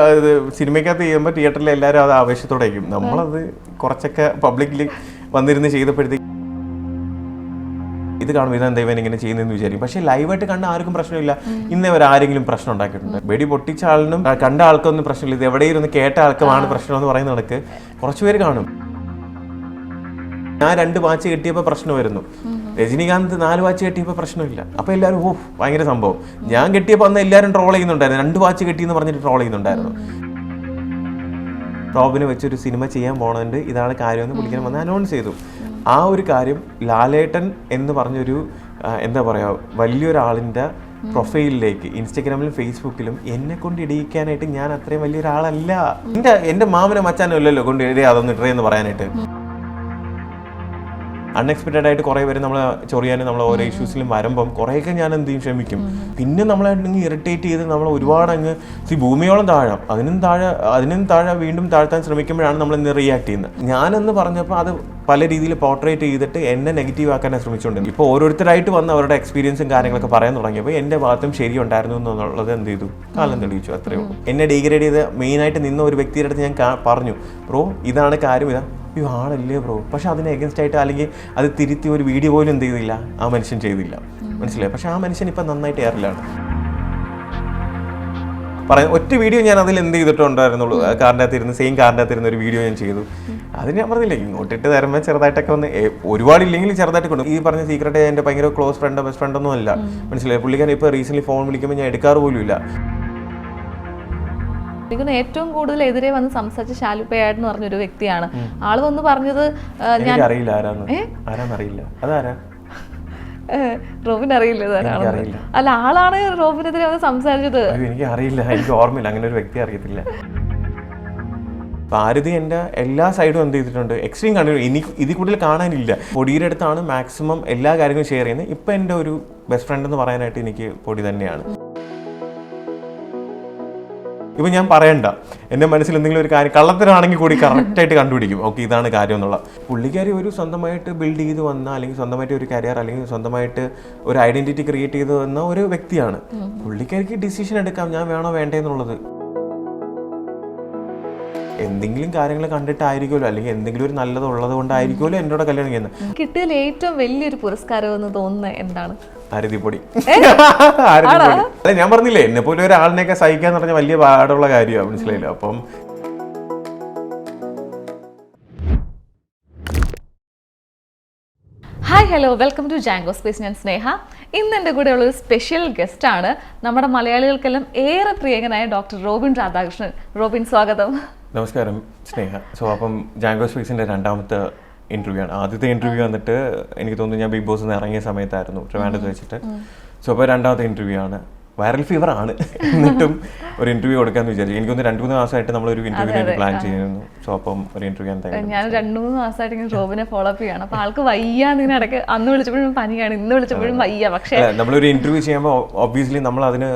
അത് സിനിമയ്ക്കകത്ത് ചെയ്യുമ്പോൾ തിയേറ്ററിൽ എല്ലാവരും അത് ആവേശത്തോടെ ആയിരിക്കും. നമ്മളത് കുറച്ചൊക്കെ പബ്ലിക്കിൽ വന്നിരുന്ന് ചെയ്തപ്പോഴത്തേക്ക് ഇത് കാണുമ്പോൾ ഇതെന്താ ഇവൻ ഇങ്ങനെ ചെയ്യുന്നതെന്ന് വിചാരിക്കും. പക്ഷേ ലൈവായിട്ട് കണ്ട ആർക്കും പ്രശ്നമില്ല. ഇന്നേ വരെ ആരെങ്കിലും പ്രശ്നം ഉണ്ടാക്കിയിട്ടുണ്ട്? വെടി പൊട്ടിച്ച ആളിനും കണ്ട ആൾക്കൊന്നും പ്രശ്നമില്ല. ഇത് എവിടെയിരുന്ന് കേട്ട ആൾക്കുമാണ് പ്രശ്നം എന്ന് പറയുന്ന കണക്ക് കുറച്ച് പേര് കാണും. ഞാൻ 2 വാച്ച് കെട്ടിയപ്പോൾ പ്രശ്നം വരുന്നു, രജനീകാന്ത് 4 വാച്ച് കെട്ടിയപ്പോൾ പ്രശ്നമില്ല. അപ്പോൾ എല്ലാവരും ഓ ഭയങ്കര സംഭവം. ഞാൻ കെട്ടിയപ്പോൾ അന്ന് എല്ലാവരും ട്രോൾ ചെയ്യുന്നുണ്ടായിരുന്നു, 2 വാച്ച് കെട്ടിയെന്ന് പറഞ്ഞിട്ട് ട്രോൾ ചെയ്യുന്നുണ്ടായിരുന്നു. റോബിനെ വെച്ചൊരു സിനിമ ചെയ്യാൻ പോകണതുണ്ട്, ഇതാണ് കാര്യമെന്ന് പുള്ളിക്കാൻ വന്ന് അനൗൺസ് ചെയ്തു. ആ ഒരു കാര്യം ലാലേട്ടൻ എന്ന് പറഞ്ഞൊരു എന്താ പറയുക വലിയൊരാളിൻ്റെ പ്രൊഫൈലിലേക്ക് ഇൻസ്റ്റഗ്രാമിലും ഫേസ്ബുക്കിലും എന്നെ കൊണ്ട് ഇടിയിക്കാനായിട്ട് ഞാൻ അത്രയും വലിയൊരാളല്ല. എൻ്റെ മാമനെ മച്ചാനല്ലോ കൊണ്ട് ഇടേ അതൊന്നും ഇടേന്ന് പറയാനായിട്ട്. അൺഎക്സ്പെക്റ്റഡ് ആയിട്ട് കുറേ പേര് നമ്മളെ ചൊറിയാനും നമ്മളെ ഓരോ ഇഷ്യൂസിലും വരുമ്പം കുറേയൊക്കെ ഞാൻ എന്ത് ചെയ്യും, ക്ഷമിക്കും. പിന്നെ നമ്മളായിട്ടെങ്കിൽ ഇറിറ്റേറ്റ് ചെയ്ത് നമ്മൾ ഒരുപാട് അങ്ങ് ഭൂമിയോളം താഴാം, അതിനും താഴെ വീണ്ടും താഴ്ത്താൻ ശ്രമിക്കുമ്പോഴാണ് നമ്മൾ ഇന്ന് റിയാക്ട് ചെയ്യുന്നത്. ഞാനെന്ന് പറഞ്ഞപ്പോൾ അത് പല രീതിയിൽ പോർട്രേറ്റ് ചെയ്തിട്ട് എന്നെ നെഗറ്റീവ് ആക്കാനാണ് ശ്രമിച്ചുകൊണ്ടിരുന്നത്. ഇപ്പോൾ ഓരോരുത്തരായിട്ട് വന്ന് അവരുടെ എക്സ്പീരിയൻസും കാര്യങ്ങളൊക്കെ പറയാൻ തുടങ്ങിയപ്പോൾ എൻ്റെ ഭാഗത്തും ശരിയുണ്ടായിരുന്നു എന്നുള്ളത് എന്ത് ചെയ്തു, കാലം തെളിയിച്ചു. അത്രയേ ഉള്ളൂ. എന്നെ ഡീഗ്രേഡ് ചെയ്ത് മെയിനായിട്ട് നിന്ന ഒരു വ്യക്തിയുടെ അടുത്ത് ഞാൻ പറഞ്ഞു, ബ്രോ ഇതാണ് കാര്യം, ഇതാ ആളല്ലേ ബ്രോ. പക്ഷെ അതിന് എഗൻസ്റ്റ് ആയിട്ട് അല്ലെങ്കിൽ അത് തിരുത്തി ഒരു വീഡിയോ പോലും എന്ത് ചെയ്തില്ല, ആ മനുഷ്യൻ ചെയ്തില്ല. മനസ്സിലായി? പക്ഷെ ആ മനുഷ്യൻ ഇപ്പം നന്നായിട്ട് എയറിലാണ്. പറയാം ഒറ്റ വീഡിയോ ഞാൻ അതിൽ എന്ത് ചെയ്തിട്ടുണ്ടായിരുന്നുള്ളൂ, കാറിൻ്റെ അകത്തിരുന്ന് സെയിം കാറിൻ്റെ അകത്തിരുന്ന് ഒരു വീഡിയോ ഞാൻ ചെയ്തു. അത് ഞാൻ പറഞ്ഞില്ലേ, ഇങ്ങോട്ടിട്ട് തരുമ്പോൾ ചെറുതായിട്ടൊക്കെ ഒന്ന് ഒരുപാടില്ലെങ്കിൽ ചെറുതായിട്ട് കൊണ്ടു. ഈ പറഞ്ഞ സീക്രട്ട് എൻ്റെ ഭയങ്കര ക്ലോസ് ഫ്രണ്ട് ബെസ്റ്റ് ഫ്രണ്ടൊന്നും അല്ല. മനസ്സിലായി? പുള്ളിക്കാരൻ ഇപ്പോൾ റീസെൻ്റ്ലി ഫോൺ വിളിക്കുമ്പോൾ ഞാൻ എടുക്കാറ് പോലും ഇല്ല. ഏറ്റവും കൂടുതൽ എതിരെ വന്ന് സംസാരിച്ച ഷാലുപ്പയാട് എന്ന് പറഞ്ഞൊരു വ്യക്തിയാണ്. ആള് വന്ന് പറഞ്ഞത് അറിയില്ല ആരാന്നറിയില്ല. അതാരാ? റോബിൻ അറിയില്ല അല്ല, ആളാണ് റോബിനെതിരെ വന്ന് സംസാരിച്ചത്. എനിക്ക് അറിയില്ല, എനിക്ക് ഓർമ്മയില്ല, അങ്ങനെ ഒരു വ്യക്തി അറിയത്തില്ല. ഭാരതി എൻ്റെ എല്ലാ സൈഡും എന്ത് ചെയ്തിട്ടുണ്ട്, എക്സ്ട്രീം കണ്ടു. ഇതിൽ കൂടുതൽ കാണാനില്ല. പൊടിയുടെ അടുത്താണ് മാക്സിമം എല്ലാ കാര്യങ്ങളും ഷെയർ ചെയ്യുന്നത്. ഇപ്പം എൻ്റെ ഒരു ബെസ്റ്റ് ഫ്രണ്ട് എന്ന് പറയാനായിട്ട് എനിക്ക് പൊടി തന്നെയാണ്. ഇപ്പം ഞാൻ പറയണ്ട, എൻ്റെ മനസ്സിൽ എന്തെങ്കിലും ഒരു കാര്യം കള്ളത്തിനാണെങ്കിൽ കൂടി കറക്റ്റായിട്ട് കണ്ടുപിടിക്കും, ഓക്കെ ഇതാണ് കാര്യം എന്നുള്ള. പുള്ളിക്കാരി ഒരു സ്വന്തമായിട്ട് ബിൽഡ് ചെയ്ത് വന്ന, അല്ലെങ്കിൽ സ്വന്തമായിട്ട് ഒരു കരിയർ, അല്ലെങ്കിൽ സ്വന്തമായിട്ട് ഒരു ഐഡൻറ്റിറ്റി ക്രിയേറ്റ് ചെയ്ത് വന്ന ഒരു വ്യക്തിയാണ്. പുള്ളിക്കാരിക്ക് ഡിസിഷൻ എടുക്കാം ഞാൻ വേണോ വേണ്ടേ എന്നുള്ളത്. എന്തെങ്കിലും കാര്യങ്ങൾ കണ്ടിട്ടായിരിക്കുമല്ലോ, അല്ലെങ്കിൽ എന്തെങ്കിലും ഒരു നല്ലത് ഉള്ളത് കൊണ്ടായിരിക്കുമല്ലോ എന്നോട് കല്യാണം ചെയ്യുന്നത്. കിട്ടിയതിൽ ഏറ്റവും വലിയൊരു പുരസ്കാരം എന്ന് തോന്നുന്നത് എന്താണ്? ഭാരതിപ്പൊടി. അല്ല ഞാൻ പറഞ്ഞില്ലേ, എന്നെ പോലെ ഒരാളിനെയൊക്കെ സഹിക്കാന്ന് പറഞ്ഞാൽ വലിയ പാടുള്ള കാര്യമാണ്. മനസ്സിലായില്ല? അപ്പം hi hello, welcome to Django space. ഞാൻ സ്നേഹ. ഇന്ന് എൻ്റെ കൂടെ ഉള്ളൊരു സ്പെഷ്യൽ ഗസ്റ്റാണ് നമ്മുടെ മലയാളികൾക്കെല്ലാം ഏറെ പ്രിയങ്കനായ ഡോക്ടർ റോബിൻ രാധാകൃഷ്ണൻ. റോബിൻ, സ്വാഗതം. നമസ്കാരം സ്നേഹ. സോ അപ്പം ജാങ്കോ സ്പേസിൻ്റെ 2ാമത്തെ ഇൻ്റർവ്യൂ ആണ്. ആദ്യത്തെ ഇൻ്റർവ്യൂ വന്നിട്ട് എനിക്ക് തോന്നുന്നു ഞാൻ ബിഗ് ബോസിൽ നിന്ന് ഇറങ്ങിയ സമയത്തായിരുന്നു, ട്രിവാൻഡ്രത്ത് വെച്ചിട്ട്. സോ അപ്പോൾ 2ാമത്തെ ഇൻ്റർവ്യൂ ആണ്. വൈറൽ ഫീവർ ആണ്, എന്നിട്ടും ഒരു ഇന്റർവ്യൂ കൊടുക്കാന്ന് വിചാരിച്ചു. എനിക്കൊന്ന് 2-3 മാസമായിട്ട് നമ്മളൊരു ഇന്റർവ്യൂ പ്ലാൻ ചെയ്യുന്നു. സോ അപ്പം ഒരു ഇന്റർവ്യൂ ഞാൻ 2-3 മാസമായിട്ട് ഇങ്ങനെ റോബിനെ ഫോളോ അപ്പ് ചെയ്യണം. അപ്പോൾ ആൾക്ക് വയ്യാന്ന് ഇടയ്ക്ക് അന്ന് വിളിച്ചപ്പോഴും പനിയാണ്, ഇന്ന് വിളിച്ചപ്പോഴും വയ്യ. പക്ഷേ നമ്മളൊരു ഇന്റർവ്യൂ ചെയ്യുമ്പോൾ ഒബ്വിയസ്ലി നമ്മൾ അതിന്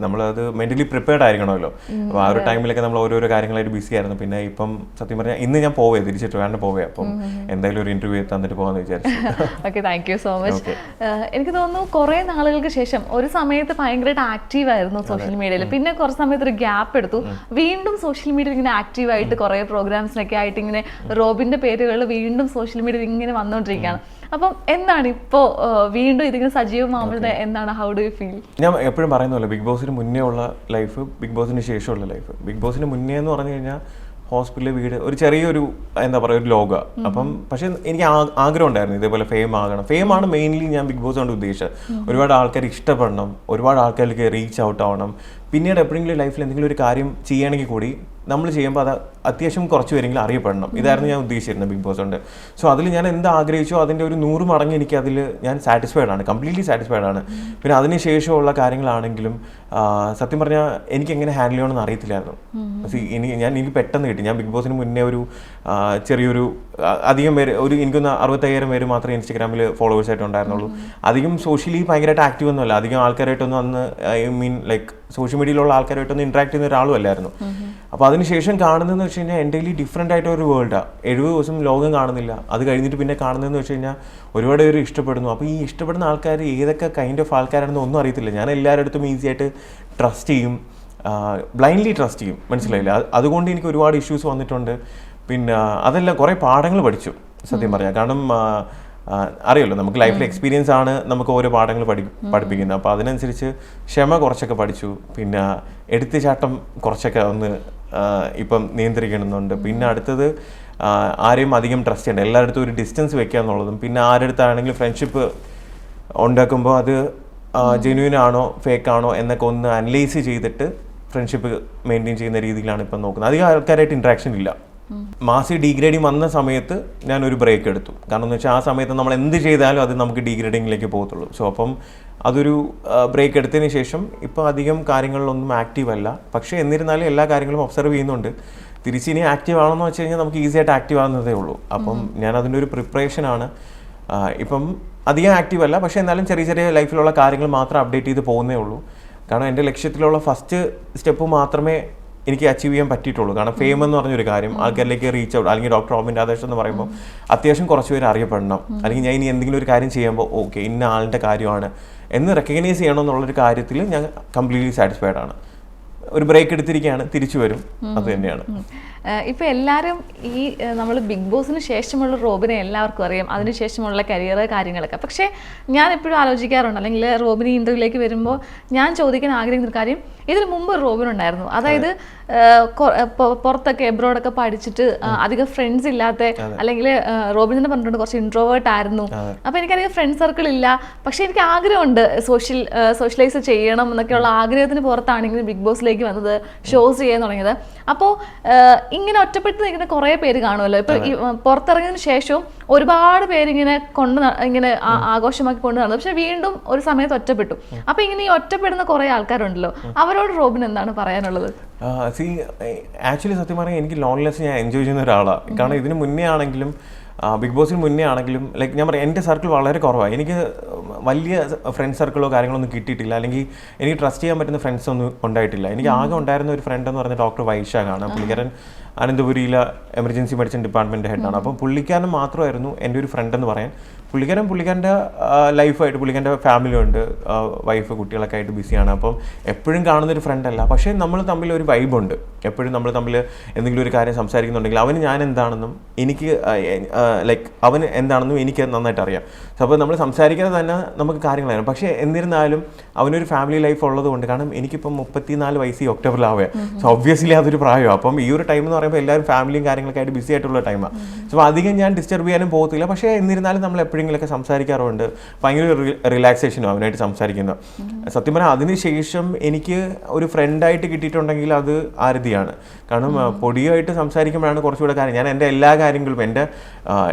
നമ്മളത് മെന്റലി പ്രിപ്പയർഡ് ആയിരിക്കണമല്ലോ. അപ്പോൾ ആ ഒരു ടൈമിലൊക്കെ നമ്മൾ ഓരോരോ കാര്യങ്ങളായിട്ട് ബിസി ആയിരുന്നു. പിന്നെ ഇപ്പം സത്യം പറഞ്ഞാൽ ഇന്ന് ഞാൻ പോവേ, തിരിച്ചിട്ട് വേണ്ട പോവേ. അപ്പം എന്തായാലും ഒരു ഇന്റർവ്യൂ തന്നിട്ട് പോകാന്ന് വിചാരിച്ചു. Okay, thank you so much. എനിക്ക് തോന്നുന്നു കുറേ നാളുകൾക്ക് ശേഷം ഒരു സമയത്ത് ഭയങ്കരമായിട്ട് ആക്റ്റീവ് ആയിരുന്നു സോഷ്യൽ മീഡിയയിൽ. പിന്നെ കുറച്ച് സമയത്ത് ഒരു ഗ്യാപ്പ് എടുത്തു. വീണ്ടും സോഷ്യൽ മീഡിയയിൽ ഇങ്ങനെ ആക്റ്റീവായിട്ട് കുറേ പ്രോഗ്രാംസിനൊക്കെ ആയിട്ട് ഇങ്ങനെ റോബിന്റെ പേരുകൾ വീണ്ടും സോഷ്യൽ മീഡിയയിൽ ഇങ്ങനെ വന്നുകൊണ്ടിരിക്കുകയാണ്. അപ്പം എന്താണ് ഇപ്പോൾ വീണ്ടും ഇതിങ്ങനെ സജീവമാവുന്നത്? എന്താണ്, ഹൗ ഡു യു ഫീൽ? ഞാൻ എപ്പോഴും പറയുന്നല്ലോ, ബിഗ് ബോസിന് മുന്നേ ഉള്ള ലൈഫ്, ബിഗ് ബോസിന് ശേഷമുള്ള ലൈഫ്. ബിഗ് ബോസിന് മുന്നേ എന്ന് പറഞ്ഞു കഴിഞ്ഞാൽ ഹോസ്പിറ്റലിൽ വീട്, ഒരു ചെറിയൊരു എന്താ പറയുക ഒരു ലോക. അപ്പം പക്ഷെ എനിക്ക് ആഗ്രഹം ഉണ്ടായിരുന്നു ഇതേപോലെ ഫെയിം ആകണം. ഫെയിമാണ് മെയിൻലി ഞാൻ ബിഗ് ബോസ് കൊണ്ട് ഉദ്ദേശിച്ചത്. ഒരുപാട് ആൾക്കാർ ഇഷ്ടപ്പെടണം, ഒരുപാട് ആൾക്കാർക്ക് റീച്ച് ഔട്ട് ആവണം. പിന്നീട് എപ്പോഴെങ്കിലും ലൈഫിൽ എന്തെങ്കിലും ഒരു കാര്യം ചെയ്യണമെങ്കിൽ കൂടി നമ്മൾ ചെയ്യുമ്പോൾ അത് അത്യാവശ്യം കുറച്ച് പേരെങ്കിലും അറിയപ്പെടണം. ഇതായിരുന്നു ഞാൻ ഉദ്ദേശിച്ചിരുന്നത് ബിഗ് ബോസ് കൊണ്ട്. സോ അതിൽ ഞാൻ എന്ത് ആഗ്രഹിച്ചോ അതിൻ്റെ ഒരു 100 മടങ്ങ് എനിക്ക് അതിൽ ഞാൻ സാറ്റിസ്ഫൈഡ് ആണ്, കംപ്ലീറ്റ്ലി സാറ്റിസ്ഫൈഡ് ആണ്. പിന്നെ അതിന് ശേഷമുള്ള കാര്യങ്ങളാണെങ്കിലും സത്യം പറഞ്ഞാൽ എനിക്ക് എങ്ങനെ ഹാൻഡിൽ ചെയ്യണമെന്ന് അറിയത്തില്ലായിരുന്നു. എനിക്ക് പെട്ടെന്ന് കിട്ടി. ഞാൻ ബിഗ് ബോസിന് മുന്നേ ഒരു ചെറിയൊരു അധികം പേര്, എനിക്കൊന്ന് 65,000 പേര് മാത്രമേ ഇൻസ്റ്റഗ്രാമിൽ ഫോളോവേഴ്സ് ആയിട്ട് ഉണ്ടായിരുന്നുള്ളൂ. അധികം സോഷ്യലി ഭയങ്കരമായിട്ട് ആക്റ്റീവ് ഒന്നുമല്ല, അധികം ആൾക്കാരായിട്ടൊന്നും അന്ന് ഐ മീൻ ലൈക്ക് സോഷ്യൽ മീഡിയയിലുള്ള ആൾക്കാരുമായിട്ടൊന്നും ഇൻട്രാക്ട് ചെയ്യുന്ന ഒരാളും അല്ലായിരുന്നു. അപ്പോൾ അതിനുശേഷം കാണുന്നതെന്ന് വെച്ച് കഴിഞ്ഞാൽ എൻ്റെലി ഡിഫറെൻ്റ് ആയിട്ട് ഒരു വേൾഡാണ്. 70 ദിവസം ലോകം കാണുന്നില്ല, അത് കഴിഞ്ഞിട്ട് പിന്നെ കാണുന്നതെന്ന് വെച്ച് കഴിഞ്ഞാൽ ഒരുപാട് പേര് ഇഷ്ടപ്പെടുന്നു. അപ്പോൾ ഈ ഇഷ്ടപ്പെടുന്ന ആൾക്കാർ ഏതൊക്കെ കൈൻഡ് ഓഫ് ആൾക്കാരാണെന്ന് ഒന്നും അറിയത്തില്ല. ഞാൻ എല്ലാവരുടെ അടുത്തും ഈസി ആയിട്ട് ട്രസ്റ്റ് ചെയ്യും, ബ്ലൈൻഡ്ലി ട്രസ്റ്റ് ചെയ്യും, മനസ്സിലായില്ല. അതുകൊണ്ട് എനിക്ക് ഒരുപാട് ഇഷ്യൂസ് വന്നിട്ടുണ്ട്. പിന്നെ അതെല്ലാം കുറേ പാഠങ്ങൾ പഠിച്ചു സത്യം പറയാം. കാരണം അറിയാമല്ലോ, നമുക്ക് ലൈഫിൽ എക്സ്പീരിയൻസ് ആണ് നമുക്ക് ഓരോ പാഠങ്ങൾ പഠിപ്പിക്കുന്നത്. അപ്പോൾ അതിനനുസരിച്ച് ക്ഷമ കുറച്ചൊക്കെ പഠിച്ചു. പിന്നെ എടുത്തുചാട്ടം കുറച്ചൊക്കെ ഒന്ന് ഇപ്പം നിയന്ത്രിക്കണമെന്നുണ്ട്. പിന്നെ അടുത്തത് ആരെയും അധികം ട്രസ്റ്റ് ചെയ്യണ്ട, എല്ലായിടത്തും ഒരു ഡിസ്റ്റൻസ് വെക്കുക എന്നുള്ളതും. പിന്നെ ആരുടെ അടുത്താണെങ്കിലും ഫ്രണ്ട്ഷിപ്പ് ഉണ്ടാക്കുമ്പോൾ അത് ജെന്യൂൻ ആണോ ഫേക്ക് ആണോ എന്നൊക്കെ ഒന്ന് അനലൈസ് ചെയ്തിട്ട് ഫ്രണ്ട്ഷിപ്പ് മെയിൻറ്റെയിൻ ചെയ്യുന്ന രീതിയിലാണ് ഇപ്പം നോക്കുന്നത്. അധികം ആൾക്കാരായിട്ട് ഇൻട്രാക്ഷൻ ഇല്ല. മാസി ഡീഗ്രേഡിങ് വന്ന സമയത്ത് ഞാനൊരു ബ്രേക്ക് എടുത്തു. കാരണം എന്ന് വെച്ചാൽ ആ സമയത്ത് നമ്മൾ എന്ത് ചെയ്താലും അത് നമുക്ക് ഡീഗ്രേഡിങ്ങിലേക്ക് പോകത്തുള്ളൂ. സോ അപ്പം അതൊരു ബ്രേക്ക് എടുത്തതിന് ശേഷം ഇപ്പോൾ അധികം കാര്യങ്ങളിലൊന്നും ആക്റ്റീവ് അല്ല. പക്ഷേ എന്നിരുന്നാലും എല്ലാ കാര്യങ്ങളും ഒബ്സർവ് ചെയ്യുന്നുണ്ട്. തിരിച്ചിനി ആക്റ്റീവ് ആണെന്ന് വെച്ച് കഴിഞ്ഞാൽ നമുക്ക് ഈസി ആയിട്ട് ആക്റ്റീവ് ആകുന്നതേ ഉള്ളൂ. അപ്പം ഞാൻ അതിൻ്റെ ഒരു പ്രിപ്പറേഷനാണ്. ഇപ്പം അധികം ആക്റ്റീവ് അല്ല, പക്ഷേ എന്നാലും ചെറിയ ചെറിയ ലൈഫിലുള്ള കാര്യങ്ങൾ മാത്രം അപ്ഡേറ്റ് ചെയ്ത് പോകുന്നേ ഉള്ളൂ. കാരണം എൻ്റെ ലക്ഷ്യത്തിലുള്ള ഫസ്റ്റ് സ്റ്റെപ്പ് മാത്രമേ എനിക്ക് അച്ചീവ് ചെയ്യാൻ പറ്റിയിട്ടുള്ളൂ. കാരണം ഫെയിം എന്ന് പറഞ്ഞൊരു കാര്യം ആൾക്കാരിലേക്ക് റീച്ച് ഔട്ട്, അല്ലെങ്കിൽ ഡോക്ടർ റോബിൻ രാധാകൃഷ്ണൻ എന്ന് പറയുമ്പോൾ അത്യാവശ്യം കുറച്ച് പേര് അറിയപ്പെടണം. അല്ലെങ്കിൽ ഞാൻ ഇനി എന്തെങ്കിലും ഒരു കാര്യം ചെയ്യുമ്പോൾ ഓക്കെ ഇന്ന ആളുടെ കാര്യമാണ് എന്ന് റെക്കഗ്നൈസ് ചെയ്യണമെന്നുള്ളൊരു കാര്യത്തിൽ ഞാൻ കംപ്ലീറ്റ്ലി സാറ്റിസ്ഫൈഡ് ആണ്. ഒരു ബ്രേക്ക് എടുത്തിരിക്കുകയാണ്, തിരിച്ചു വരും, അത് തന്നെയാണ്. ഇപ്പം എല്ലാവരും ഈ നമ്മൾ ബിഗ് ബോസിന് ശേഷമുള്ള റോബിനെ എല്ലാവർക്കും അറിയാം, അതിനുശേഷമുള്ള കരിയർ കാര്യങ്ങളൊക്കെ. പക്ഷേ ഞാൻ എപ്പോഴും ആലോചിക്കാറുണ്ട്, അല്ലെങ്കിൽ റോബിന് ഈ ഇൻ്റർവ്യൂലേക്ക് വരുമ്പോൾ ഞാൻ ചോദിക്കാൻ ആഗ്രഹിക്കുന്ന കാര്യം, ഇതിന് മുമ്പ് ഒരു റോബിൻ ഉണ്ടായിരുന്നു. അതായത് പുറത്തൊക്കെ എബ്രോഡൊക്കെ പഠിച്ചിട്ട് അധികം ഫ്രണ്ട്സ് ഇല്ലാത്ത, അല്ലെങ്കിൽ റോബിൻ തന്നെ പറഞ്ഞിട്ടുണ്ട് കുറച്ച് ഇൻട്രോവേർട്ട് ആയിരുന്നു. അപ്പോൾ എനിക്കധികം ഫ്രണ്ട് സർക്കിൾ ഇല്ല, പക്ഷേ എനിക്ക് ആഗ്രഹമുണ്ട് സോഷ്യലൈസ് ചെയ്യണം എന്നൊക്കെയുള്ള ആഗ്രഹത്തിന് പുറത്താണെങ്കിൽ ബിഗ് ബോസിലേക്ക് വന്നത്, ഷോസ് ചെയ്യാൻ തുടങ്ങിയത്. അപ്പോൾ ഇങ്ങനെ ഒറ്റപ്പെട്ട് നിൽക്കുന്ന കുറേ പേര് കാണുമല്ലോ. ഇപ്പൊ പുറത്തിറങ്ങിയതിന് ശേഷവും ഒരുപാട് പേര് ഇങ്ങനെ ആഘോഷമാക്കി കൊണ്ടു നടന്നു, പക്ഷെ വീണ്ടും ഒരു സമയത്ത് ഒറ്റപ്പെട്ടു. അപ്പൊ ഇങ്ങനെ ഈ ഒറ്റപ്പെടുന്ന കുറെ ആൾക്കാരുണ്ടല്ലോ, അവരോട് റോബിൻ എന്താണ് പറയാനുള്ളത്? ആക്ച്വലി സത്യം പറഞ്ഞാൽ എനിക്ക് ലോൺലെസ് ഞാൻ എൻജോയ് ചെയ്യുന്ന ഒരാളാണ്. കാരണം ഇതിന് മുന്നേ ആണെങ്കിലും ബിഗ് ബോസിന് മുന്നേ ആണെങ്കിലും ലൈക്ക് ഞാൻ പറയാം, എൻ്റെ സർക്കിൾ വളരെ കുറവാണ്. എനിക്ക് വലിയ ഫ്രണ്ട് സർക്കിളോ കാര്യങ്ങളൊന്നും കിട്ടിയിട്ടില്ല, അല്ലെങ്കിൽ എനിക്ക് ട്രസ്റ്റ് ചെയ്യാൻ പറ്റുന്ന ഫ്രണ്ട്സ് ഒന്നും ഉണ്ടായിട്ടില്ല. എനിക്ക് ആകെ ഉണ്ടായിരുന്ന ഒരു ഫ്രണ്ട് എന്ന് പറഞ്ഞാൽ ഡോക്ടർ വൈശാഖാണ്. പുള്ളിക്കാരൻ അനന്തപുരിയിലെ എമർജൻസി മെഡിസിൻ ഡിപ്പാർട്ട്മെൻറ്റ് ഹെഡാണ്. അപ്പം പുള്ളിക്കാരൻ മാത്രമായിരുന്നു എൻ്റെ ഒരു ഫ്രണ്ട് എന്ന് പറയാൻ. പുള്ളിക്കാരൻ്റെ ലൈഫായിട്ട് പുള്ളിക്കാരൻ്റെ ഫാമിലി ഉണ്ട്, വൈഫ് കുട്ടികളൊക്കെ ആയിട്ട് ബിസിയാണ്. അപ്പം എപ്പോഴും കാണുന്നൊരു ഫ്രണ്ടല്ല, പക്ഷേ നമ്മൾ തമ്മിൽ ഒരു വൈബുണ്ട്. എപ്പോഴും നമ്മൾ തമ്മിൽ എന്തെങ്കിലും ഒരു കാര്യം സംസാരിക്കുന്നുണ്ടെങ്കിൽ അവന് ഞാൻ എന്താണെന്നും എനിക്ക് ലൈക്ക് അവന് എന്താണെന്നും എനിക്ക് നന്നായിട്ട് അറിയാം. സോ അപ്പോൾ നമ്മൾ സംസാരിക്കുന്നത് തന്നെ നമുക്ക് കാര്യങ്ങളായിരുന്നു. പക്ഷേ എന്നിരുന്നാലും അവനൊരു ഫാമിലി ലൈഫ് ഉള്ളത് കൊണ്ട്, കാരണം എനിക്കിപ്പം 34 വയസ്സ് ഈ ഒക്ടോബറിലാവുക. സോ ഒബ്വിയസ്ലി അതൊരു പ്രായമാണ്. അപ്പം ഈ ഒരു ടൈം എന്ന് പറയുമ്പോൾ എല്ലാവരും ഫാമിലിയും കാര്യങ്ങളൊക്കെ ആയിട്ട് ബിസി ആയിട്ടുള്ള ടൈമാണ്. സോ അധികം ഞാൻ ഡിസ്റ്റർബ് ചെയ്യാനും പോകത്തില്ല. പക്ഷേ എന്നിരുന്നാലും നമ്മൾ എപ്പോഴെങ്കിലൊക്കെ സംസാരിക്കാറുണ്ട്. ഭയങ്കര റിലാക്സേഷനും അവനായിട്ട് സംസാരിക്കുന്നത്. സത്യം പറഞ്ഞാൽ അതിനുശേഷം എനിക്ക് ഒരു ഫ്രണ്ടായിട്ട് കിട്ടിയിട്ടുണ്ടെങ്കിൽ അത് ആരതിയാണ്. കാരണം പൊടിയായിട്ട് സംസാരിക്കുമ്പോഴാണ് കുറച്ചുകൂടെ കാര്യം. ഞാൻ എൻ്റെ എല്ലാ കാര്യങ്ങളും എൻ്റെ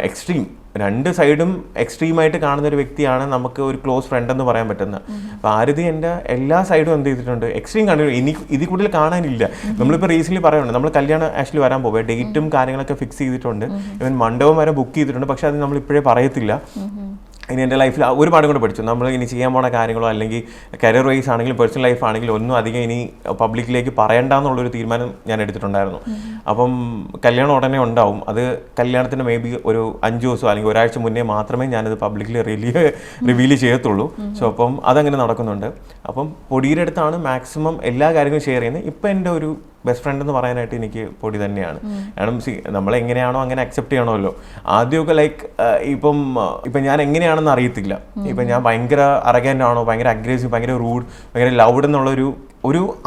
എക്സ്ട്രീം രണ്ട് സൈഡും എക്സ്ട്രീമായിട്ട് കാണുന്ന ഒരു വ്യക്തിയാണ് നമുക്ക് ഒരു ക്ലോസ് ഫ്രണ്ട് എന്ന് പറയാൻ പറ്റുന്നത്. അപ്പോൾ ആരതി എൻ്റെ എല്ലാ സൈഡും എന്ത് ചെയ്തിട്ടുണ്ട്, എക്സ്ട്രീം കണ്ടു. ഇതിൽ കൂടുതൽ കാണാനില്ല. നമ്മളിപ്പോൾ റീസെൻ്റ്ലി പറയുന്നുണ്ട്, നമ്മൾ കല്യാണം ആക്ച്വലി വരാൻ പോകുക, ഡേറ്റും കാര്യങ്ങളൊക്കെ ഫിക്സ് ചെയ്തിട്ടുണ്ട്, ഇവൻ മണ്ഡപം വരെ ബുക്ക് ചെയ്തിട്ടുണ്ട്. പക്ഷെ അത് നമ്മൾ ഇപ്പോഴേ പറയത്തില്ല. ഇനി എൻ്റെ ലൈഫിൽ ഒരുപാട് കൂടെ പഠിച്ചു. നമ്മൾ ഇനി ചെയ്യാൻ പോണ കാര്യങ്ങളോ അല്ലെങ്കിൽ കരിയർ വൈസ് ആണെങ്കിലും പേഴ്സണൽ ലൈഫ് ആണെങ്കിലും ഒന്നും അധികം ഇനി പബ്ലിക്കിലേക്ക് പറയണ്ട എന്നുള്ളൊരു തീരുമാനം ഞാൻ എടുത്തിട്ടുണ്ടായിരുന്നു. അപ്പം കല്യാണം ഉടനെ ഉണ്ടാവും. അത് കല്യാണത്തിന് മേ ബി ഒരു 5 ദിവസം അല്ലെങ്കിൽ ഒരാഴ്ച മുന്നേ മാത്രമേ ഞാനത് പബ്ലിക്കിൽ റിവീൽ ചെയ്യത്തുള്ളൂ. സോ അപ്പം അതങ്ങനെ നടക്കുന്നുണ്ട്. അപ്പം പൊടിയുടെ അടുത്താണ് മാക്സിമം എല്ലാ കാര്യങ്ങളും ഷെയർ ചെയ്യുന്നത്. ഇപ്പം എൻ്റെ ഒരു ബെസ്റ്റ് ഫ്രണ്ട് എന്ന് പറയാനായിട്ട് എനിക്ക് പൊടി തന്നെയാണ്. കാരണം നമ്മളെങ്ങനെയാണോ അങ്ങനെ അക്സെപ്റ്റ് ചെയ്യണമല്ലോ. ആദ്യമൊക്കെ ലൈക്ക് ഇപ്പം ഞാൻ എങ്ങനെയാണെന്ന് അറിയത്തില്ല. ഇപ്പം ഞാൻ ഭയങ്കര അറഗൻ്റ് ആണോ, ഭയങ്കര അഗ്രസീവ്, ഭയങ്കര റൂഡ്, ഭയങ്കര ലൗഡ് എന്നുള്ളൊരു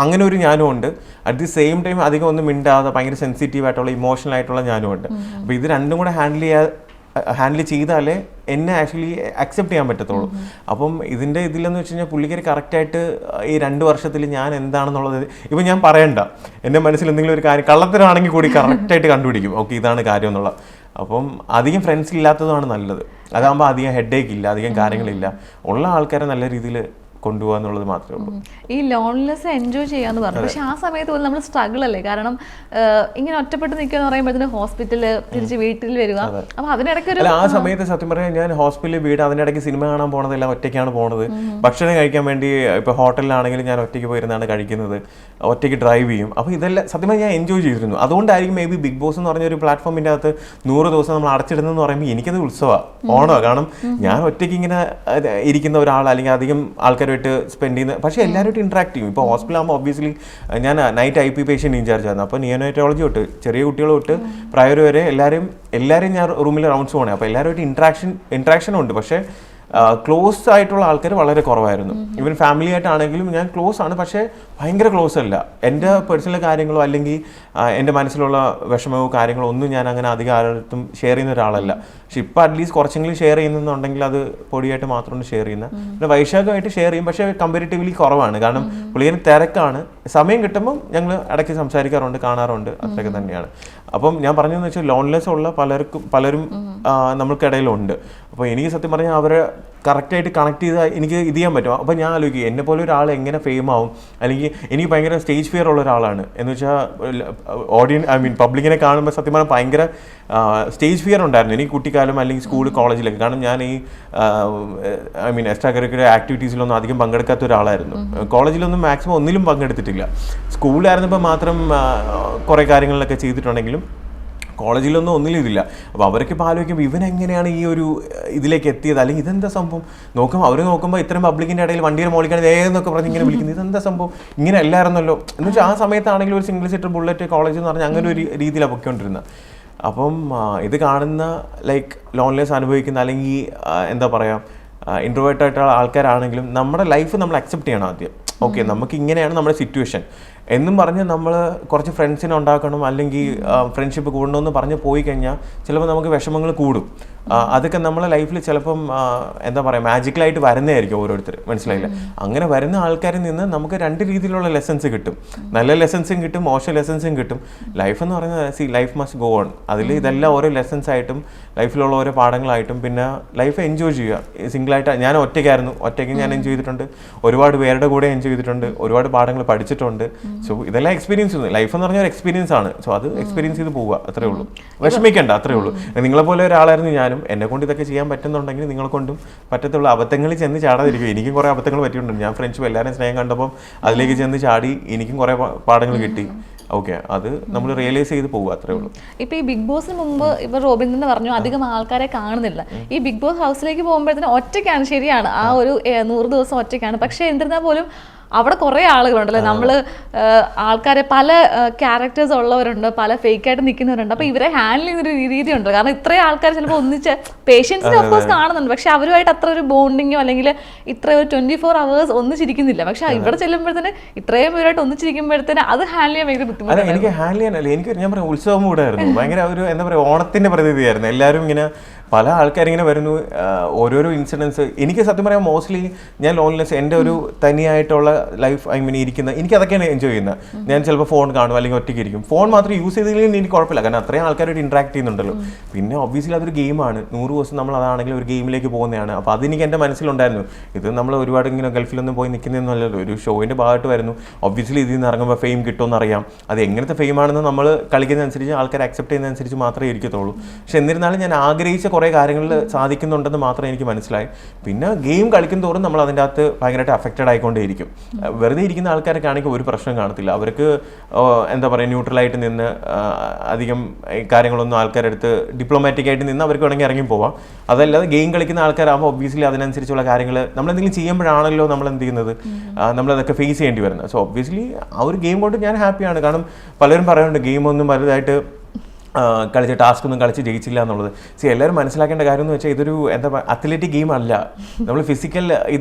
അങ്ങനെ ഒരു ഞാനും ഉണ്ട്. അറ്റ് ദി സെയിം ടൈം അധികം ഒന്നും മിണ്ടാതെ ഭയങ്കര സെൻസിറ്റീവ് ആയിട്ടുള്ള ഇമോഷണൽ ആയിട്ടുള്ള ഞാനും ഉണ്ട്. അപ്പോൾ ഇത് രണ്ടും കൂടെ ഹാൻഡിൽ ചെയ്താലേ എന്നെ ആക്ച്വലി അക്സെപ്റ്റ് ചെയ്യാൻ പറ്റത്തുള്ളൂ. അപ്പം ഇതിലെന്ന് വെച്ച് കഴിഞ്ഞാൽ പുള്ളിക്കാരി കറക്റ്റായിട്ട് ഈ 2 വർഷത്തിൽ ഞാൻ എന്താണെന്നുള്ളത് ഇപ്പം ഞാൻ പറയണ്ട, എൻ്റെ മനസ്സിൽ എന്തെങ്കിലും ഒരു കാര്യം കള്ളത്തരമാണെങ്കിൽ കൂടി കറക്റ്റായിട്ട് കണ്ടുപിടിക്കും, ഓക്കെ ഇതാണ് കാര്യം എന്നുള്ള. അപ്പം അധികം ഫ്രണ്ട്സ് ഇല്ലാത്തതാണ് നല്ലത്. അതാകുമ്പോൾ അധികം ഹെഡേക്ക് ഇല്ല, അധികം കാര്യങ്ങളില്ല. ഉള്ള ആൾക്കാരെ നല്ല രീതിയിൽ കൊണ്ടുപോകുക എന്നുള്ളത് മാത്രമേ ഉള്ളൂ. ഈ ലോൺലെസ് എൻജോയ് ചെയ്യാന്ന് പറഞ്ഞു, പക്ഷെ ആ സമയത്ത് പോലും നമ്മൾ സ്ട്രഗിൾ അല്ലേ? കാരണം ഇങ്ങനെ ഒറ്റപ്പെട്ട് നിൽക്കുക എന്ന് പറയുമ്പോഴത്തേന് ഹോസ്പിറ്റല് തിരിച്ച് വീട്ടിൽ വരിക, അപ്പൊ അതിനിടയ്ക്ക് ഒരു ആ സമയത്ത് സത്യം പറയാൻ ഞാൻ ഹോസ്പിറ്റലിൽ വീട് അതിനിടയ്ക്ക് സിനിമ കാണാൻ പോണതെല്ലാം ഒറ്റയ്ക്കാണ് പോണത്. ഭക്ഷണം കഴിക്കാൻ വേണ്ടി ഇപ്പൊ ഹോട്ടലിലാണെങ്കിലും ഞാൻ ഒറ്റയ്ക്ക് പോയിരുന്നാണ് കഴിക്കുന്നത്, ഒറ്റയ്ക്ക് ഡ്രൈവ് ചെയ്യും. അപ്പോൾ ഇതെല്ലാം സത്യം പറഞ്ഞാൽ ഞാൻ എൻജോയ് ചെയ്തിരുന്നു. അതുകൊണ്ടായിരിക്കും മേ ബി ബിഗ് ബോസ് എന്ന് പറഞ്ഞ ഒരു പ്ലാറ്റ്ഫോമിൻ്റെ അകത്ത് 100 ദിവസം നമ്മൾ അടച്ചിടുന്നെന്ന് പറയുമ്പോൾ എനിക്കത് ഉത്സവമാണ്, ഓണമാണ്. കാരണം ഞാൻ ഒറ്റയ്ക്ക് ഇങ്ങനെ ഇരിക്കുന്ന ഒരാൾ, അല്ലെങ്കിൽ അധികം ആൾക്കാരുമായിട്ട് സ്പെൻഡ് ചെയ്യുന്ന, പക്ഷേ എല്ലാവരുമായിട്ട് ഇൻട്രാക്ട് ചെയ്യും. ഇപ്പോൾ ഹോസ്പിറ്റലാകുമ്പോൾ ഒബ്വിയസ്ലി ഞാൻ നൈറ്റ് IP പേഷ്യൻ്റ് ഇൻചാർജ് ആയിരുന്നു. അപ്പോൾ നിയോനൈറ്റോളജി തൊട്ട് ചെറിയ കുട്ടികൾ തൊട്ട് പ്രായർ വരെ എല്ലാവരും ഞാൻ റൂമിൽ റൗണ്ട്സ് പോകണേ. അപ്പോൾ എല്ലാവരുമായിട്ട് ഇൻട്രാക്ഷനും ഉണ്ട്. പക്ഷേ ക്ലോസ് ആയിട്ടുള്ള ആൾക്കാർ വളരെ കുറവായിരുന്നു. ഈവൻ ഫാമിലി ആയിട്ടാണെങ്കിലും ഞാൻ ക്ലോസ് ആണ്, പക്ഷേ ഭയങ്കര ക്ലോസ് അല്ല. എൻ്റെ പേഴ്സണൽ കാര്യങ്ങളോ അല്ലെങ്കിൽ എൻ്റെ മനസ്സിലുള്ള വിഷമമോ കാര്യങ്ങളോ ഒന്നും ഞാൻ അങ്ങനെ അധികം ആളും ഷെയർ ചെയ്യുന്ന ഒരാളല്ല. പക്ഷെ ഇപ്പോൾ അറ്റ്ലീസ്റ്റ് കുറച്ചെങ്കിലും ഷെയർ ചെയ്യുന്നുണ്ടെങ്കിൽ അത് പൊടിയായിട്ട് മാത്രമാണ് ഷെയർ ചെയ്യുന്നത്. പിന്നെ വൈശാഖമായിട്ട് ഷെയർ ചെയ്യും, പക്ഷേ കമ്പാരിറ്റീവ്ലി കുറവാണ്. കാരണം പുള്ളിയെ തിരക്കാണ്. സമയം കിട്ടുമ്പം ഞങ്ങൾ ഇടയ്ക്ക് സംസാരിക്കാറുണ്ട്, കാണാറുണ്ട്, അത്രയൊക്കെ തന്നെയാണ്. അപ്പം ഞാൻ പറഞ്ഞതെന്ന് വെച്ചാൽ ലോൺലെസ് ഉള്ള പലരും നമ്മൾക്കിടയിലുണ്ട്. അപ്പോൾ എനിക്ക് സത്യം പറഞ്ഞാൽ അവരെ കറക്റ്റായിട്ട് കണക്ട് ചെയ്താൽ എനിക്ക് ഇത് ചെയ്യാൻ പറ്റും. അപ്പോൾ ഞാൻ ആലോചിക്കും എന്നെ പോലെ ഒരാൾ എങ്ങനെ ഫെയിം ആവും. അല്ലെങ്കിൽ എനിക്ക് ഭയങ്കര സ്റ്റേജ് ഫിയർ ഉള്ള ഒരാളാണ്. എന്ന് വെച്ചാൽ പബ്ലിക്കിനെ കാണുമ്പോൾ സത്യം പറഞ്ഞാൽ ഭയങ്കര സ്റ്റേജ് ഫിയർ ഉണ്ടായിരുന്നു എനിക്ക് കുട്ടിക്കാലം അല്ലെങ്കിൽ സ്കൂൾ കോളേജിലൊക്കെ. കാരണം ഞാൻ ഈ എക്സ്ട്രാ കരിക്കുലർ ആക്ടിവിറ്റീസിലൊന്നും അധികം പങ്കെടുക്കാത്ത ഒരാളായിരുന്നു. കോളേജിലൊന്നും മാക്സിമം ഒന്നിലും പങ്കെടുത്തിട്ടില്ല. സ്കൂളിലായിരുന്നപ്പോൾ മാത്രം കുറേ കാര്യങ്ങളിലൊക്കെ ചെയ്തിട്ടുണ്ടെങ്കിലും കോളേജിലൊന്നും ഒന്നിലും ഇതില്ല. അപ്പോൾ അവരൊക്കെ ഇപ്പോൾ ആലോചിക്കുമ്പോൾ ഇവനെങ്ങനെയാണ് ഈ ഒരു ഇതിലേക്ക് എത്തിയത്, അല്ലെങ്കിൽ ഇതെന്താ സംഭവം അവർ നോക്കുമ്പോൾ ഇത്രയും പബ്ലിക്കിൻ്റെ ഇടയിൽ വണ്ടിയുടെ മോളിക്കാണ് എന്നൊക്കെ പറഞ്ഞ് ഇങ്ങനെ വിളിക്കുന്നത്, ഇതെന്താ സംഭവം, ഇങ്ങനെ അല്ലായിരുന്നല്ലോ. എന്ന് വെച്ചാൽ ആ സമയത്താണെങ്കിലും ഒരു സിംഗിൾ സീറ്റർ ബുള്ളറ്റ് കോളേജ് എന്ന് പറഞ്ഞാൽ അങ്ങനെ ഒരു രീതിയിലാണ് പൊയ്ക്കൊണ്ടിരുന്നത്. അപ്പം ഇത് കാണുന്ന ലോൺലെസ് അനുഭവിക്കുന്ന അല്ലെങ്കിൽ എന്താ പറയുക ഇൻട്രോവേർട്ട് ആയിട്ടുള്ള ആൾക്കാരാണെങ്കിലും നമ്മുടെ ലൈഫ് നമ്മൾ അക്സെപ്റ്റ് ചെയ്യണം ആദ്യം. ഓക്കെ, നമുക്ക് ഇങ്ങനെയാണ് നമ്മുടെ സിറ്റുവേഷൻ എന്നും പറഞ്ഞ് നമ്മൾ കുറച്ച് ഫ്രണ്ട്സിനെ ഉണ്ടാക്കണം അല്ലെങ്കിൽ ഫ്രണ്ട്ഷിപ്പ് കൂടണമെന്ന് പറഞ്ഞ് പോയി കഴിഞ്ഞാൽ ചിലപ്പോൾ നമുക്ക് വിഷമങ്ങൾ കൂടും. അതൊക്കെ നമ്മളെ ലൈഫിൽ ചിലപ്പം എന്താ പറയുക മാജിക്കലായിട്ട് വരുന്നതായിരിക്കും ഓരോരുത്തർ, മനസ്സിലായില്ല. അങ്ങനെ വരുന്ന ആൾക്കാരിൽ നിന്ന് നമുക്ക് 2 രീതിയിലുള്ള ലെസൺസ് കിട്ടും. നല്ല ലെസൺസും കിട്ടും, മോശം ലെസൺസും കിട്ടും. ലൈഫ് എന്ന് പറയുന്നത് ലൈഫ് മസ്റ്റ് ഗോ ഓൺ. അതിൽ ഇതെല്ലാം ഓരോ ലെസൺസ് ആയിട്ടും ലൈഫിലുള്ള ഓരോ പാഠങ്ങളായിട്ടും പിന്നെ ലൈഫ് എൻജോയ് ചെയ്യുക. സിംഗിളായിട്ട് ഞാൻ ഒറ്റയ്ക്ക് ഞാൻ എൻജോയ് ചെയ്തിട്ടുണ്ട്, ഒരുപാട് പേരുടെ കൂടെ എൻജോയ് ചെയ്തിട്ടുണ്ട്, ഒരുപാട് പാഠങ്ങൾ പഠിച്ചിട്ടുണ്ട്. സോ ഇതെല്ലാം എക്സ്പീരിയൻസ് ഉണ്ട്. ലൈഫ് എന്ന് പറഞ്ഞ ഒരു എക്സ്പീരിയൻസ് ആണ്. സോ അത് എക്സ്പീരിയൻസ് ചെയ്ത് പോവുക, അത്രേ ഉള്ളൂ. വിഷമിക്കേണ്ട, അത്രേ ഉള്ളൂ. നിങ്ങളെപ്പോലെ ഒരാളായിരുന്നു ഞാനും. എന്നെ കൊണ്ട് ഇതൊക്കെ ചെയ്യാൻ പറ്റുന്നുണ്ടെങ്കിൽ നിങ്ങളെ കൊണ്ടും പറ്റത്തുള്ള അബദ്ധങ്ങളിൽ ചെന്ന് ചാടാതിരിക്കും. എനിക്കും കുറേ അബദ്ധങ്ങൾ പറ്റിയിട്ടുണ്ട്. ഞാൻ ഫ്രണ്ട്ഷിപ്പ് എല്ലാവരും സ്നേഹം കണ്ടപ്പം അതിലേക്ക് ചെന്ന് ചാടി എനിക്കും കുറേ പാഠങ്ങൾ കിട്ടി. ഓക്കെ, അത് നമ്മൾ റിയലൈസ് ചെയ്ത് പോകുക, അത്രേ ഉള്ളൂ. ഇപ്പൊ ഈ ബിഗ് ബോസിന് മുമ്പ് ഇപ്പൊ റോബിൻ തന്നെ പറഞ്ഞു അധികം ആൾക്കാരെ കാണുന്നില്ല. ഈ ബിഗ് ബോസ് ഹൗസിലേക്ക് പോകുമ്പോഴത്തേന് ഒറ്റയ്ക്കാണ്, ശരിയാണ്, ആ ഒരു 100 ദിവസം ഒറ്റയ്ക്കാണ്. പക്ഷെ എന്നിരുന്നാൽ പോലും അവിടെ കുറേ ആളുകളുണ്ടല്ലോ, നമ്മള് ആൾക്കാരെ പല ക്യാരക്ടേഴ്സ് ഉള്ളവരുണ്ട്, പല ഫേക്ക് ആയിട്ട് നിൽക്കുന്നവരുണ്ട്. അപ്പൊ ഇവരെ ഹാൻഡിൽ ചെയ്യുന്ന ഒരു രീതിയുണ്ട്. കാരണം ഇത്രയും ആൾക്കാർ ചിലപ്പോൾ ഒന്നിച്ച് പേഷ്യൻസിനെ ഓഫ്കോഴ്സ് കാണുന്നുണ്ട്, പക്ഷെ അവരുമായിട്ട് അത്ര ഒരു ബോണ്ടിങ്ങോ അല്ലെങ്കിൽ ഇത്ര ഒരു 24 hours ഒന്നിച്ചിരിക്കുന്നില്ല. പക്ഷെ ഇവിടെ ചെല്ലുമ്പോഴത്തേന് ഇത്രയും പേരായിട്ട് ഒന്നിച്ചിരിക്കുമ്പോഴത്തേന് അത് ഹാൻഡിൽ ചെയ്യാൻ ഭയങ്കര ബുദ്ധിമുട്ടാണ്. എനിക്ക് ഹാൻഡിൽ ചെയ്യാനല്ല, എനിക്ക് ഞാൻ പറയാം ഉത്സവം കൂടെ ആയിരുന്നു. ഭയങ്കര ഒരു എന്താ പറയുക ഓണത്തിന്റെ പ്രതീതിയായിരുന്നു. എല്ലാവരും ഇങ്ങനെ പല ആൾക്കാരിങ്ങനെ വരുന്നു, ഓരോരോ ഇൻസിഡൻസ്. എനിക്ക് സത്യം പറയാം മോസ്റ്റ്ലി ഞാൻ ലോൺലെസ് എൻ്റെ ഒരു തനിയായിട്ടുള്ള ലൈഫ് ഇരിക്കുന്ന എനിക്ക് അതൊക്കെയാണ് എൻജോയ് ചെയ്യുന്നത്. ഞാൻ ചിലപ്പോൾ ഫോൺ കാണും അല്ലെങ്കിൽ ഒറ്റയ്ക്ക് ഇരിക്കും. ഫോൺ മാത്രം യൂസ് ചെയ്തില്ലെങ്കിൽ എനിക്ക് കുഴപ്പമില്ല, കാരണം അത്രയും ആൾക്കാരായിട്ട് ഇൻട്രാക്ട് ചെയ്യുന്നുണ്ടല്ലോ. പിന്നെ ഒബ്വിയസ്ലി അതൊരു ഗെയിമാണ്. 100 ദിവസം നമ്മൾ അതാണെങ്കിൽ ഒരു ഗെയിമിലേക്ക് പോകുന്നതാണ്. അപ്പോൾ അതെനിക്ക് എൻ്റെ മനസ്സിലുണ്ടായിരുന്നു. ഇത് നമ്മൾ ഒരുപാട് ഇങ്ങനെ ഗൾഫിലൊന്നും പോയി നിൽക്കുന്നതൊന്നുമല്ലല്ലോ, ഒരു ഷോയിൻ്റെ ഭാഗമായിട്ട് വരുന്നു. ഒബ്വിയസ്ലി ഇതിൽ നിന്ന് ഇറങ്ങുമ്പോൾ ഫെയിം കിട്ടുമെന്ന് അറിയാം. അത് എങ്ങനത്തെ ഫെയിം ആണെന്ന് നമ്മൾ കളിക്കുന്നതനുസരിച്ച് ആൾക്കാർ അക്സെപ്റ്റ് ചെയ്യുന്നതനുസരിച്ച് മാത്രമേ ഇരിക്കത്തുള്ളൂ. പക്ഷെ എന്നിരുന്നാലും ഞാൻ ആഗ്രഹിച്ച കുറേ കാര്യങ്ങളിൽ സാധിക്കുന്നുണ്ടെന്ന് മാത്രം എനിക്ക് മനസ്സിലായി. പിന്നെ ഗെയിം കളിക്കും തോറും നമ്മൾ അതിൻ്റെ അകത്ത് ഭയങ്കരമായിട്ട് അഫക്റ്റഡ് ആയിക്കൊണ്ടേയിരിക്കും. വെറുതെ ഇരിക്കുന്ന ആൾക്കാരൊക്കെ ആണെങ്കിൽ ഒരു പ്രശ്നം കാണത്തില്ല. അവർക്ക് എന്താ പറയുക ന്യൂട്രലായിട്ട് നിന്ന് അധികം കാര്യങ്ങളൊന്നും ആൾക്കാരെടുത്ത് ഡിപ്ലോമാറ്റിക് ആയിട്ട് നിന്ന് അവർക്ക് വേണമെങ്കിൽ ഇറങ്ങി പോവാം. അതല്ലാതെ ഗെയിം കളിക്കുന്ന ആൾക്കാരാകുമ്പോൾ ഒബ്വിയസ്ലി അതിനനുസരിച്ചുള്ള കാര്യങ്ങൾ നമ്മളെന്തെങ്കിലും ചെയ്യുമ്പോഴാണല്ലോ നമ്മൾ എന്ത് ചെയ്യുന്നത്, നമ്മളതൊക്കെ ഫേസ് ചെയ്യേണ്ടി വരുന്നത്. സോ ഒബ്വിയസ്ലി ആ ഒരു ഗെയിം കൊണ്ട് ഞാൻ ഹാപ്പിയാണ്. കാരണം പലരും പറയുന്നുണ്ട് ഗെയിമൊന്നും വലുതായിട്ട് കളിച്ച് ടാസ്ക് ഒന്നും കളിച്ച് ജയിച്ചില്ല എന്നുള്ളത്. എല്ലാവരും മനസ്സിലാക്കേണ്ട കാര്യം എന്ന് വെച്ചാൽ ഇതൊരു എന്താ പറയുക അത്ലറ്റിക് ഗെയിം അല്ല. നമ്മൾ ഫിസിക്കൽ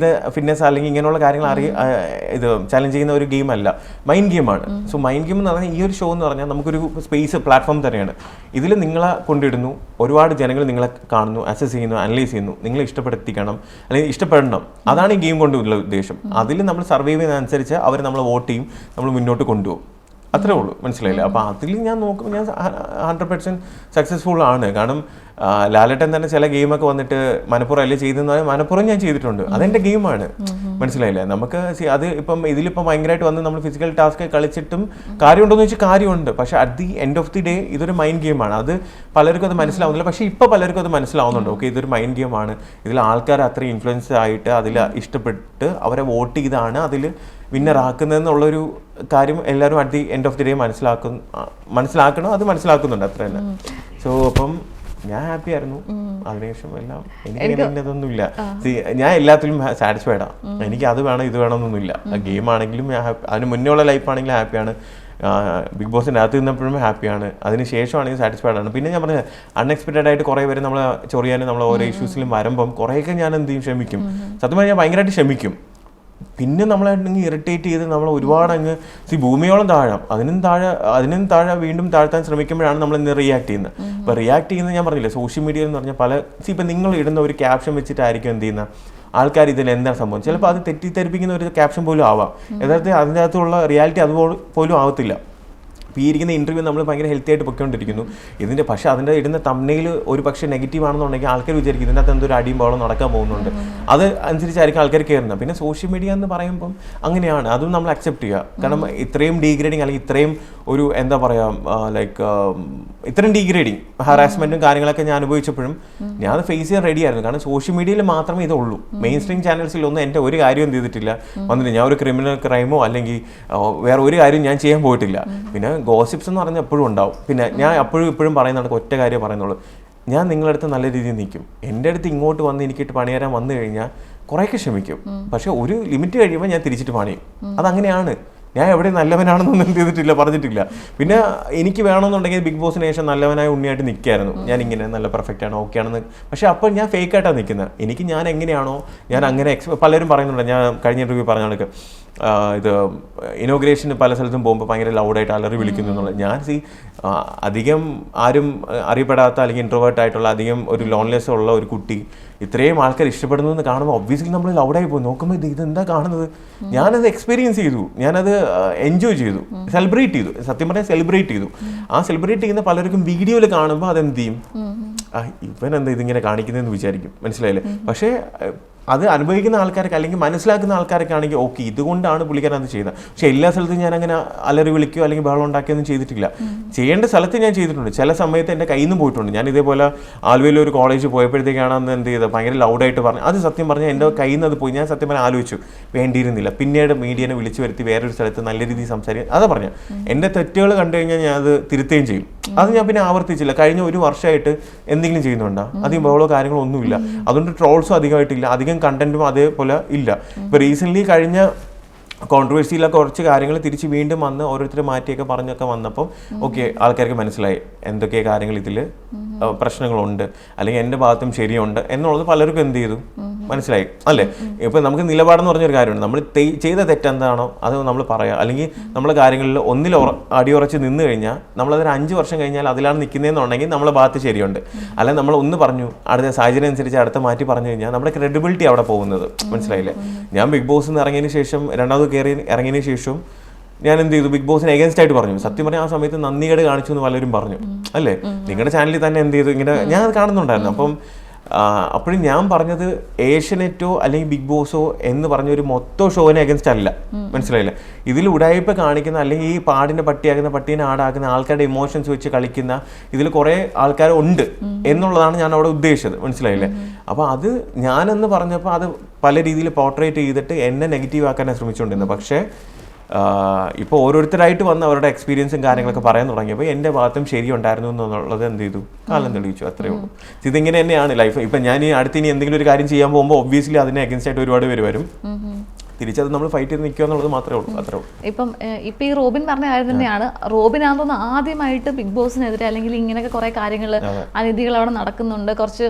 ഫിറ്റ്നസ് അല്ലെങ്കിൽ ഇങ്ങനെയുള്ള കാര്യങ്ങൾ ഇത് ചലഞ്ച് ചെയ്യുന്ന ഒരു ഗെയിം അല്ല, മൈൻഡ് ഗെയിമാണ്. സോ മൈൻഡ് ഗെയിം എന്ന് പറഞ്ഞാൽ ഈ ഒരു ഷോ എന്ന് പറഞ്ഞാൽ നമുക്കൊരു സ്പേസ് പ്ലാറ്റ്ഫോം തന്നെയാണ്. ഇതിൽ നിങ്ങളെ കൊണ്ടിടുന്നു, ഒരുപാട് ജനങ്ങൾ നിങ്ങളെ കാണുന്നു, അസസ് ചെയ്യുന്നു, അനലൈസ് ചെയ്യുന്നു, നിങ്ങളെ ഇഷ്ടപ്പെടുത്തിക്കണം അല്ലെങ്കിൽ ഇഷ്ടപ്പെടണം. അതാണ് ഈ ഗെയിം കൊണ്ടുള്ള ഉദ്ദേശം. അതിൽ നമ്മൾ സർവൈവ് ചെയ്യുന്നതനുസരിച്ച് അവർ നമ്മൾ വോട്ട് ചെയ്യും, നമ്മൾ മുന്നോട്ട് കൊണ്ടുപോകും. അത്രേ ഉള്ളൂ, മനസ്സിലായില്ലേ? അപ്പോൾ അതിൽ ഞാൻ നോക്കുമ്പോൾ ഞാൻ 100% സക്സസ്ഫുൾ ആണ്. കാരണം ലാലേട്ടൻ തന്നെ ചില ഗെയിമൊക്കെ വന്നിട്ട് മനപ്പുറം അല്ലേ ചെയ്തെന്ന് മനപ്പുറം ഞാൻ ചെയ്തിട്ടുണ്ട്, അതെൻ്റെ ഗെയിമാണ്, മനസ്സിലായില്ലേ? നമുക്ക് അത് ഇതിലിപ്പം ഭയങ്കരമായിട്ട് വന്ന് നമ്മൾ ഫിസിക്കൽ ടാസ്ക് കളിച്ചിട്ടും കാര്യമുണ്ടോയെന്ന് വെച്ചാൽ കാര്യമുണ്ട്. പക്ഷേ at the end of the day ഇതൊരു മൈൻഡ് ഗെയിമാണ്. അത് പലർക്കും അത് മനസ്സിലാവുന്നില്ല, പക്ഷേ ഇപ്പോൾ പലർക്കും അത് മനസ്സിലാവുന്നുണ്ട്. ഓക്കെ, ഇതൊരു മൈൻഡ് ഗെയിമാണ്, ഇതിൽ ആൾക്കാർ അത്ര ഇൻഫ്ലുവൻസ് ആയിട്ട് അതിൽ ഇഷ്ടപ്പെട്ട് അവരെ വോട്ട് ചെയ്താണ് അതിൽ വിന്നർ ആക്കുന്നതെന്നുള്ളൊരു കാര്യം എല്ലാവരും at the end of the day മനസ്സിലാക്കണം, അത് മനസ്സിലാക്കുന്നുണ്ട്, അത്ര തന്നെ. സോ അപ്പം ഞാൻ ഹാപ്പി ആയിരുന്നു അതിനുശേഷം എല്ലാം. എനിക്ക് ഇതൊന്നുമില്ല, ഞാൻ എല്ലാത്തിലും സാറ്റിസ്ഫൈഡാണ്. എനിക്ക് അത് വേണം ഇത് വേണമെന്നൊന്നുമില്ല. ഗെയിം ആണെങ്കിലും ഞാൻ അതിന് മുന്നേ ഉള്ള ലൈഫ് ആണെങ്കിലും ഹാപ്പിയാണ്, ബിഗ് ബോസിൻ്റെ അകത്ത് നിന്നപ്പോഴും ഹാപ്പിയാണ്, അതിന് ശേഷമാണെങ്കിൽ സാറ്റിസ്ഫൈഡ് ആണ്. പിന്നെ ഞാൻ പറഞ്ഞത് അൺഎക്സ്പെക്റ്റഡ് ആയിട്ട് കുറേ പേര് നമ്മളെ ചൊറിയാനും നമ്മളെ ഓരോ ഇഷ്യൂസിലും വരുമ്പം കുറേയൊക്കെ ഞാൻ എന്ത് ചെയ്യും, ക്ഷമിക്കും. സത്യം പറഞ്ഞാൽ ഞാൻ ഭയങ്കരമായിട്ട് ക്ഷമിക്കും. പിന്നെ നമ്മളായിട്ടെങ്കിൽ ഇറിറ്റേറ്റ് ചെയ്ത് നമ്മൾ ഒരുപാട് അങ്ങ് ഭൂമിയോളം താഴാം, അതിനും താഴെ വീണ്ടും താഴ്ത്താൻ ശ്രമിക്കുമ്പോഴാണ് നമ്മൾ ഇന്ന് റിയാക്ട് ചെയ്യുന്നത്. ഇപ്പോൾ റിയാക്ട് ചെയ്യുന്നത് ഞാൻ പറഞ്ഞില്ലേ, സോഷ്യൽ മീഡിയ എന്ന് പറഞ്ഞാൽ ഇപ്പം നിങ്ങൾ ഇടുന്ന ഒരു ക്യാപ്ഷൻ വെച്ചിട്ടായിരിക്കും എന്ത് ചെയ്യുന്ന ആൾക്കാർ ഇതിൽ എന്താണ് സംഭവം. ചിലപ്പോൾ അത് തെറ്റിദ്ധരിപ്പിക്കുന്ന ഒരു ക്യാപ്ഷൻ പോലും ആവാം, യഥാർത്ഥത്തിൽ അതിൻ്റെ അകത്തുള്ള റിയാലിറ്റി അതുപോലും ആവത്തില്ല. ഇപ്പോൾ ഈ ഇരിക്കുന്ന ഇൻ്റർവ്യൂ നമ്മൾ ഭയങ്കര ഹെൽത്തി ആയിട്ട് പൊയ്ക്കൊണ്ടിരിക്കുന്നു ഇതിൻ്റെ, പക്ഷേ അതിൻ്റെ ഇടുന്ന തമ്മിൽ ഒരു പക്ഷേ നെഗറ്റീവ് ആണെന്നുണ്ടെങ്കിൽ ആൾക്കാർ വിചാരിക്കും ഇതിൻ്റെ അകത്ത് എന്തൊരു അടിയും ബഹളം നടക്കാൻ പോകുന്നുണ്ട്, അത് അനുസരിച്ചായിരിക്കും ആൾക്കാർ കയറുന്നത്. പിന്നെ സോഷ്യൽ മീഡിയ എന്ന് പറയുമ്പം അങ്ങനെയാണ്, അതും നമ്മൾ അക്സെപ്റ്റ് ചെയ്യുക. കാരണം ഇത്രയും ഡീഗ്രേഡിങ് അല്ലെങ്കിൽ ഇത്രയും ഒരു എന്താ പറയുക ലൈക്ക് ഇത്രയും ഡീഗ്രേഡിങ് ഹറാസ്മെൻറ്റും കാര്യങ്ങളൊക്കെ ഞാൻ അനുഭവിച്ചപ്പോഴും ഞാൻ അത് ഫേസ് ചെയ്യാൻ റെഡി ആയിരുന്നു. കാരണം സോഷ്യൽ മീഡിയയിൽ മാത്രമേ ഇതുള്ളൂ, മെയിൻ സ്ട്രീം ചാനൽസിലൊന്നും എൻ്റെ ഒരു കാര്യം എന്ത് ചെയ്തിട്ടില്ല, വന്നിട്ട് ഞാൻ ഒരു ക്രിമിനൽ ക്രൈമോ അല്ലെങ്കിൽ വേറെ ഒരു കാര്യം ഞാൻ ചെയ്യാൻ പോയിട്ടില്ല. പിന്നെ ഗോസിപ്സ് എന്ന് പറഞ്ഞാൽ എപ്പോഴും ഉണ്ടാവും. പിന്നെ ഞാൻ അപ്പോഴും ഇപ്പോഴും പറയുന്നത് ഒറ്റ കാര്യം പറയുന്നുള്ളൂ, ഞാൻ നിങ്ങളുടെ അടുത്ത് നല്ല രീതിയിൽ നിൽക്കും. എൻ്റെ അടുത്ത് ഇങ്ങോട്ട് വന്ന് എനിക്കിട്ട് പണി തരാൻ വന്നു കഴിഞ്ഞാൽ കുറേയൊക്കെ ക്ഷമിക്കും, പക്ഷെ ഒരു ലിമിറ്റ് കഴിയുമ്പോൾ ഞാൻ തിരിച്ചിട്ട് പണിയും. അതങ്ങനെയാണ്. ഞാൻ എവിടെ നല്ലവനാണെന്നൊന്നും എന്ത് ചെയ്തിട്ടില്ല, പറഞ്ഞിട്ടില്ല. പിന്നെ എനിക്ക് വേണമെന്നുണ്ടെങ്കിൽ ബിഗ് ബോസിന് ശേഷം നല്ലവനായ ഉണ്ണിയായിട്ട് നിൽക്കായിരുന്നു, ഞാൻ ഇങ്ങനെ നല്ല പെർഫെക്റ്റ് ആണ്, ഓക്കെ ആണെന്ന്. പക്ഷേ അപ്പോൾ ഞാൻ ഫേക്കായിട്ടാണ് നിൽക്കുന്നത്. എനിക്ക് ഞാൻ എങ്ങനെയാണോ ഞാൻ അങ്ങനെ പലരും പറയുന്നുണ്ട്, ഞാൻ കഴിഞ്ഞ ഇൻ്റർവ്യൂ പറഞ്ഞ കണക്ക് ഇത് ഇനോഗ്രേഷന് പല സ്ഥലത്തും പോകുമ്പോൾ ഭയങ്കര ലൗഡായിട്ട് അലറി വിളിക്കുന്നു എന്നുള്ളത്. ഞാൻ അധികം ആരും അറിയപ്പെടാത്ത അല്ലെങ്കിൽ ഇൻട്രോവേർട്ട് ആയിട്ടുള്ള അധികം ഒരു ലോൺലെസ് ഉള്ള ഒരു കുട്ടി ഇത്രയും ആൾക്കാർ ഇഷ്ടപ്പെടുന്നു എന്ന് കാണുമ്പോൾ ഒബ്വിയസ്ലി നമ്മൾ ലൗഡായി പോകും. നോക്കുമ്പോൾ ഇതെന്താ കാണുന്നത്, ഞാനത് എക്സ്പീരിയൻസ് ചെയ്തു, ഞാനത് എൻജോയ് ചെയ്തു, സെലിബ്രേറ്റ് ചെയ്തു. സത്യം പറഞ്ഞാൽ സെലിബ്രേറ്റ് ചെയ്തു. ആ സെലിബ്രേറ്റ് ചെയ്യുന്ന പലർക്കും വീഡിയോയിൽ കാണുമ്പോൾ അതെന്ത് ചെയ്യും, ഇവനെന്താ ഇതിങ്ങനെ കാണിക്കുന്നതെന്ന് വിചാരിക്കും, മനസ്സിലായില്ലേ? പക്ഷേ അത് അനുഭവിക്കുന്ന ആൾക്കാർക്ക് അല്ലെങ്കിൽ മനസ്സിലാക്കുന്ന ആൾക്കാരൊക്കെ ആണെങ്കിൽ ഓക്കെ ഇതുകൊണ്ടാണ് പുള്ളിക്കാരൻ അത് ചെയ്തത്. പക്ഷെ എല്ലാ സ്ഥലത്തും ഞാൻ അങ്ങനെ അലറി വിളിക്കുകയോ അല്ലെങ്കിൽ ബഹളം ഉണ്ടാക്കിയൊന്നും ചെയ്തിട്ടില്ല. ചെയ്യേണ്ട സ്ഥലത്ത് ഞാൻ ചെയ്തിട്ടുണ്ട്. ചില സമയത്ത് എൻ്റെ കയ്യിൽ നിന്ന് പോയിട്ടുണ്ട്. ഞാൻ ഇതേപോലെ ആലുവയിൽ ഒരു കോളേജ് പോയപ്പോഴത്തേക്കാണ് അന്ന് എന്ത് ചെയ്തത്, ഭയങ്കര ലൗഡായിട്ട് പറഞ്ഞു. അത് സത്യം പറഞ്ഞാൽ എൻ്റെ കയ്യിൽ നിന്ന് അത് പോയി. ഞാൻ സത്യം പറഞ്ഞാൽ ആലോചിച്ചു, വേണ്ടിയിരുന്നില്ല. പിന്നീട് മീഡിയനെ വിളിച്ചു വരുത്തി വേറൊരു സ്ഥലത്ത് നല്ല രീതിയിൽ സംസാരിക്കും. അതാ പറഞ്ഞു, എൻ്റെ തെറ്റുകൾ കണ്ടു കഴിഞ്ഞാൽ ഞാൻ അത് തിരുത്തുകയും ചെയ്യും. അത് ഞാൻ പിന്നെ ആവർത്തിച്ചില്ല. കഴിഞ്ഞ ഒരു വർഷമായിട്ട് എന്തെങ്കിലും ചെയ്യുന്നുണ്ടോ, അധികം ബഹളോ കാര്യങ്ങളോ ഒന്നുമില്ല. അതുകൊണ്ട് ട്രോൾസും അധികമായിട്ടില്ല, അധികം കണ്ടന്റും അതേപോലെ ഇല്ല. ഇപ്പോൾ റീസെൻ്റ്ലി കഴിഞ്ഞ കോൺട്രവേഴ്സിയിലൊക്കെ കുറച്ച് കാര്യങ്ങൾ തിരിച്ച് വീണ്ടും വന്ന് ഓരോരുത്തർ മാറ്റിയൊക്കെ പറഞ്ഞൊക്കെ വന്നപ്പോൾ ഓക്കെ ആൾക്കാർക്ക് മനസ്സിലായി എന്തൊക്കെ കാര്യങ്ങൾ ഇതിൽ പ്രശ്നങ്ങളുണ്ട് അല്ലെങ്കിൽ എൻ്റെ ഭാഗത്തും ശരിയുണ്ട് എന്നുള്ളത് പലർക്കും എന്ത് ചെയ്തു മനസ്സിലായി അല്ലേ. ഇപ്പം നമുക്ക് നിലപാടെന്ന് പറഞ്ഞൊരു കാര്യമുണ്ട്, നമ്മൾ ചെയ്ത തെറ്റെന്താണോ അത് നമ്മൾ പറയാം. അല്ലെങ്കിൽ നമ്മളെ കാര്യങ്ങളിൽ ഒന്നിൽ അടിയുറച്ച് നിന്ന് കഴിഞ്ഞാൽ നമ്മളതൊരു 5 വർഷം കഴിഞ്ഞാൽ അതിലാണ് നിൽക്കുന്നതെന്നുണ്ടെങ്കിൽ നമ്മളെ ഭാഗത്ത് ശരിയുണ്ട്. അല്ലെങ്കിൽ നമ്മൾ ഒന്ന് പറഞ്ഞു അടുത്ത സാഹചര്യം അനുസരിച്ച് അടുത്ത മാറ്റി പറഞ്ഞു കഴിഞ്ഞാൽ നമ്മുടെ ക്രെഡിബിലിറ്റി അവിടെ പോകുന്നത്, മനസ്സിലായില്ലേ. ഞാൻ ബിഗ് ബോസിൽ നിന്ന് ഇറങ്ങിയതിന് ശേഷം രണ്ടാമത് ഇറങ്ങിയതിന് ശേഷം ഞാൻ എന്ത് ചെയ്തു, ബിഗ് ബോസിന് എഗൻസ്റ്റ് ആയിട്ട് പറഞ്ഞു. സത്യം പറഞ്ഞാൽ ആ സമയത്ത് നന്ദികേട് കാണിച്ചു എന്ന് പലരും പറഞ്ഞു അല്ലേ. നിങ്ങളുടെ ചാനലിൽ തന്നെ എന്ത് ചെയ്തു ഇങ്ങനെ ഞാൻ അത് കാണുന്നുണ്ടായിരുന്നു. അപ്പം അപ്പോഴും ഞാൻ പറഞ്ഞത് ഏഷ്യനെറ്റോ അല്ലെങ്കിൽ ബിഗ് ബോസോ എന്ന് പറഞ്ഞൊരു മൊത്തം ഷോവിന് എഗൻസ്റ്റ് അല്ല, മനസ്സിലായില്ല. ഇതിൽ ഉടായ്പ കാണിക്കുന്ന അല്ലെങ്കിൽ ഈ പാടിൻ്റെ പട്ടിയാക്കുന്ന പട്ടീനെ ആടാക്കുന്ന ആൾക്കാരുടെ ഇമോഷൻസ് വെച്ച് കളിക്കുന്ന ഇതിൽ കുറേ ആൾക്കാർ ഉണ്ട് എന്നുള്ളതാണ് ഞാൻ അവിടെ ഉദ്ദേശിച്ചത്, മനസ്സിലായില്ലേ. അപ്പോൾ അത് ഞാനെന്ന് പറഞ്ഞപ്പോൾ അത് പല രീതിയിൽ പോർട്രേറ്റ് ചെയ്തിട്ട് എന്നെ നെഗറ്റീവ് ആക്കാനാണ് ശ്രമിച്ചുകൊണ്ടിരുന്നത്. പക്ഷേ ഇപ്പോൾ ഓരോരുത്തരായിട്ട് വന്ന് അവരുടെ എക്സ്പീരിയൻസും കാര്യങ്ങളൊക്കെ പറയാൻ തുടങ്ങിയപ്പോൾ എൻ്റെ ഭാഗത്തും ശരിയുണ്ടായിരുന്നു എന്നുള്ളത് എന്ത് ചെയ്തു, കാലം തെളിയിച്ചു, അത്രയേ ഉള്ളൂ. ഇതിങ്ങനെ തന്നെയാണ് ലൈഫ്. ഇപ്പം ഞാൻ ഈ അടുത്തിനി എന്തെങ്കിലും ഒരു കാര്യം ചെയ്യാൻ പോകുമ്പോൾ ഒബ്വിയസ്ലി അതിന് അഗൻസ്റ്റ് ആയിട്ട് ഒരുപാട് പേര് വരും. തിരിച്ചത് നമ്മൾ ഫൈറ്റ് ചെയ്ത് നിൽക്കുക എന്നുള്ളത് മാത്രമേ ഉള്ളൂ, അത്രേ ഉള്ളൂ. ഇപ്പം ഈ റോബിൻ പറഞ്ഞ കാര്യം തന്നെയാണ്. റോബിനാണെന്ന് ആദ്യമായിട്ട് ബിഗ് ബോസിനെതിരെ അല്ലെങ്കിൽ ഇങ്ങനെയൊക്കെ കുറെ കാര്യങ്ങൾ അനീതികൾ അവിടെ നടക്കുന്നുണ്ട്, കുറച്ച്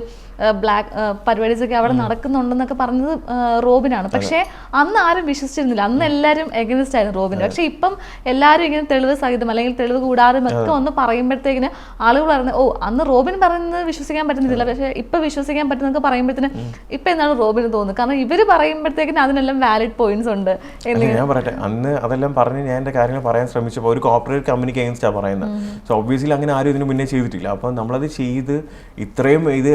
ബ്ലാക്ക് പരിപാടീസ് ഒക്കെ അവിടെ നടക്കുന്നുണ്ടെന്നൊക്കെ പറഞ്ഞത് റോബിനാണ്. പക്ഷേ അന്ന് ആരും വിശ്വസിച്ചിരുന്നില്ല, അന്ന് എല്ലാവരും എഗനിസ്റ്റ് ആയിരുന്നു റോബിന്. പക്ഷെ ഇപ്പം എല്ലാവരും ഇങ്ങനെ തെളിവ് സഹിതം അല്ലെങ്കിൽ തെളിവ് കൂടാതെ ഒക്കെ ഒന്ന് പറയുമ്പോഴത്തേക്കിന് ആളുകൾ പറയുന്നത് ഓ അന്ന് റോബിൻ പറയുന്നത് വിശ്വസിക്കാൻ പറ്റുന്നില്ല, പക്ഷെ ഇപ്പൊ വിശ്വസിക്കാൻ പറ്റുന്നൊക്കെ പറയുമ്പോഴത്തേന് ഇപ്പൊ എന്താണ് റോബിന് തോന്നുന്നത്? കാരണം ഇവര് പറയുമ്പോഴത്തേക്കിന് അതിനെല്ലാം വാലിഡ് പോയിന്റ്സ് ഉണ്ട്. ഞാൻ പറയട്ടെ, അന്ന് അതെല്ലാം പറഞ്ഞ് ഞാൻ എൻ്റെ കാര്യങ്ങൾ പറയാൻ ശ്രമിച്ചപ്പോൾ ഒരു കോർപ്പറേറ്റ് കമ്പനിക്ക് അഗൈൻസ്റ്റാണ് പറയുന്നത്. സോ ഒബ്വിയസ്ലി അങ്ങനെ ആരും ഇതിന് മുന്നേ ചെയ്തിട്ടില്ല. അപ്പോൾ നമ്മളത് ചെയ്ത് ഇത്രയും ഇത്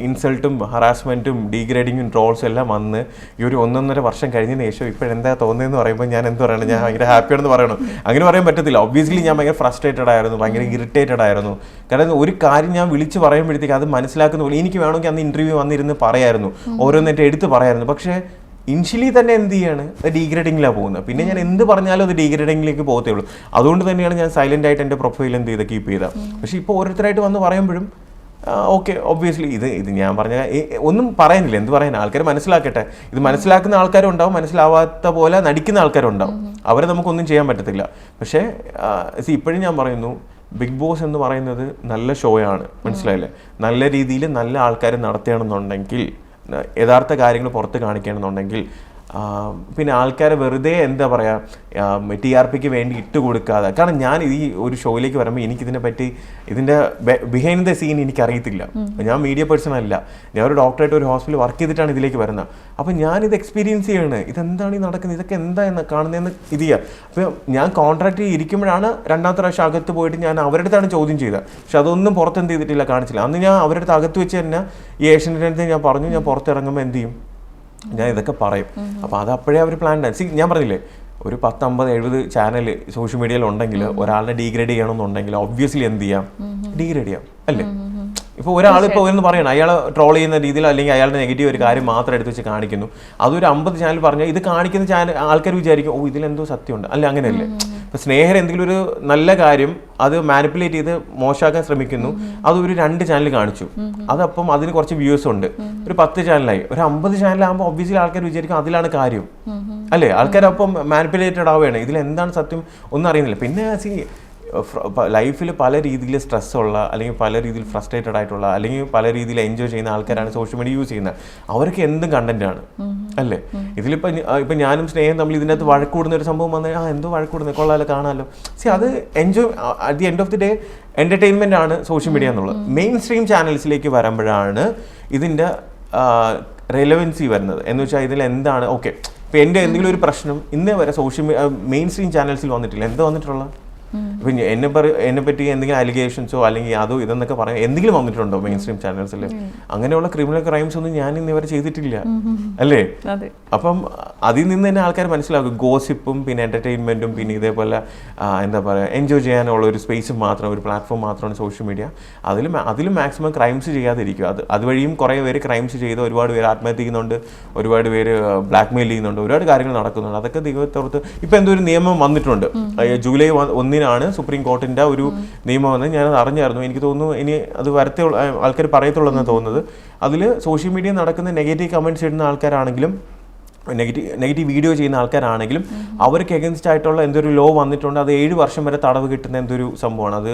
ഇൻസൾട്ടും ഹറാസ്മെൻറ്റും ഡീഗ്രേഡിങ്ങും ട്രോൾസും എല്ലാം വന്ന് ഈ ഒരു 1.5 വർഷം കഴിഞ്ഞതിന് ശേഷം ഇപ്പോഴെന്താ തോന്നുന്നതെന്ന് പറയുമ്പോൾ ഞാൻ എന്ത് പറയണം, ഞാൻ ഭയങ്കര ഹാപ്പിയാണെന്ന് പറയണം. അങ്ങനെ പറയാൻ പറ്റത്തില്ല. ഒബ്വിയസ്ലി ഞാൻ ഭയങ്കര ഫ്രസ്ട്രേറ്റഡ് ആയിരുന്നു, ഭയങ്കര ഇറിറ്റേറ്റഡ് ആയിരുന്നു. കാരണം ഒരു കാര്യം ഞാൻ വിളിച്ച് പറയുമ്പോഴത്തേക്ക് അത് മനസ്സിലാക്കുന്ന പോലെ എനിക്ക് വേണമെങ്കിൽ അന്ന് ഇൻ്റർവ്യൂ വന്നിരുന്ന് പറയായിരുന്നു, ഓരോന്നിട്ട് എടുത്ത് പറയായിരുന്നു. പക്ഷേ ഇനിഷ്യലി തന്നെ എന്ത് ചെയ്യാണ്, ഡീഗ്രേഡിങ്ങിലാണ് പോകുന്നത്. പിന്നെ ഞാൻ എന്ത് പറഞ്ഞാലും അത് ഡീഗ്രേഡിങ്ങിലേക്ക് പോകത്തേ ഉള്ളൂ. അതുകൊണ്ട് തന്നെയാണ് ഞാൻ സൈലൻ്റ് ആയിട്ട് എൻ്റെ പ്രൊഫൈൽ എന്ത് ചെയ്ത് കീപ്പ് ചെയ്തത്. പക്ഷേ ഇപ്പോൾ ഓരോരുത്തരായിട്ട് വന്ന് പറയുമ്പോഴും ഓക്കെ ഒബ്വിയസ്ലി ഇത് ഞാൻ പറഞ്ഞ ഒന്നും പറയാനില്ല, എന്ത് പറയാൻ, ആൾക്കാർ മനസ്സിലാക്കട്ടെ. ഇത് മനസ്സിലാക്കുന്ന ആൾക്കാരും ഉണ്ടാവും, മനസ്സിലാവാത്ത പോലെ നടിക്കുന്ന ആൾക്കാരും ഉണ്ടാവും. അവരെ നമുക്കൊന്നും ചെയ്യാൻ പറ്റത്തില്ല. പക്ഷേ ഇപ്പോഴും ഞാൻ പറയുന്നു, ബിഗ് ബോസ് എന്ന് പറയുന്നത് നല്ല ഷോയാണ്, മനസ്സിലായില്ലേ? നല്ല രീതിയിൽ നല്ല ആൾക്കാർ നടത്തുകയാണെന്നുണ്ടെങ്കിൽ, യഥാർത്ഥ കാര്യങ്ങൾ പുറത്ത് കാണിക്കുകയാണെന്നുണ്ടെങ്കിൽ, പിന്നെ ആൾക്കാരെ വെറുതെ എന്താ പറയുക TRPക്ക് വേണ്ടി ഇട്ട് കൊടുക്കാതെ. കാരണം ഞാൻ ഈ ഒരു ഷോയിലേക്ക് വരുമ്പോൾ എനിക്കിതിനെ പറ്റി ഇതിൻ്റെ ബിഹൈൻഡ് ദ സീൻ എനിക്കറിയത്തില്ല. ഞാൻ മീഡിയ പേഴ്സൺ അല്ല, ഞാൻ ഒരു ഡോക്ടറായിട്ട് ഒരു ഹോസ്പിറ്റലിൽ വർക്ക് ചെയ്തിട്ടാണ് ഇതിലേക്ക് വരുന്നത്. അപ്പോൾ ഞാനിത് എക്സ്പീരിയൻസ് ചെയ്യണേ, ഇതെന്താണ് ഈ നടക്കുന്നത്, ഇതൊക്കെ എന്താ കാണുന്നതെന്ന് ഇത് ചെയ്യുക. അപ്പോൾ ഞാൻ കോൺട്രാക്റ്റ് ഇരിക്കുമ്പോഴാണ് രണ്ടാമത്തെ പ്രാവശ്യം അകത്ത് പോയിട്ട് ഞാൻ അവരുടെ അടുത്താണ് ചോദ്യം ചെയ്തത്. പക്ഷെ അതൊന്നും പുറത്തെന്ത് ചെയ്തിട്ടില്ല, കാണിച്ചില്ല. അന്ന് ഞാൻ അവരുടെ അടുത്ത് അകത്ത് വെച്ച് തന്നെ ഈ ഏഷ്യൻ്റെ അടുത്ത് ഞാൻ പറഞ്ഞു, ഞാൻ പുറത്തിറങ്ങുമ്പോൾ എന്ത് ചെയ്യും, ഞാൻ ഇതൊക്കെ പറയും. അപ്പോൾ അത് അപ്പോഴേ അവർ പ്ലാൻ ഞാൻ പറഞ്ഞില്ലേ, ഒരു 10, 50, 70 ചാനൽ സോഷ്യൽ മീഡിയയിൽ ഉണ്ടെങ്കിൽ ഒരാളിനെ ഡീഗ്രേഡ് ചെയ്യണമെന്നുണ്ടെങ്കിൽ ഒബ്വിയസ്ലി എന്ത് ചെയ്യാം, ഡീഗ്രേഡ് ചെയ്യാം അല്ലേ? ഇപ്പോൾ ഒരാൾ ഇപ്പോൾ എന്ന് പറയണം, അയാൾ ട്രോൾ ചെയ്യുന്ന രീതിയിൽ അല്ലെങ്കിൽ അയാളുടെ നെഗറ്റീവ് ഒരു കാര്യം മാത്രം എടുത്ത് വെച്ച് കാണിക്കുന്നു. അതൊരു 50 ചാനൽ പറഞ്ഞാൽ ഇത് കാണിക്കുന്ന ചാനൽ ആൾക്കാർ വിചാരിക്കും ഓ ഇതിലെന്തോ സത്യമുണ്ട്, അല്ല അങ്ങനെയല്ലേ? ഇപ്പോൾ സ്നേഹർ എന്തെങ്കിലും ഒരു നല്ല കാര്യം അത് മാനിപ്പുലേറ്റ് ചെയ്ത് മോശമാക്കാൻ ശ്രമിക്കുന്നു, അത് ഒരു 2 ചാനൽ കാണിച്ചു, അതപ്പം അതിന് കുറച്ച് വ്യൂസ് ഉണ്ട്, ഒരു 10 ചാനലായി. ഒരു 50 ചാനലാകുമ്പോൾ ഒബ്വിയസ്ലി ആൾക്കാർ വിചാരിക്കും അതിലാണ് കാര്യം അല്ലേ? ആൾക്കാരപ്പം മാനിപ്പുലേറ്റഡ് ആവുകയാണ്, ഇതിലെന്താണ് സത്യം ഒന്നും അറിയുന്നില്ല. പിന്നെ ലൈഫിൽ പല രീതിയിൽ സ്ട്രെസ്സുള്ള അല്ലെങ്കിൽ പല രീതിയിൽ ഫ്രസ്ട്രേറ്റഡ് ആയിട്ടുള്ള അല്ലെങ്കിൽ പല രീതിയിൽ എൻജോയ് ചെയ്യുന്ന ആൾക്കാരാണ് സോഷ്യൽ മീഡിയ യൂസ് ചെയ്യുന്നത്. അവർക്ക് എന്തും കണ്ടന്റാണ് അല്ലേ? ഇപ്പം ഞാനും സ്നേഹം തമ്മിൽ ഇതിനകത്ത് വഴക്കൂടുന്ന ഒരു സംഭവം വന്നാൽ എന്തോ വഴക്കൂടുന്നത് കൊള്ളാമല്ലോ, കാണാമല്ലോ. അത് enjoy at the end of the day entertainment ആണ് സോഷ്യൽ മീഡിയ എന്നുള്ളത്. മെയിൻ സ്ട്രീം ചാനൽസിലേക്ക് വരുമ്പോഴാണ് ഇതിൻ്റെ റെലവൻസി വരുന്നത്. എന്ന് വെച്ചാൽ ഇതിൽ എന്താണ് ഓക്കെ, ഇപ്പം എൻ്റെ എന്തെങ്കിലും ഒരു പ്രശ്നം ഇന്നേ വരെ മെയിൻ സ്ട്രീം ചാനൽസിൽ വന്നിട്ടില്ല. എന്താ വന്നിട്ടുള്ള? ഇപ്പം എന്നെ പറ്റി എന്തെങ്കിലും അലിഗേഷൻസോ അല്ലെങ്കിൽ അതോ ഇതെന്നൊക്കെ പറയാൻ എന്തെങ്കിലും വന്നിട്ടുണ്ടോ മെയിൻ സ്ട്രീം ചാനൽസിൽ? അങ്ങനെയുള്ള ക്രിമിനൽ ക്രൈംസ് ഒന്നും ഞാൻ ഇന്നിവരെ ചെയ്തിട്ടില്ല അല്ലേ? അപ്പം അതിൽ നിന്ന് തന്നെ ആൾക്കാർ മനസ്സിലാക്കും ഗോസിപ്പും പിന്നെ എൻ്റർടൈൻമെൻറ്റും പിന്നെ ഇതേപോലെ എന്താ പറയുക എൻജോയ് ചെയ്യാനുള്ള ഒരു സ്പേസും മാത്രം, ഒരു പ്ലാറ്റ്ഫോം മാത്രമാണ് സോഷ്യൽ മീഡിയ. അതിലും മാക്സിമം ക്രൈംസ് ചെയ്യാതിരിക്കും. അതുവഴിയും കുറേ പേര് ക്രൈംസ് ചെയ്ത് ഒരുപാട് പേര് ആത്മഹത്യ ചെയ്യുന്നുണ്ട്, ഒരുപാട് പേര് ബ്ലാക്ക് മെയിൽ ചെയ്യുന്നുണ്ട്, ഒരുപാട് കാര്യങ്ങൾ നടക്കുന്നുണ്ട്. അതൊക്കെ ദൈവത്തോർത്ത് ഇപ്പം എന്തോ ഒരു നിയമം വന്നിട്ടുണ്ട്. ജൂലൈ 1 സുപ്രീം കോർട്ടിൻ്റെ ഒരു നിയമം വന്ന് ഞാനത് അറിഞ്ഞായിരുന്നു. എനിക്ക് തോന്നുന്നു ഇനി അത് വരത്തേ ആൾക്കാർ പറയത്തുള്ളൂ എന്നാണ് തോന്നുന്നത്. അതിൽ സോഷ്യൽ മീഡിയ നടക്കുന്ന നെഗറ്റീവ് കമൻറ്റ്സ് ഇടുന്ന ആൾക്കാരാണെങ്കിലും നെഗറ്റീവ് വീഡിയോ ചെയ്യുന്ന ആൾക്കാരാണെങ്കിലും അവർക്ക് എഗൻസ്റ്റ് ആയിട്ടുള്ള എന്തൊരു ലോ വന്നിട്ടുണ്ട്. അത് 7 വർഷം വരെ തടവ് കിട്ടുന്ന എന്തൊരു സംഭവമാണ്. അത്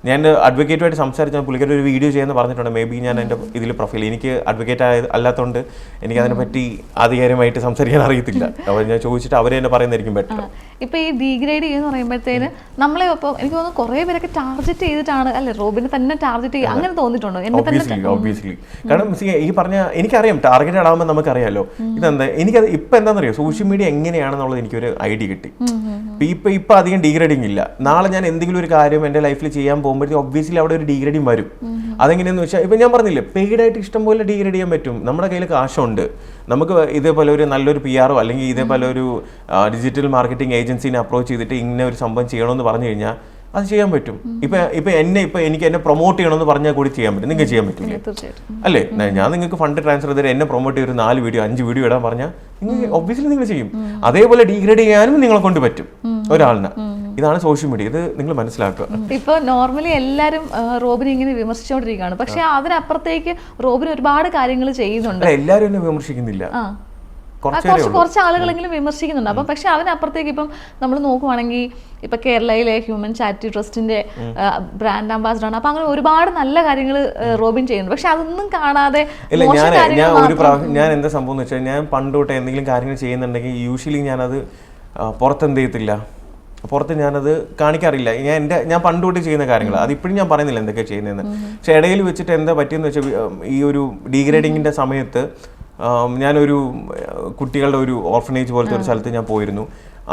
ഞാൻ അഡ്വക്കേറ്റുമായിട്ട് സംസാരിച്ചാൽ പുള്ളിക്കാർ ഒരു വീഡിയോ ചെയ്യുമെന്ന് പറഞ്ഞിട്ടുണ്ട്. മേ ബി ഞാൻ എൻ്റെ ഇതിൽ പ്രൊഫൈൽ എനിക്ക് അഡ്വക്കേറ്റ് അല്ലാത്തതുകൊണ്ട് എനിക്ക് അതിനെപ്പറ്റി ആധികാരികമായിട്ട് സംസാരിക്കാൻ അറിയത്തില്ല. അപ്പോൾ ഞാൻ ചോദിച്ചിട്ട് അവർ തന്നെ പറയുന്നതായിരിക്കും ബെറ്റർ. ഇപ്പോൾ ഈ ഡീഗ്രേഡ് ചെയ്യുന്ന പറയുമ്പോഴത്തേന് നമ്മളെ ഇപ്പോൾ എനിക്ക് തോന്നുന്നു കുറേ പേരൊക്കെ ടാർഗറ്റ് ചെയ്തിട്ടാണ് അല്ലെ റോബിനെ തന്നെ ടാർഗറ്റ് ചെയ്യുക, അങ്ങനെ തോന്നിയിട്ടുണ്ടോ? ഒബ്വിയസ്ലി. കാരണം ഈ പറഞ്ഞ എനിക്കറിയാം ടാർഗറ്റഡ് ആകുമ്പോൾ നമുക്കറിയാമല്ലോ ഇതെന്താ. എനിക്കത് ഇപ്പം എന്താണെന്നറിയോ, സോഷ്യൽ മീഡിയ എങ്ങനെയാണെന്നുള്ളത് എനിക്കൊരു ഐഡിയ കിട്ടി. ഇപ്പം അധികം ഡീഗ്രേഡിങ് ഇല്ല. നാളെ ഞാൻ എന്തെങ്കിലും ഒരു കാര്യം എൻ്റെ ലൈഫിൽ ചെയ്യാൻ പോകുമ്പോഴത്തേക്കും ഒബ്വിയസ്ലി അവിടെ ഒരു ഡീഗ്രേഡിങ് വരും. അതെങ്ങനെയാണെന്ന് വെച്ചാൽ ഇപ്പം ഞാൻ പറഞ്ഞില്ലേ, പെയ്ഡായിട്ട് ഇഷ്ടംപോലെ ഡീഗ്രേഡ് ചെയ്യാൻ പറ്റും. നമ്മുടെ കയ്യിൽ കാശുണ്ട്, നമുക്ക് ഇതേപോലെ ഒരു നല്ലൊരു PR അല്ലെങ്കിൽ ഇതേപോലെ ഒരു ഡിജിറ്റൽ മാർക്കറ്റിംഗ് ഏജൻസിനെ അപ്രോച്ച് ചെയ്തിട്ട് ഇങ്ങനെ ഒരു സംഭവം ചെയ്യണമെന്ന് പറഞ്ഞു കഴിഞ്ഞാൽ അത് ചെയ്യാൻ പറ്റും. എനിക്ക് എന്നെ പ്രൊമോട്ട് ചെയ്യണമെന്ന് പറഞ്ഞാൽ കൂടി ചെയ്യാൻ പറ്റും. നിങ്ങൾക്ക് ചെയ്യാൻ പറ്റില്ലേ അല്ലേ? ഞാൻ നിങ്ങൾക്ക് ഫണ്ട് ട്രാൻസ്ഫർ ചെയ്തിട്ട് എന്നെ പ്രൊമോട്ട് ചെയ്ത് 4 വീഡിയോ 5 വീഡിയോ ഇടാൻ പറഞ്ഞാൽ നിങ്ങൾ ഒബ്വിയസ്ലി നിങ്ങൾ ചെയ്യും. അതേപോലെ ഡീഗ്രേഡ് ചെയ്യാനും നിങ്ങളെ കൊണ്ട് പറ്റും ഒരാളിനെ. ഇതാണ് സോഷ്യൽ മീഡിയ. ഇത് നിങ്ങൾ മനസ്സിലാക്കുക. ഇപ്പൊ നോർമലി എല്ലാരും റോബിനെ ഇങ്ങനെ വിമർശിച്ചുകൊണ്ടിരിക്കുകയാണ്. പക്ഷെ അതിനപ്പുറത്തേക്ക് റോബിൻ ഒരുപാട് കാര്യങ്ങൾ ചെയ്യുന്നുണ്ട്. എല്ലാവരും എന്നെ വിമർശിക്കുന്നില്ല കുറച്ച് ആളുകളെങ്കിലും വിമർശിക്കുന്നുണ്ട്. അപ്പം പക്ഷെ അതിനപ്പുറത്തേക്ക് ഇപ്പം നമ്മൾ നോക്കുവാണെങ്കിൽ ഇപ്പൊ കേരളയിലെ ഹ്യൂമൻ ചാരിറ്റി ട്രസ്റ്റിന്റെ ബ്രാൻഡ് അംബാസിഡർ ആണ്. അപ്പൊ അങ്ങനെ ഒരുപാട് നല്ല കാര്യങ്ങൾ റോബിൻ ചെയ്യുന്നുണ്ട്. പക്ഷെ അതൊന്നും കാണാതെ ഞാൻ എന്താ സംഭവം എന്ന് വെച്ചാൽ, ഞാൻ പണ്ടോട്ടെ എന്തെങ്കിലും കാര്യങ്ങൾ ചെയ്യുന്നുണ്ടെങ്കിൽ യൂഷ്വലി ഞാനത് പുറത്തെന്ത് ചെയ്യത്തില്ല, പുറത്ത് ഞാനത് കാണിക്കാറില്ല. ഞാൻ പണ്ടുതൊട്ട് ചെയ്യുന്ന കാര്യങ്ങൾ അതിപ്പോഴും ഞാൻ പറയുന്നില്ല എന്തൊക്കെയാണ് ചെയ്യുന്നതെന്ന്. പക്ഷെ ഇടയിൽ വെച്ചിട്ട് എന്താ പറ്റിയെന്ന് വെച്ചാൽ, ഈ ഒരു ഡീഗ്രേഡിങ്ങിൻ്റെ സമയത്ത് ഞാനൊരു കുട്ടികളുടെ ഒരു ഓർഫനേജ് പോലത്തെ ഒരു സ്ഥലത്ത് ഞാൻ പോയിരുന്നു.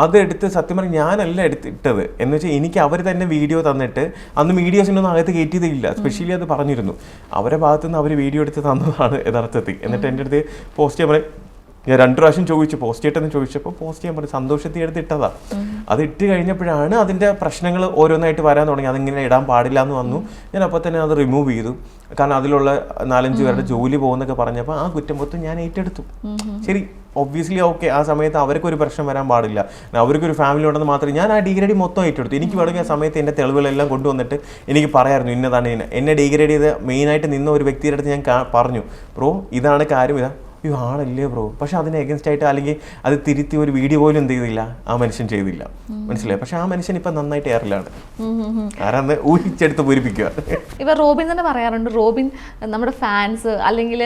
അതെടുത്ത് സത്യം പറഞ്ഞാൽ ഞാനല്ല ഇട്ടത് എന്ന് വെച്ചാൽ, എനിക്ക് അവർ തന്നെ വീഡിയോ തന്നിട്ട്, അന്ന് മീഡിയാസിനൊന്നും അകത്ത് കയറ്റിയതില്ല. സ്പെഷ്യലി അത് പറഞ്ഞിരുന്നു, അവരുടെ ഭാഗത്തുനിന്ന് അവർ വീഡിയോ എടുത്ത് തന്നതാണ് യഥാർത്ഥത്തിൽ. എന്നിട്ട് എൻ്റെ അടുത്ത് പോസ്റ്റ് ചെയ്യാൻ പറയും. ഞാൻ 2 പ്രാവശ്യം ചോദിച്ചു പോസ്റ്റ് ചെയ്യട്ടെന്ന് ചോദിച്ചപ്പോൾ പോസ്റ്റ് ചെയ്യാൻ പറഞ്ഞു. സന്തോഷത്തിൽ എടുത്ത് ഇട്ടതാ. അത് ഇട്ട് കഴിഞ്ഞപ്പോഴാണ് അതിൻ്റെ പ്രശ്നങ്ങൾ ഓരോന്നായിട്ട് വരാൻ തുടങ്ങി. അതിങ്ങനെ ഇടാൻ പാടില്ല എന്ന് വന്നു. ഞാൻ അപ്പോൾ തന്നെ അത് റിമൂവ് ചെയ്തു. കാരണം അതിലുള്ള 4-5 പേരുടെ ജോലി പോകുന്നൊക്കെ പറഞ്ഞപ്പോൾ ആ കുറ്റം മൊത്തം ഞാൻ ഏറ്റെടുത്തു. ശരി, ഒബ്വിയസ്ലി ഓക്കെ, ആ സമയത്ത് അവർക്കൊരു പ്രശ്നം വരാൻ പാടില്ല, അവർക്കൊരു ഫാമിലി ഉണ്ടെന്ന് മാത്രമേ ഞാൻ ആ ഡിഗ്രേഡ് മൊത്തം ഏറ്റെടുത്തു. എനിക്ക് വേണമെങ്കിൽ ആ സമയത്ത് എൻ്റെ തെളിവുകളെല്ലാം കൊണ്ടുവന്നിട്ട് എനിക്ക് പറയായിരുന്നു ഇന്നതാണ്. എന്നെ ഡിഗ്രേഡ് ചെയ്ത് മെയിനായിട്ട് നിന്ന ഒരു വ്യക്തിയുടെ അടുത്ത് ഞാൻ പറഞ്ഞു, ബ്രോ ഇതാണ് കാര്യം, ഇതാ ആളല്ലേ ബ്രോ. പക്ഷെ അതിന് എഗൻസ്റ്റ് ആയിട്ട് അല്ലെങ്കിൽ അത് തിരുത്തി ഒരു വീഡിയോ പോലും എന്ത് ചെയ്തില്ല, ആ മനുഷ്യൻ ചെയ്തില്ല. മനസ്സിലായി? പക്ഷെ ആ മനുഷ്യൻ ഇപ്പം നന്നായിട്ട് എയറിലാണ്. ആരാന്ന് ഊഹിച്ചെടുത്ത് പൂരിപ്പിക്കുക. ഇപ്പം റോബിൻ തന്നെ പറയാറുണ്ട്, റോബിൻ നമ്മുടെ ഫാൻസ് അല്ലെങ്കിൽ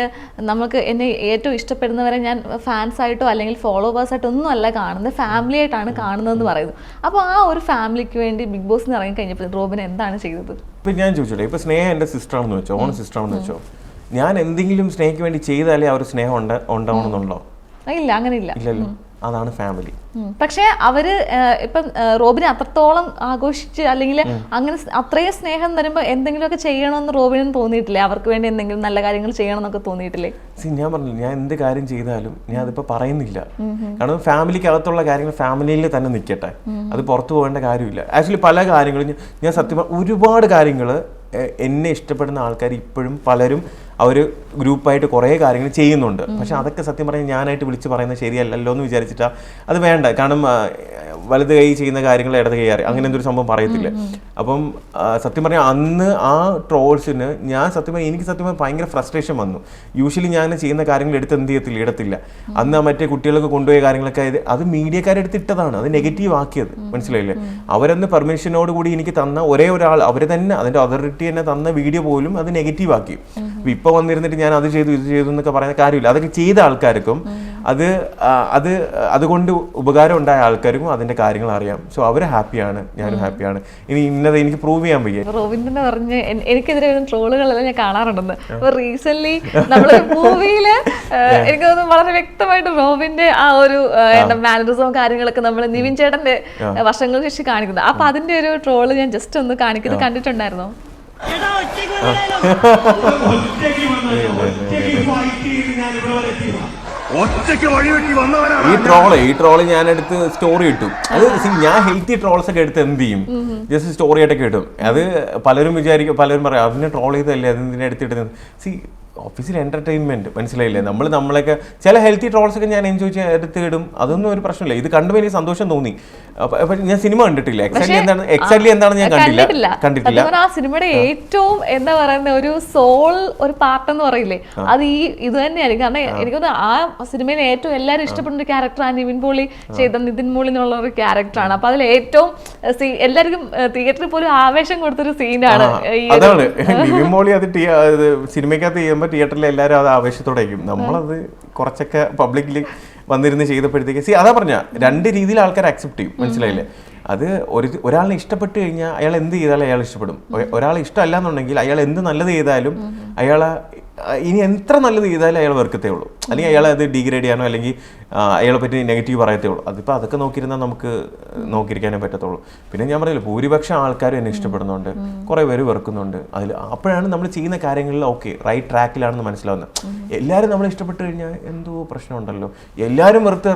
നമുക്ക് എന്നെ ഏറ്റവും ഇഷ്ടപ്പെടുന്നവരെ ഞാൻ ഫാൻസ് ആയിട്ടോ അല്ലെങ്കിൽ ഫോളോവേഴ്സ് ആയിട്ടോ ഒന്നും അല്ല കാണുന്നത്, ഫാമിലി ആയിട്ടാണ് കാണുന്നതെന്ന് പറയുന്നു. അപ്പോൾ ആ ഒരു ഫാമിലിക്ക് വേണ്ടി ബിഗ് ബോസിന് ഇറങ്ങി കഴിഞ്ഞപ്പോൾ റോബിൻ എന്താണ് ചെയ്തത്? ഇപ്പം ഞാൻ ചോദിച്ചോട്ടെ, ഇപ്പം സ്നേഹ എൻ്റെ സിസ്റ്ററാണെന്ന് വെച്ചോ, ഓൺ സിസ്റ്ററാണെന്ന് വെച്ചോ, ഞാൻ എന്തെങ്കിലും സ്നേഹയ്ക്ക് വേണ്ടി ചെയ്താലേ ആ ഒരു സ്നേഹം ഉണ്ടാവണമെന്നുണ്ടോ? ഇല്ല, അങ്ങനെ ഇല്ലല്ലോ. അതാണ് ഫാമിലി. പക്ഷെ അവര് ഇപ്പം റോബിനെ അത്രത്തോളം ആഘോഷിച്ച് അല്ലെങ്കിൽ അങ്ങനെ അത്രയും സ്നേഹം തരുമ്പോൾ എന്തെങ്കിലുമൊക്കെ ചെയ്യണമെന്ന് റോബിനും തോന്നിയിട്ടില്ലേ? അവർക്ക് വേണ്ടി എന്തെങ്കിലും നല്ല കാര്യങ്ങൾ ചെയ്യണം എന്നൊക്കെ തോന്നിയിട്ടില്ലേ? ഞാൻ പറഞ്ഞില്ല, ഞാൻ എന്ത് കാര്യം ചെയ്താലും ഞാൻ അതിപ്പോൾ പറയുന്നില്ല. കാരണം ഫാമിലിക്ക് അകത്തുള്ള കാര്യങ്ങൾ ഫാമിലിയിൽ തന്നെ നിൽക്കട്ടെ, അത് പുറത്തു പോകേണ്ട കാര്യമില്ല. ആക്ച്വലി പല കാര്യങ്ങളും ഞാൻ സത്യം ഒരുപാട് കാര്യങ്ങൾ എന്നെ ഇഷ്ടപ്പെടുന്ന ആൾക്കാർ ഇപ്പോഴും പലരും അവർ ഗ്രൂപ്പായിട്ട് കുറേ കാര്യങ്ങൾ ചെയ്യുന്നുണ്ട്. പക്ഷെ അതൊക്കെ സത്യം പറഞ്ഞാൽ ഞാനായിട്ട് വിളിച്ച് പറയുന്നത് ശരിയല്ലല്ലോ എന്ന് വിചാരിച്ചിട്ടാണ് അത് വേണ്ട. കാരണം വലത് കൈ ചെയ്യുന്ന കാര്യങ്ങൾ ഇടത് കൈ അറിയാം, അങ്ങനെ എന്തൊരു സംഭവം പറയത്തില്ല. അപ്പം സത്യം പറഞ്ഞാൽ അന്ന് ആ ട്രോൾസിന് ഞാൻ സത്യം പറഞ്ഞാൽ എനിക്ക് സത്യം പറഞ്ഞാൽ ഭയങ്കര ഫ്രസ്ട്രേഷൻ വന്നു. യൂഷ്വലി ഞാൻ ചെയ്യുന്ന കാര്യങ്ങൾ എടുത്ത് എന്ത് ചെയ്യത്തില്ല, ഇടത്തില്ല. അന്ന് മറ്റേ കുട്ടികളൊക്കെ കൊണ്ടുപോയ കാര്യങ്ങളൊക്കെ അത് മീഡിയക്കാരെടുത്ത് ഇട്ടതാണ്, അത് നെഗറ്റീവ് ആക്കിയത്. മനസ്സിലായില്ലേ? അവരെന്ന് പെർമിഷനോട് കൂടി എനിക്ക് തന്ന ഒരേ ഒരാൾ, അവർ തന്നെ അതിൻ്റെ അതോറിറ്റി തന്നെ തന്ന വീഡിയോ പോലും അത് നെഗറ്റീവ് ആക്കി. ഇപ്പോൾ വന്നിരുന്നിട്ട് ഞാൻ അത് ചെയ്തു ഇത് ചെയ്തു എന്നൊക്കെ പറയുന്ന കാര്യമില്ല. അതൊക്കെ ചെയ്ത ആൾക്കാർക്കും അതുകൊണ്ട് ഉപകാരം ഉണ്ടായ ആൾക്കാർക്കും അതിന്റെ കാര്യങ്ങൾ അറിയാം. സോ അവർ ഹാപ്പിയാണ്, ഞാനും ഹാപ്പിയാണ്. ഇനി ഇന്നത് എനിക്ക് പ്രൂവ് ചെയ്യാൻ വയ്യ. റോബിൻ പറഞ്ഞ് എനിക്കെതിരെ ട്രോളുകളെല്ലാം ഞാൻ കാണാറുണ്ടെന്ന്. അപ്പൊ റീസെന്റ് നമ്മളൊരു മൂവിയില് എനിക്ക് തോന്നുന്നു വളരെ വ്യക്തമായിട്ട് റോബിന്റെ ആ ഒരു മാനറിസവും കാര്യങ്ങളൊക്കെ നമ്മൾ നിവിൻ ചേട്ടന്റെ വർഷങ്ങൾക്ക് ശേഷം കാണിക്കുന്നത്. അപ്പൊ അതിന്റെ ഒരു ട്രോള് ഞാൻ ജസ്റ്റ് ഒന്ന് കാണിക്കുന്നത് കണ്ടിട്ടുണ്ടായിരുന്നോ? ഈ ട്രോള് ഞാൻ എടുത്ത് സ്റ്റോറി ഇട്ടു. അത് ഞാൻ ഹെൽത്തി ട്രോൾസ് ഒക്കെ എടുത്ത് എന്ത് ചെയ്യും, ജസ്റ്റ് സ്റ്റോറി ആയിട്ടൊക്കെ ഇട്ടും. അത് പലരും വിചാരിക്കും, പലരും പറയാം അതിനെ ട്രോൾ ചെയ്തല്ലേ, അതിനെ എടുത്തിട്ട് ഓഫീസിൽ എന്റർടൈൻമെന്റ്. മനസ്സിലായില്ലേ? നമ്മളൊക്കെ ചില ഹെൽത്തി ട്രോൾസ് ഒക്കെ ഞാൻ എൻജോയ് എടുത്ത് ഇടും. അതൊന്നും ഒരു പ്രശ്നമില്ല. ഇത് കണ്ടുമ്പോൾ എനിക്ക് സന്തോഷം തോന്നി. ഞാൻ സിനിമ കണ്ടിട്ടില്ല, എക്സാക്ട്ലി എന്താണ് ഞാൻ കണ്ടിട്ടില്ല. ആ സിനിമയുടെ ഏറ്റവും എന്താ പറയുന്ന ഒരു സോൾ ഒരു പാർട്ട് എന്ന് പറയില്ലേ, അത് ഇത് തന്നെയായിരിക്കും. കാരണം എനിക്കൊന്ന് ആ സിനിമയിൽ ഏറ്റവും എല്ലാവരും ഇഷ്ടപ്പെടുന്ന ഒരു ക്യാരക്ടറാണ് നിവിൻ പോളി ചെയ്ത നിതിൻ പോളി എന്നുള്ള ഒരു ക്യാരക്ടറാണ്. അപ്പൊ അതിൽ ഏറ്റവും എല്ലാവർക്കും തിയേറ്ററിൽ പോലും ആവേശം കൊടുത്തൊരു സീനാണ്. അതാണ് നിവിൻ പോളി അത് സിനിമയ്ക്കകത്ത് ചെയ്യുമ്പോൾ തിയേറ്ററിൽ എല്ലാവരും അത് ആവേശത്തോടെ ആയിരിക്കും. നമ്മളത് കുറച്ചൊക്കെ പബ്ലിക്കിൽ വന്നിരുന്ന് ചെയ്തപ്പോഴത്തേക്ക് അതാ പറഞ്ഞ 2 രീതിയിൽ ആൾക്കാർ അക്സെപ്റ്റ് ചെയ്യും. മനസ്സിലായില്ലേ? അത് ഒരാളിനെ ഇഷ്ടപ്പെട്ട് കഴിഞ്ഞാൽ അയാൾ എന്ത് ചെയ്താലും അയാൾ ഇഷ്ടപ്പെടും. ഒരാളെ ഇഷ്ടമല്ല എന്നുണ്ടെങ്കിൽ അയാൾ എന്ത് നല്ലത് ചെയ്താലും അയാളെ ഇനി എത്ര നല്ലത് ചെയ്താലും അയാൾ വെറുക്കത്തേ ഉള്ളൂ. അല്ലെങ്കിൽ അയാളെ അത് ഡിഗ്രേഡ് ചെയ്യാനോ അല്ലെങ്കിൽ അയാളെ പറ്റി നെഗറ്റീവ് പറയത്തേ ഉള്ളൂ. അതിപ്പോൾ അതൊക്കെ നോക്കിയിരുന്നാൽ നമുക്ക് നോക്കിയിരിക്കാനേ പറ്റത്തുള്ളൂ. പിന്നെ ഞാൻ പറയില്ല, ഭൂരിപക്ഷം ആൾക്കാരും എന്നെ ഇഷ്ടപ്പെടുന്നുണ്ട്, കുറേ പേര് വെറുക്കുന്നുണ്ട്. അതിൽ അപ്പോഴാണ് നമ്മൾ ചെയ്യുന്ന കാര്യങ്ങളിൽ ഓക്കെ റൈറ്റ് ട്രാക്കിലാണെന്ന് മനസ്സിലാവുന്നത്. എല്ലാവരും നമ്മളെ ഇഷ്ടപ്പെട്ട് കഴിഞ്ഞാൽ എന്തോ പ്രശ്നമുണ്ടല്ലോ, എല്ലാവരും വെറുത്ത്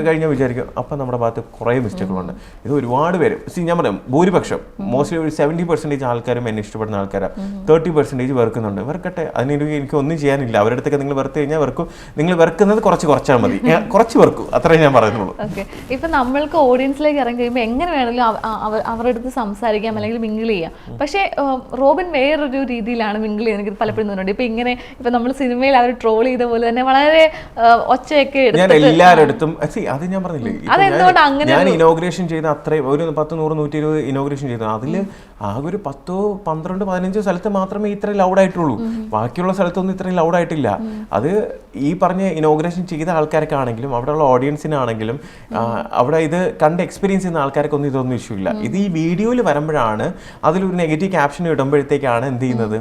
കഴിഞ്ഞാൽ വിചാരിക്കും അപ്പം നമ്മുടെ ഭാഗത്ത് കുറേ മിസ്റ്റേക്കുകളുണ്ട്. ഇത് ഒരുപാട് പേര് ഞാൻ പറയാം, ഭൂരിപക്ഷം മോസ്റ്റ്ലി ഒരു 70% ആൾക്കാരും എന്നെ ഇഷ്ടപ്പെടുന്ന ആൾക്കാരാണ്. 30% വെറുക്കുന്നുണ്ട്. വെറുക്കട്ടെ, അതിനെനിക്ക് എനിക്ക് ഒന്നും ചെയ്യാനില്ല, അവരുടെ അടുത്തൊക്കെ നിങ്ങൾ വെറുത്ത് കഴിഞ്ഞാൽ വെറുക്കും, നിങ്ങൾ വെറുക്കുന്നത് കുറച്ചാൽ മതി, കുറച്ച് വെറുക്കും, അത്രേ ഞാൻ പറയുന്നുള്ളൂ. ഓക്കെ, ഇപ്പൊ നമ്മൾക്ക് ഓഡിയൻസിലേക്ക് ഇറങ്ങി കഴിയുമ്പോൾ എങ്ങനെ വേണമെങ്കിലും അവരുടെ അടുത്ത് സംസാരിക്കാം അല്ലെങ്കിൽ മിങ്കിൾ ചെയ്യാം. പക്ഷേ റോബിൻ വേറൊരു രീതിയിലാണ് മിങ്കിൾ ചെയ്യുന്നത്. എനിക്ക് പലപ്പോഴും തോന്നുന്നുണ്ട് ഇപ്പൊ ഇങ്ങനെ ഇപ്പൊ നമ്മൾ സിനിമയിൽ അവർ ട്രോൾ ചെയ്ത പോലെ തന്നെ വളരെ ഒച്ചയൊക്കെ ഞാൻ എല്ലാവരുടെ അടുത്തും അത് ഞാൻ പറഞ്ഞില്ലേ, അതെന്തുകൊണ്ട് അങ്ങനെ ഞാൻ ഇനോഗ്രേഷൻ ചെയ്ത അത്രയും ഒരു 10, 100, 120 ഇനോഗ്രേഷൻ ചെയ്തു, അതിൽ ആകെ ഒരു 10, 12, 15 സ്ഥലത്ത് മാത്രമേ ഇത്രയും ലൗഡായിട്ടുള്ളൂ, ബാക്കിയുള്ള സ്ഥലത്തൊന്നും ഇത്രയും ലൗഡായിട്ടില്ല. അത് ഈ പറഞ്ഞ ഇനോഗ്രേഷൻ ചെയ്ത ആൾക്കാരൊക്കെ ആണെങ്കിലും അവിടെയുള്ള ഓഡിയൻസിനാണെങ്കിലും അവിടെ ഇത് കണ്ട് എക്സ്പീരിയൻസ് ചെയ്യുന്ന ആൾക്കാർക്കൊന്നും ഇതൊന്നും ഇഷ്യൂ ഇല്ല. ഇത് ഈ വീഡിയോയിൽ വരുമ്പോഴാണ് അതിലൊരു നെഗറ്റീവ് ക്യാപ്ഷൻ ഇടുമ്പോഴത്തേക്കാണ് എന്ത് ചെയ്യുന്നത്,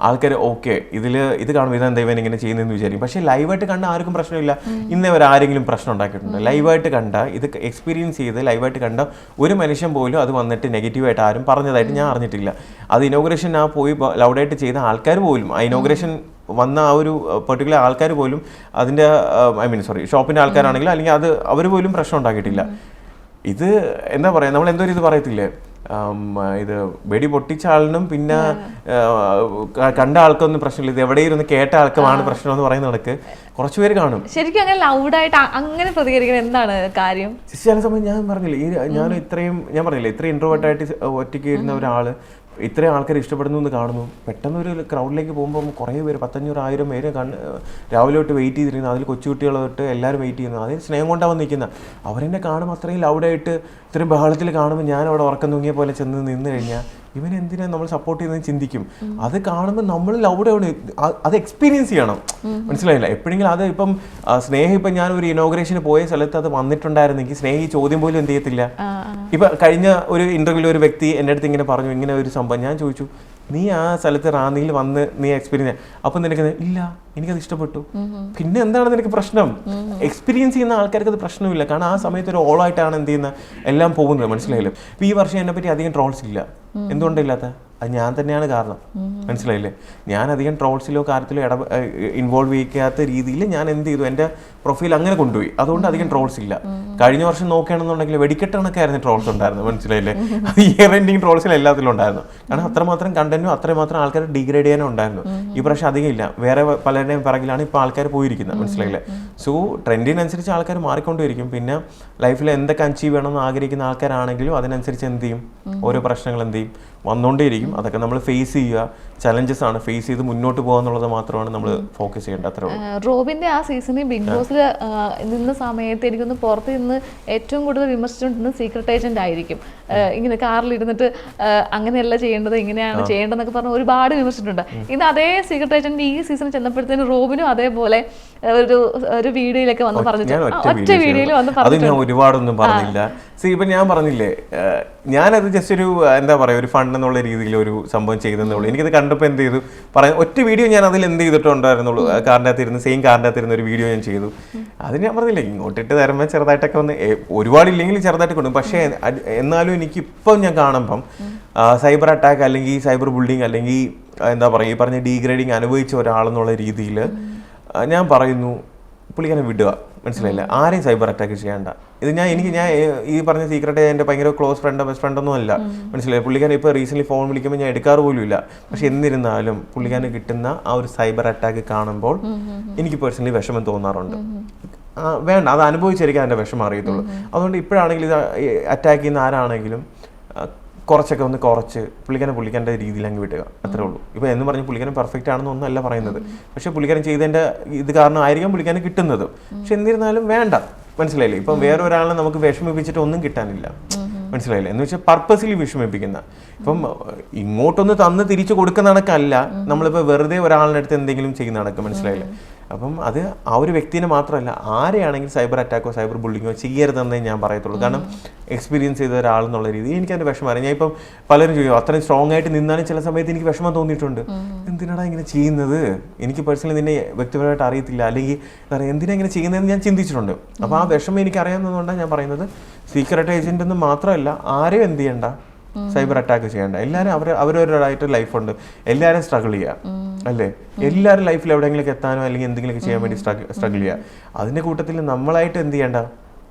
ആൾക്കാർ ഓക്കെ ഇത് കാണുമ്പോൾ ഇതെന്താ ഇവൻ ഇങ്ങനെ ചെയ്യുന്നതെന്ന് വിചാരിക്കും. പക്ഷേ ലൈവായിട്ട് കണ്ട ആർക്കും പ്രശ്നമില്ല. ഇന്നേ വരെ ആരെങ്കിലും പ്രശ്നം ഉണ്ടാക്കിയിട്ടുണ്ട്? ലൈവായിട്ട് കണ്ട, ഇത് എക്സ്പീരിയൻസ് ചെയ്ത് ലൈവായിട്ട് കണ്ട ഒരു മനുഷ്യൻ പോലും അത് വന്നിട്ട് നെഗറ്റീവായിട്ട് ആരും പറഞ്ഞതായിട്ട് ഞാൻ അറിഞ്ഞിട്ടില്ല. അത് ഇനോഗ്രേഷൻ പോയി ലൗഡായിട്ട് ചെയ്ത ആൾക്കാർ പോലും, ആ ഇനോഗ്രേഷൻ വന്ന ആ ഒരു പെർട്ടിക്കുലർ ആൾക്കാർ പോലും അതിൻ്റെ ഷോപ്പിൻ്റെ ആൾക്കാരാണെങ്കിലും അല്ലെങ്കിൽ അത് അവർ പോലും പ്രശ്നം ഉണ്ടാക്കിയിട്ടില്ല. ഇത് എന്താ പറയുക, നമ്മൾ എന്തോ ഇത് പറയത്തില്ലേ, ഇത് വെടി പൊട്ടിച്ച ആളിനും പിന്നെ കണ്ട ആൾക്കൊന്നും പ്രശ്നമില്ല, ഇത് എവിടെയിരുന്ന് കേട്ട ആൾക്കുമാണ് പ്രശ്നം എന്ന് പറയുന്ന കണക്ക് കുറച്ചുപേര് കാണും. ശരിക്കും അങ്ങനെ ലൗഡായിട്ട് അങ്ങനെ പ്രതികരിക്കുന്നത് എന്താണ് കാര്യം? ചില സമയം ഞാൻ പറഞ്ഞില്ലേ, ഞാൻ പറഞ്ഞില്ലേ ഇത്രയും ഇൻട്രോവേർട്ടായിട്ട് ഒറ്റയ്ക്ക് ഇരുന്ന ഒരാള് ഇത്രയും ആൾക്കാർ ഇഷ്ടപ്പെടുന്നു എന്ന് കാണുന്നു, പെട്ടെന്ന് ഒരു ക്രൗഡിലേക്ക് പോകുമ്പോൾ കുറേ പേര് 500, 1000 പേര് രാവിലെ തൊട്ട് വെയിറ്റ് ചെയ്തിരുന്നു, അതിൽ കൊച്ചുകുട്ടികൾ തൊട്ട് എല്ലാവരും വെയിറ്റ് ചെയ്യുന്നു, അതിൽ സ്നേഹം കൊണ്ടാണ് വന്നിരിക്കുന്നത്. അവരെന്നെ കാണുമ്പോൾ അത്രയും ലൗഡായിട്ട് ഇത്രയും ബഹളത്തിൽ കാണുമ്പോൾ ഞാൻ അവിടെ ഉറക്കം തൂങ്ങിയ പോലെ ചെന്ന് നിന്ന് കഴിഞ്ഞാൽ ഇവൻ എന്തിനാ നമ്മൾ സപ്പോർട്ട് ചെയ്യുന്നത് ചിന്തിക്കും. അത് കാണുമ്പോൾ നമ്മൾ ലൗഡാണ്, അത് എക്സ്പീരിയൻസ് ചെയ്യണം, മനസ്സിലായില്ല? എപ്പോഴെങ്കിലും അത് ഇപ്പം സ്നേഹം ഇപ്പം ഞാൻ ഒരു ഇനോഗ്രേഷന് പോയ സ്ഥലത്ത് അത് വന്നിട്ടുണ്ടായിരുന്നെങ്കിൽ സ്നേഹം ഈ ചോദ്യം പോലും എന്ത് ചെയ്യത്തില്ല. ഇപ്പം കഴിഞ്ഞ ഒരു ഇന്റർവ്യൂവിൽ ഒരു വ്യക്തി എൻ്റെ അടുത്ത് ഇങ്ങനെ പറഞ്ഞു, ഇങ്ങനെ ഒരു സംഭവം. ഞാൻ ചോദിച്ചു, നീ ആ സ്ഥലത്ത് റാന്നിയിൽ വന്ന് നീ എക്സ്പീരിയൻസ്, അപ്പം നിനക്ക് ഇല്ല എനിക്കത് ഇഷ്ടപ്പെട്ടു, പിന്നെ എന്താണ് നിനക്ക് പ്രശ്നം? എക്സ്പീരിയൻസ് ചെയ്യുന്ന ആൾക്കാർക്ക് അത് പ്രശ്നമില്ല, കാരണം ആ സമയത്ത് ഒരു ഓളായിട്ടാണ് എന്ത് ചെയ്യുന്നത് എല്ലാം പോകുന്നത്, മനസ്സിലായില്ലേ? ഇപ്പം ഈ വർഷം എന്നെ പറ്റി അധികം ട്രോൾസ് ഇല്ല. എന്തുകൊണ്ടില്ലാത്ത? അത് ഞാൻ തന്നെയാണ് കാരണം, മനസ്സിലായില്ലേ? ഞാൻ അധികം ട്രോൾസിലോ കാര്യത്തിലോ ഇൻവോൾവ് ചെയ്യിക്കാത്ത രീതിയിൽ ഞാൻ എന്ത് ചെയ്തു, എൻ്റെ പ്രൊഫൈൽ അങ്ങനെ കൊണ്ടുപോയി. അതുകൊണ്ട് അധികം ട്രോൾസ് ഇല്ല. കഴിഞ്ഞ വർഷം നോക്കുകയാണെന്നുണ്ടെങ്കിൽ വെടിക്കെട്ടണൊക്കെ ആയിരുന്നു ട്രോൾസ് ഉണ്ടായിരുന്നു, മനസ്സിലായില്ലേ? ഇയർ എൻഡിങ് ട്രോൾസിൽ എല്ലാത്തിലും ഉണ്ടായിരുന്നു. കാരണം അത്രമാത്രം കണ്ടന്റും അത്രമാത്രം ആൾക്കാർ ഡിഗ്രേഡ് ചെയ്യാനും ഉണ്ടായിരുന്നു. ഈ പ്രാവശ്യം അധികം ഇല്ല. വേറെ പലരുടെയും പിറകിലാണ് ഇപ്പോൾ ആൾക്കാർ പോയിരിക്കുന്നത്, മനസ്സിലായില്ലേ? സോ ട്രെൻഡിനനുസരിച്ച് ആൾക്കാർ മാറിക്കൊണ്ടിരിക്കും. പിന്നെ ലൈഫിൽ എന്തൊക്കെ അച്ചീവ് ചെയ്യണമെന്ന് ആഗ്രഹിക്കുന്ന ആൾക്കാരാണെങ്കിലും അതിനനുസരിച്ച് എന്ത് ചെയ്യും, ഓരോ പ്രശ്നങ്ങൾ എന്ത് ചെയ്യും, വന്നുകൊണ്ടേയിരിക്കും. അതൊക്കെ നമ്മൾ ഫേസ് ചെയ്യുക, ചലഞ്ചസ് ആണ്, ഫേസ് ചെയ്ത് മുന്നോട്ട് പോകുക എന്നുള്ളത് മാത്രമാണ് നമ്മൾ ഫോക്കസ് ചെയ്യേണ്ടത്. അത്രേ ഉള്ളൂ. റോബിന്റെ ആ സീസണിൽ ബിഗ് ബോസിൽ നിന്ന സമയത്ത് എനിക്കൊന്ന് പുറത്ത് നിന്ന് ഏറ്റവും കൂടുതൽ വിമർശിച്ചുകൊണ്ടിരുന്നത് സീക്രട്ട് ഏജന്റ് ആയിരിക്കും. ഇങ്ങനെ കാറിലിരുന്നിട്ട് അങ്ങനെയല്ല ചെയ്യേണ്ടത്, ഇങ്ങനെയാണ് ചെയ്യേണ്ടതെന്നൊക്കെ പറഞ്ഞ് ഒരുപാട് വിമർശിച്ചിട്ടുണ്ട്. ഇന്ന് അതേ സീക്രട്ട് ഏജന്റ് ഈ സീസണിൽ ചെന്നപ്പോഴത്തേനും റോബിനും അതേപോലെ ഒരു വീഡിയോയിലൊക്കെ വന്ന് പറഞ്ഞിട്ടുണ്ട്. ഒറ്റ വീഡിയോയിൽ വന്ന് അത് ഞാൻ ഒരുപാടൊന്നും പറഞ്ഞില്ല. ഇപ്പം ഞാൻ പറഞ്ഞില്ലേ, ഞാനത് ജസ്റ്റ് ഒരു എന്താ പറയുക, ഒരു ഫണ്ട് എന്നുള്ള രീതിയിൽ ഒരു സംഭവം ചെയ്തെന്നുള്ളൂ. എനിക്കത് കണ്ടപ്പോൾ എന്ത് ചെയ്തു പറയാം, ഒറ്റ വീഡിയോ ഞാൻ അതിൽ എന്ത് ചെയ്തിട്ടുണ്ടായിരുന്നുള്ളൂ, കാറിൻ്റെ അകത്തിരുന്ന് സെയിം കാറിൻ്റെ അകത്തിരുന്ന ഒരു വീഡിയോ ഞാൻ ചെയ്തു. അത് ഞാൻ പറഞ്ഞില്ലേ, ഇങ്ങോട്ടിട്ട് തരുമ്പോൾ ചെറുതായിട്ടൊക്കെ ഒന്ന് ഒരുപാടില്ലെങ്കിൽ ചെറുതായിട്ട് കൊണ്ടു. പക്ഷേ എന്നാലും എനിക്കിപ്പം ഞാൻ കാണുമ്പം സൈബർ അറ്റാക്ക് അല്ലെങ്കിൽ സൈബർ ബുള്ളിങ് അല്ലെങ്കിൽ എന്താ പറയുക, ഈ പറഞ്ഞ ഡീഗ്രേഡിങ് അനുഭവിച്ച ഒരാളെന്നുള്ള രീതിയിൽ ഞാൻ പറയുന്നു, പുള്ളിക്കാരെ വിടുക, മനസ്സിലായില്ല? ആരെയും സൈബർ അറ്റാക്ക് ചെയ്യേണ്ട. ഇത് ഞാൻ ഈ പറഞ്ഞ സീക്രട്ട് എൻ്റെ ഭയങ്കര ക്ലോസ് ഫ്രണ്ടോ ബെസ്റ്റ് ഫ്രണ്ടൊന്നും അല്ല, മനസ്സിലായി? പുള്ളിക്കാരൻ ഇപ്പോൾ റീസെൻ്റ്ലി ഫോൺ വിളിക്കുമ്പോൾ ഞാൻ എടുക്കാറ് പോലും ഇല്ല. പക്ഷെ എന്നിരുന്നാലും പുള്ളിക്കാരന് കിട്ടുന്ന ആ ഒരു സൈബർ അറ്റാക്ക് കാണുമ്പോൾ എനിക്ക് പേഴ്സണലി വിഷമം തോന്നാറുണ്ട്. വേണ്ട, അത് അനുഭവിച്ചിരിക്കാൻ എൻ്റെ വിഷമം അറിയത്തുള്ളൂ. അതുകൊണ്ട് ഇപ്പോഴാണെങ്കിലും ഇത് അറ്റാക്ക് ചെയ്യുന്ന ആരാണെങ്കിലും കുറച്ചൊക്കെ ഒന്ന് കുറച്ച് പുള്ളിക്കാരൻ്റെ രീതിയിൽ അങ്ങ് വിട്ടുക, അത്രേ ഉള്ളൂ. ഇപ്പോൾ എന്ന് പറഞ്ഞ് പുള്ളിക്കാരൻ പെർഫെക്റ്റ് ആണെന്നൊന്നും അല്ല പറയുന്നത്. പക്ഷേ പുള്ളിക്കാരൻ ചെയ്തതിൻ്റെ ഇത് കാരണം ആയിരിക്കാം പുള്ളിക്കാരന് കിട്ടുന്നത്. പക്ഷെ എന്നിരുന്നാലും വേണ്ട, മനസ്സിലായില്ലേ? ഇപ്പം വേറെ ഒരാളെ നമുക്ക് വിഷമിപ്പിച്ചിട്ട് ഒന്നും കിട്ടാനില്ല, മനസ്സിലായില്ലേ? എന്ന് വെച്ചാൽ പർപ്പസിലി വിഷമിപ്പിക്കുന്ന, ഇപ്പം ഇങ്ങോട്ടൊന്ന് തന്ന് തിരിച്ചു കൊടുക്കുന്ന കണക്കല്ല നമ്മളിപ്പോൾ വെറുതെ ഒരാളുടെ അടുത്ത് എന്തെങ്കിലും ചെയ്യുന്ന കണക്ക്, മനസ്സിലായില്ലേ? അപ്പം അത് ആ ഒരു വ്യക്തിനെ മാത്രമല്ല, ആരെയാണെങ്കിലും സൈബർ അറ്റാക്കോ സൈബർ ബുള്ളിങ്ങോ ചെയ്യരുതെന്നേ ഞാൻ പറയത്തുള്ളൂ. കാരണം എക്സ്പീരിയൻസ് ചെയ്ത ഒരാളെന്നുള്ള രീതി എനിക്കതിൻ്റെ വിഷമം അറിയാം. ഞാൻ ഇപ്പം പലരും ചെയ്യും, അത്രയും സ്ട്രോങ് ആയിട്ട് നിന്നാലും ചില സമയത്ത് എനിക്ക് വിഷമം തോന്നിയിട്ടുണ്ട്. എന്തിനാടാ ഇങ്ങനെ ചെയ്യുന്നത്, എനിക്ക് പേഴ്സണലി നിന്നെ വ്യക്തിപരമായിട്ട് അറിയത്തില്ല, അല്ലെങ്കിൽ എന്തിനാ ഇങ്ങനെ ചെയ്യുന്നതെന്ന് ഞാൻ ചിന്തിച്ചിട്ടുണ്ട്. അപ്പോൾ ആ വിഷമം എനിക്ക് അറിയാവുന്നതുകൊണ്ടാണ് ഞാൻ പറയുന്നത്, സീക്രട്ട് ഏജന്റ് എന്ന് മാത്രമല്ല ആരെയും എന്ത് ചെയ്യണ്ട, സൈബർ അറ്റാക്ക് ചെയ്യേണ്ട. എല്ലാവരും അവരവരുടേതായിട്ട് ലൈഫുണ്ട്, എല്ലാവരും സ്ട്രഗിൾ ചെയ്യുക, അല്ലേ? എല്ലാവരും ലൈഫിൽ എവിടെയെങ്കിലും എത്താനോ അല്ലെങ്കിൽ എന്തെങ്കിലുമൊക്കെ ചെയ്യാൻ വേണ്ടി സ്ട്രഗിൾ ചെയ്യുക. അതിൻ്റെ കൂട്ടത്തിൽ നമ്മളായിട്ട് എന്ത് ചെയ്യേണ്ട,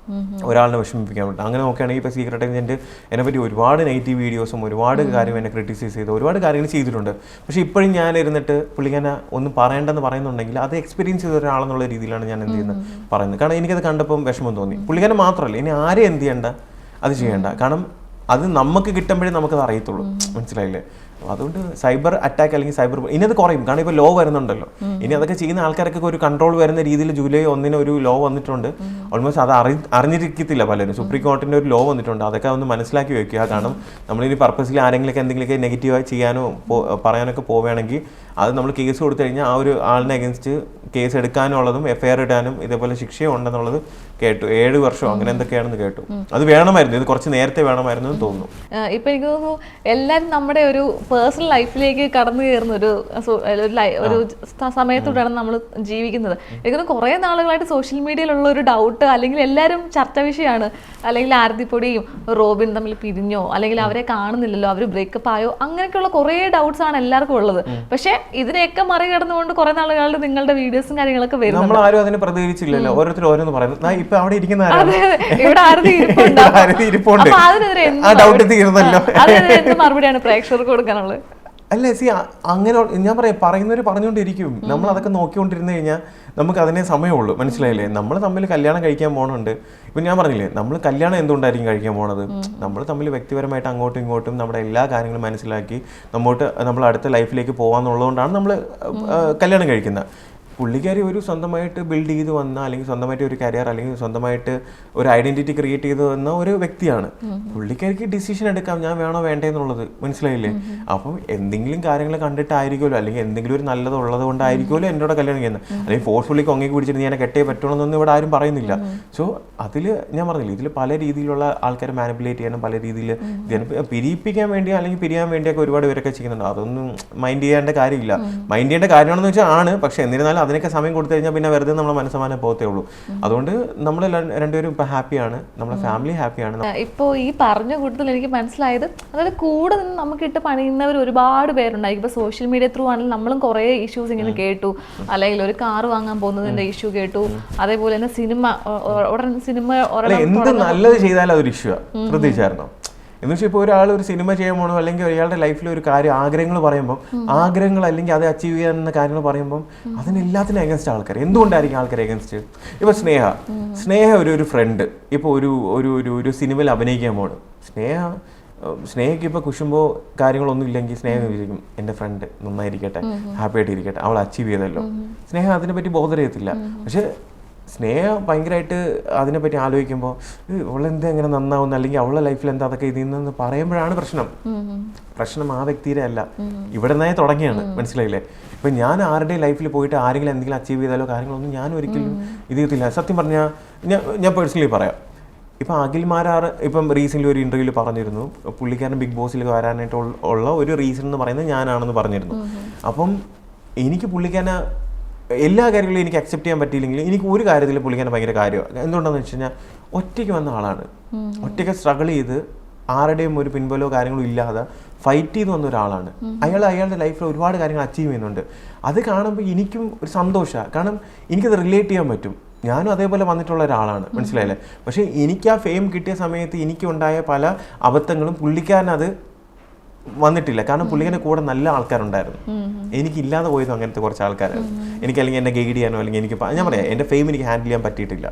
ഒരാളിനെ വിഷമിപ്പിക്കാൻ പറ്റും. അങ്ങനെ നോക്കുകയാണെങ്കിൽ ഇപ്പോൾ സീക്രട്ട് ഏജൻറ്റ് എന്നെപ്പറ്റി ഒരുപാട് നെഗറ്റീവ് വീഡിയോസും ഒരുപാട് കാര്യം എന്നെ ക്രിറ്റിസൈസ് ചെയ്ത് ഒരുപാട് കാര്യങ്ങൾ ചെയ്തിട്ടുണ്ട്. പക്ഷേ ഇപ്പോഴും ഞാൻ ഇരുന്നിട്ട് പുള്ളിക്കാനെ ഒന്നും പറയേണ്ടെന്ന് പറയുന്നുണ്ടെങ്കിൽ അത് എക്സ്പീരിയൻസ് ചെയ്ത ഒരാളെന്നുള്ള രീതിയിലാണ് ഞാൻ എന്ത് ചെയ്യുന്നത് പറയുന്നത്. കാരണം എനിക്കത് കണ്ടപ്പം വിഷമം തോന്നി. പുള്ളിക്കാനെ മാത്രമല്ല, ഇനി ആരെയും എന്ത് ചെയ്യേണ്ട അത് ചെയ്യേണ്ട. കാരണം അത് നമുക്ക് കിട്ടുമ്പോഴേ നമുക്കത് അറിയത്തുള്ളൂ. മനസ്സിലായില്ലേ? അതുകൊണ്ട് സൈബർ അറ്റാക്ക് അല്ലെങ്കിൽ സൈബർ ഇനി അത് കുറയും. കാരണം ഇപ്പോൾ ലോ വരുന്നുണ്ടല്ലോ. ഇനി അതൊക്കെ ചെയ്യുന്ന ആൾക്കാരൊക്കെ ഒരു കൺട്രോൾ വരുന്ന രീതിയിൽ ജൂലൈ 1 ഒരു ലോ വന്നിട്ടുണ്ട്. ഓൾമോസ്റ്റ് അത് അറിഞ്ഞിരിക്കത്തില്ല പലരും. സുപ്രീം കോടതിൻ്റെ ഒരു ലോ വന്നിട്ടുണ്ട്. അതൊക്കെ ഒന്ന് മനസ്സിലാക്കി വെക്കുക. കാരണം നമ്മളിനി പർപ്പസിൽ ആരെങ്കിലുമൊക്കെ എന്തെങ്കിലുമൊക്കെ നെഗറ്റീവായി ചെയ്യാനോ പറയാനൊക്കെ പോവുകയാണെങ്കിൽ അത് നമ്മൾ കേസ് കൊടുത്തു കഴിഞ്ഞാൽ ആ ഒരു ആളിനെ അഗേൻസ്റ്റ് കേസ് എടുക്കാനുള്ളതും FIR ഇടാനും ഇതേപോലെ ശിക്ഷയും ഉണ്ടെന്നുള്ളത് കേട്ടു. 7 വർഷം അങ്ങനെ എന്തൊക്കെയാണെന്ന് കേട്ടു. അത് വേണമായിരുന്നു, ഇത് കുറച്ച് നേരത്തെ വേണമായിരുന്നു എന്ന് തോന്നുന്നു. ഇപ്പൊ എനിക്ക് തോന്നുന്നു എല്ലാവരും നമ്മുടെ ഒരു പേഴ്സണൽ ലൈഫിലേക്ക് കടന്നു കയറുന്ന ഒരു സമയത്തൂടെയാണ് നമ്മൾ ജീവിക്കുന്നത്. എനിക്ക് കുറെ നാളുകളായിട്ട് സോഷ്യൽ മീഡിയയിലുള്ള ഒരു ഡൗട്ട്, അല്ലെങ്കിൽ എല്ലാവരും ചർച്ചാ വിഷയമാണ്, അല്ലെങ്കിൽ ആരതിപ്പൊടിയും റോബിൻ തമ്മിൽ പിരിഞ്ഞോ, അല്ലെങ്കിൽ അവരെ കാണുന്നില്ലല്ലോ, അവർ ബ്രേക്കപ്പ് ആയോ, അങ്ങനെയൊക്കെയുള്ള കുറേ ഡൗട്ട്സ് ആണ് എല്ലാവർക്കും ഉള്ളത്. പക്ഷെ ഇതിനെയൊക്കെ മറികടന്നുകൊണ്ട് കുറെ നാളുകളുടെ നിങ്ങളുടെ വീഡിയോസും കാര്യങ്ങളൊക്കെ വരുന്നു. നമ്മൾ ആരും അതിനെ പ്രതികരിച്ചില്ലല്ലോ. ഓരോരുത്തർ ഓരോന്ന് പറയുന്നത്. ഇപ്പൊ അവിടെ ഇരിക്കുന്ന മറുപടിയാണ് പ്രേക്ഷകർക്ക് കൊടുക്കാനുള്ളത്. അല്ലേ അങ്ങനെ ഞാൻ പറയുന്നവർ പറഞ്ഞുകൊണ്ടിരിക്കും. നമ്മൾ അതൊക്കെ നോക്കിക്കൊണ്ടിരുന്നു കഴിഞ്ഞാൽ നമുക്ക് അതിനെ സമയമുള്ളൂ. മനസ്സിലായില്ലേ? നമ്മൾ തമ്മിൽ കല്യാണം കഴിക്കാൻ പോകണുണ്ട്. ഇപ്പം ഞാൻ പറഞ്ഞില്ലേ, നമ്മൾ കല്യാണം എന്തുകൊണ്ടായിരിക്കും കഴിക്കാൻ പോണത്? നമ്മൾ തമ്മിൽ വ്യക്തിപരമായിട്ട് അങ്ങോട്ടും ഇങ്ങോട്ടും നമ്മുടെ എല്ലാ കാര്യങ്ങളും മനസ്സിലാക്കി നമ്മൾ അടുത്ത ലൈഫിലേക്ക് പോകാന്നുള്ളതുകൊണ്ടാണ് നമ്മൾ കല്യാണം കഴിക്കുന്നത്. പുള്ളിക്കാരി ഒരു സ്വന്തമായിട്ട് ബിൽഡ് ചെയ്ത് വന്ന, അല്ലെങ്കിൽ സ്വന്തമായിട്ട് ഒരു കരിയർ, അല്ലെങ്കിൽ സ്വന്തമായിട്ട് ഒരു ഐഡന്റിറ്റി ക്രിയേറ്റ് ചെയ്ത് വന്ന ഒരു വ്യക്തിയാണ്. പുള്ളിക്കാരിക്ക് ഡിസിഷൻ എടുക്കാം, ഞാൻ വേണോ വേണ്ടേ എന്നുള്ളത്. മനസ്സിലായില്ലേ? അപ്പം എന്തെങ്കിലും കാര്യങ്ങൾ കണ്ടിട്ടായിരിക്കുമല്ലോ, അല്ലെങ്കിൽ എന്തെങ്കിലും ഒരു നല്ലത് ഉള്ളത് കൊണ്ടായിരിക്കുമല്ലോ എന്നോട് കല്യാണം ചെയ്യുന്നത്. അല്ലെങ്കിൽ ഫോഴ്സ്ഫുള്ളി കൊങ്ങേക്ക് പിടിച്ചിട്ട് ഞാൻ കെട്ടേ പറ്റണമെന്നൊന്നും ഇവിടെ ആരും പറയുന്നില്ല. സോ അതിൽ ഞാൻ പറഞ്ഞില്ല, ഇതിൽ പല രീതിയിലുള്ള ആൾക്കാരെ മാനിപ്പുലേറ്റ് ചെയ്യാനും പല രീതിയിൽ പിരിയിപ്പിക്കാൻ വേണ്ടി അല്ലെങ്കിൽ പിരിയാൻ വേണ്ടിയൊക്കെ ഒരുപാട് പേരൊക്കെ ചെയ്യുന്നുണ്ട്. അതൊന്നും മൈൻഡ് ചെയ്യേണ്ട കാര്യമില്ല. മൈൻഡ് ചെയ്യേണ്ട കാര്യമാണെന്ന് വെച്ചാൽ ആണ്. പക്ഷെ എന്നിരുന്നാലും അതിനൊക്കെ സമയം കൊടുത്തു കഴിഞ്ഞാൽ പിന്നെ വെറുതെ നമ്മളെ മനസ്സമാനം പോകത്തേ ഉള്ളൂ. അതുകൊണ്ട് നമ്മൾ രണ്ടുപേരും ഇപ്പൊ ഹാപ്പിയാണ്, നമ്മുടെ ഫാമിലി ഹാപ്പിയാണ്. ഇപ്പോൾ ഈ പറഞ്ഞ കൂട്ടത്തിൽ എനിക്ക് മനസ്സിലായത്, അതായത് കൂടെ നിന്ന് നമുക്കിട്ട് പണിയുന്നവർ ഒരുപാട് പേരുണ്ടായിരിക്കും. ഇപ്പോൾ സോഷ്യൽ മീഡിയ ത്രൂ ആണെങ്കിൽ നമ്മളും കുറേ ഇഷ്യൂസ് ഇങ്ങനെ കേട്ടു. അല്ലെങ്കിൽ ഒരു കാർ വാങ്ങാൻ പോകുന്നതിന്റെ ഇഷ്യൂ കേട്ടു. അതേപോലെ തന്നെ സിനിമ എന്ത് നല്ലത് ചെയ്താലും അതൊരു ഇഷ്യൂ പ്രതീക്ഷിച്ചായിരുന്നോ? എന്ന് വെച്ചാൽ ഇപ്പോൾ ഒരാൾ ഒരു സിനിമ ചെയ്യാൻ പോകണോ, അല്ലെങ്കിൽ ഒരാളുടെ ലൈഫിൽ ഒരു കാര്യം ആഗ്രഹങ്ങൾ പറയുമ്പോൾ ആഗ്രഹങ്ങൾ അല്ലെങ്കിൽ അത് അച്ചീവ് ചെയ്യാവുന്ന കാര്യങ്ങൾ പറയുമ്പോൾ അതിനെല്ലാത്തിനും അഗൻസ്റ്റ് ആൾക്കാർ. എന്തുകൊണ്ടായിരിക്കും ആൾക്കാർ അഗൻസ്റ്റ്? ഇപ്പോൾ സ്നേഹ ഒരു ഫ്രണ്ട് ഇപ്പോൾ ഒരു സിനിമയിൽ അഭിനയിക്കാൻ പോകണം. സ്നേഹയ്ക്ക് ഇപ്പോൾ കുശുമ്പോ കാര്യങ്ങളൊന്നും ഇല്ലെങ്കിൽ സ്നേഹം വിചാരിക്കും എൻ്റെ ഫ്രണ്ട് നന്നായിരിക്കട്ടെ, ഹാപ്പി ആയിട്ട് ഇരിക്കട്ടെ, അവൾ അച്ചീവ് ചെയ്തല്ലോ. സ്നേഹം അതിനെപ്പറ്റി ബോധറിയത്തില്ല. പക്ഷെ സ്നേഹം ഭയങ്കരമായിട്ട് അതിനെപ്പറ്റി ആലോചിക്കുമ്പോൾ അവളെന്താ എങ്ങനെ നന്നാവുന്ന, അല്ലെങ്കിൽ അവളുടെ ലൈഫിൽ എന്താ അതൊക്കെ ഇതിന്ന് പറയുമ്പോഴാണ് പ്രശ്നം ആ വ്യക്തിയുടെ അല്ല, ഇവിടെ നിന്നേ തുടങ്ങിയാണ്. മനസ്സിലായില്ലേ? ഇപ്പം ഞാൻ ആരുടെ ലൈഫിൽ പോയിട്ട് ആരെങ്കിലും എന്തെങ്കിലും അച്ചീവ് ചെയ്താലോ കാര്യങ്ങളൊന്നും ഞാൻ ഒരിക്കലും ഇത് ചെയ്യത്തില്ല. സത്യം പറഞ്ഞാൽ ഞാൻ പേഴ്സണലി പറയാം. ഇപ്പം അഖിൽ മാരാർ ഇപ്പം റീസെൻ്റ്ലി ഒരു ഇൻ്റർവ്യൂവിൽ പറഞ്ഞിരുന്നു, പുള്ളിക്കാരൻ ബിഗ് ബോസിൽ വരാനായിട്ട് ഉള്ള ഒരു റീസൺ എന്ന് പറയുന്നത് ഞാനാണെന്ന് പറഞ്ഞിരുന്നു. അപ്പം എനിക്ക് പുള്ളിക്കാരനെ എല്ലാ കാര്യങ്ങളും എനിക്ക് അക്സെപ്റ്റ് ചെയ്യാൻ പറ്റിയില്ലെങ്കിലും എനിക്ക് ഒരു കാര്യത്തിൽ പുള്ളിക്കാരൻ ഭയങ്കര കാര്യമാണ്. എന്തുകൊണ്ടാണെന്ന് വെച്ച് കഴിഞ്ഞാൽ ഒറ്റയ്ക്ക് വന്ന ആളാണ്. ഒറ്റയ്ക്ക് സ്ട്രഗിൾ ചെയ്ത് ആരുടെയും ഒരു പിൻബലോ കാര്യങ്ങളോ ഇല്ലാതെ ഫൈറ്റ് ചെയ്ത് വന്ന ഒരാളാണ്. അയാളുടെ ലൈഫിൽ ഒരുപാട് കാര്യങ്ങൾ അച്ചീവ് ചെയ്യുന്നുണ്ട്. അത് കാണുമ്പോൾ എനിക്കും ഒരു സന്തോഷമാണ്. കാരണം എനിക്കത് റിലേറ്റ് ചെയ്യാൻ പറ്റും. ഞാനും അതേപോലെ വന്നിട്ടുള്ള ഒരാളാണ്. മനസ്സിലായില്ലേ? പക്ഷേ എനിക്ക് ആ ഫെയിം കിട്ടിയ സമയത്ത് എനിക്കുണ്ടായ പല അബദ്ധങ്ങളും പുള്ളിക്കാരനത് വന്നിട്ടില്ല. കാരണം പുള്ളിക്കാരൻ്റെ കൂടെ നല്ല ആൾക്കാരുണ്ടായിരുന്നു. എനിക്കില്ലാതെ പോയതും അങ്ങനത്തെ കുറച്ച് ആൾക്കാരായിരുന്നു. അല്ലെങ്കിൽ എന്നെ ഗൈഡ് ചെയ്യാനോ അല്ലെങ്കിൽ എനിക്ക് ഞാൻ പറയാം എൻ്റെ ഫെയിം എനിക്ക് ഹാൻഡിൽ ചെയ്യാൻ പറ്റിയിട്ടില്ല.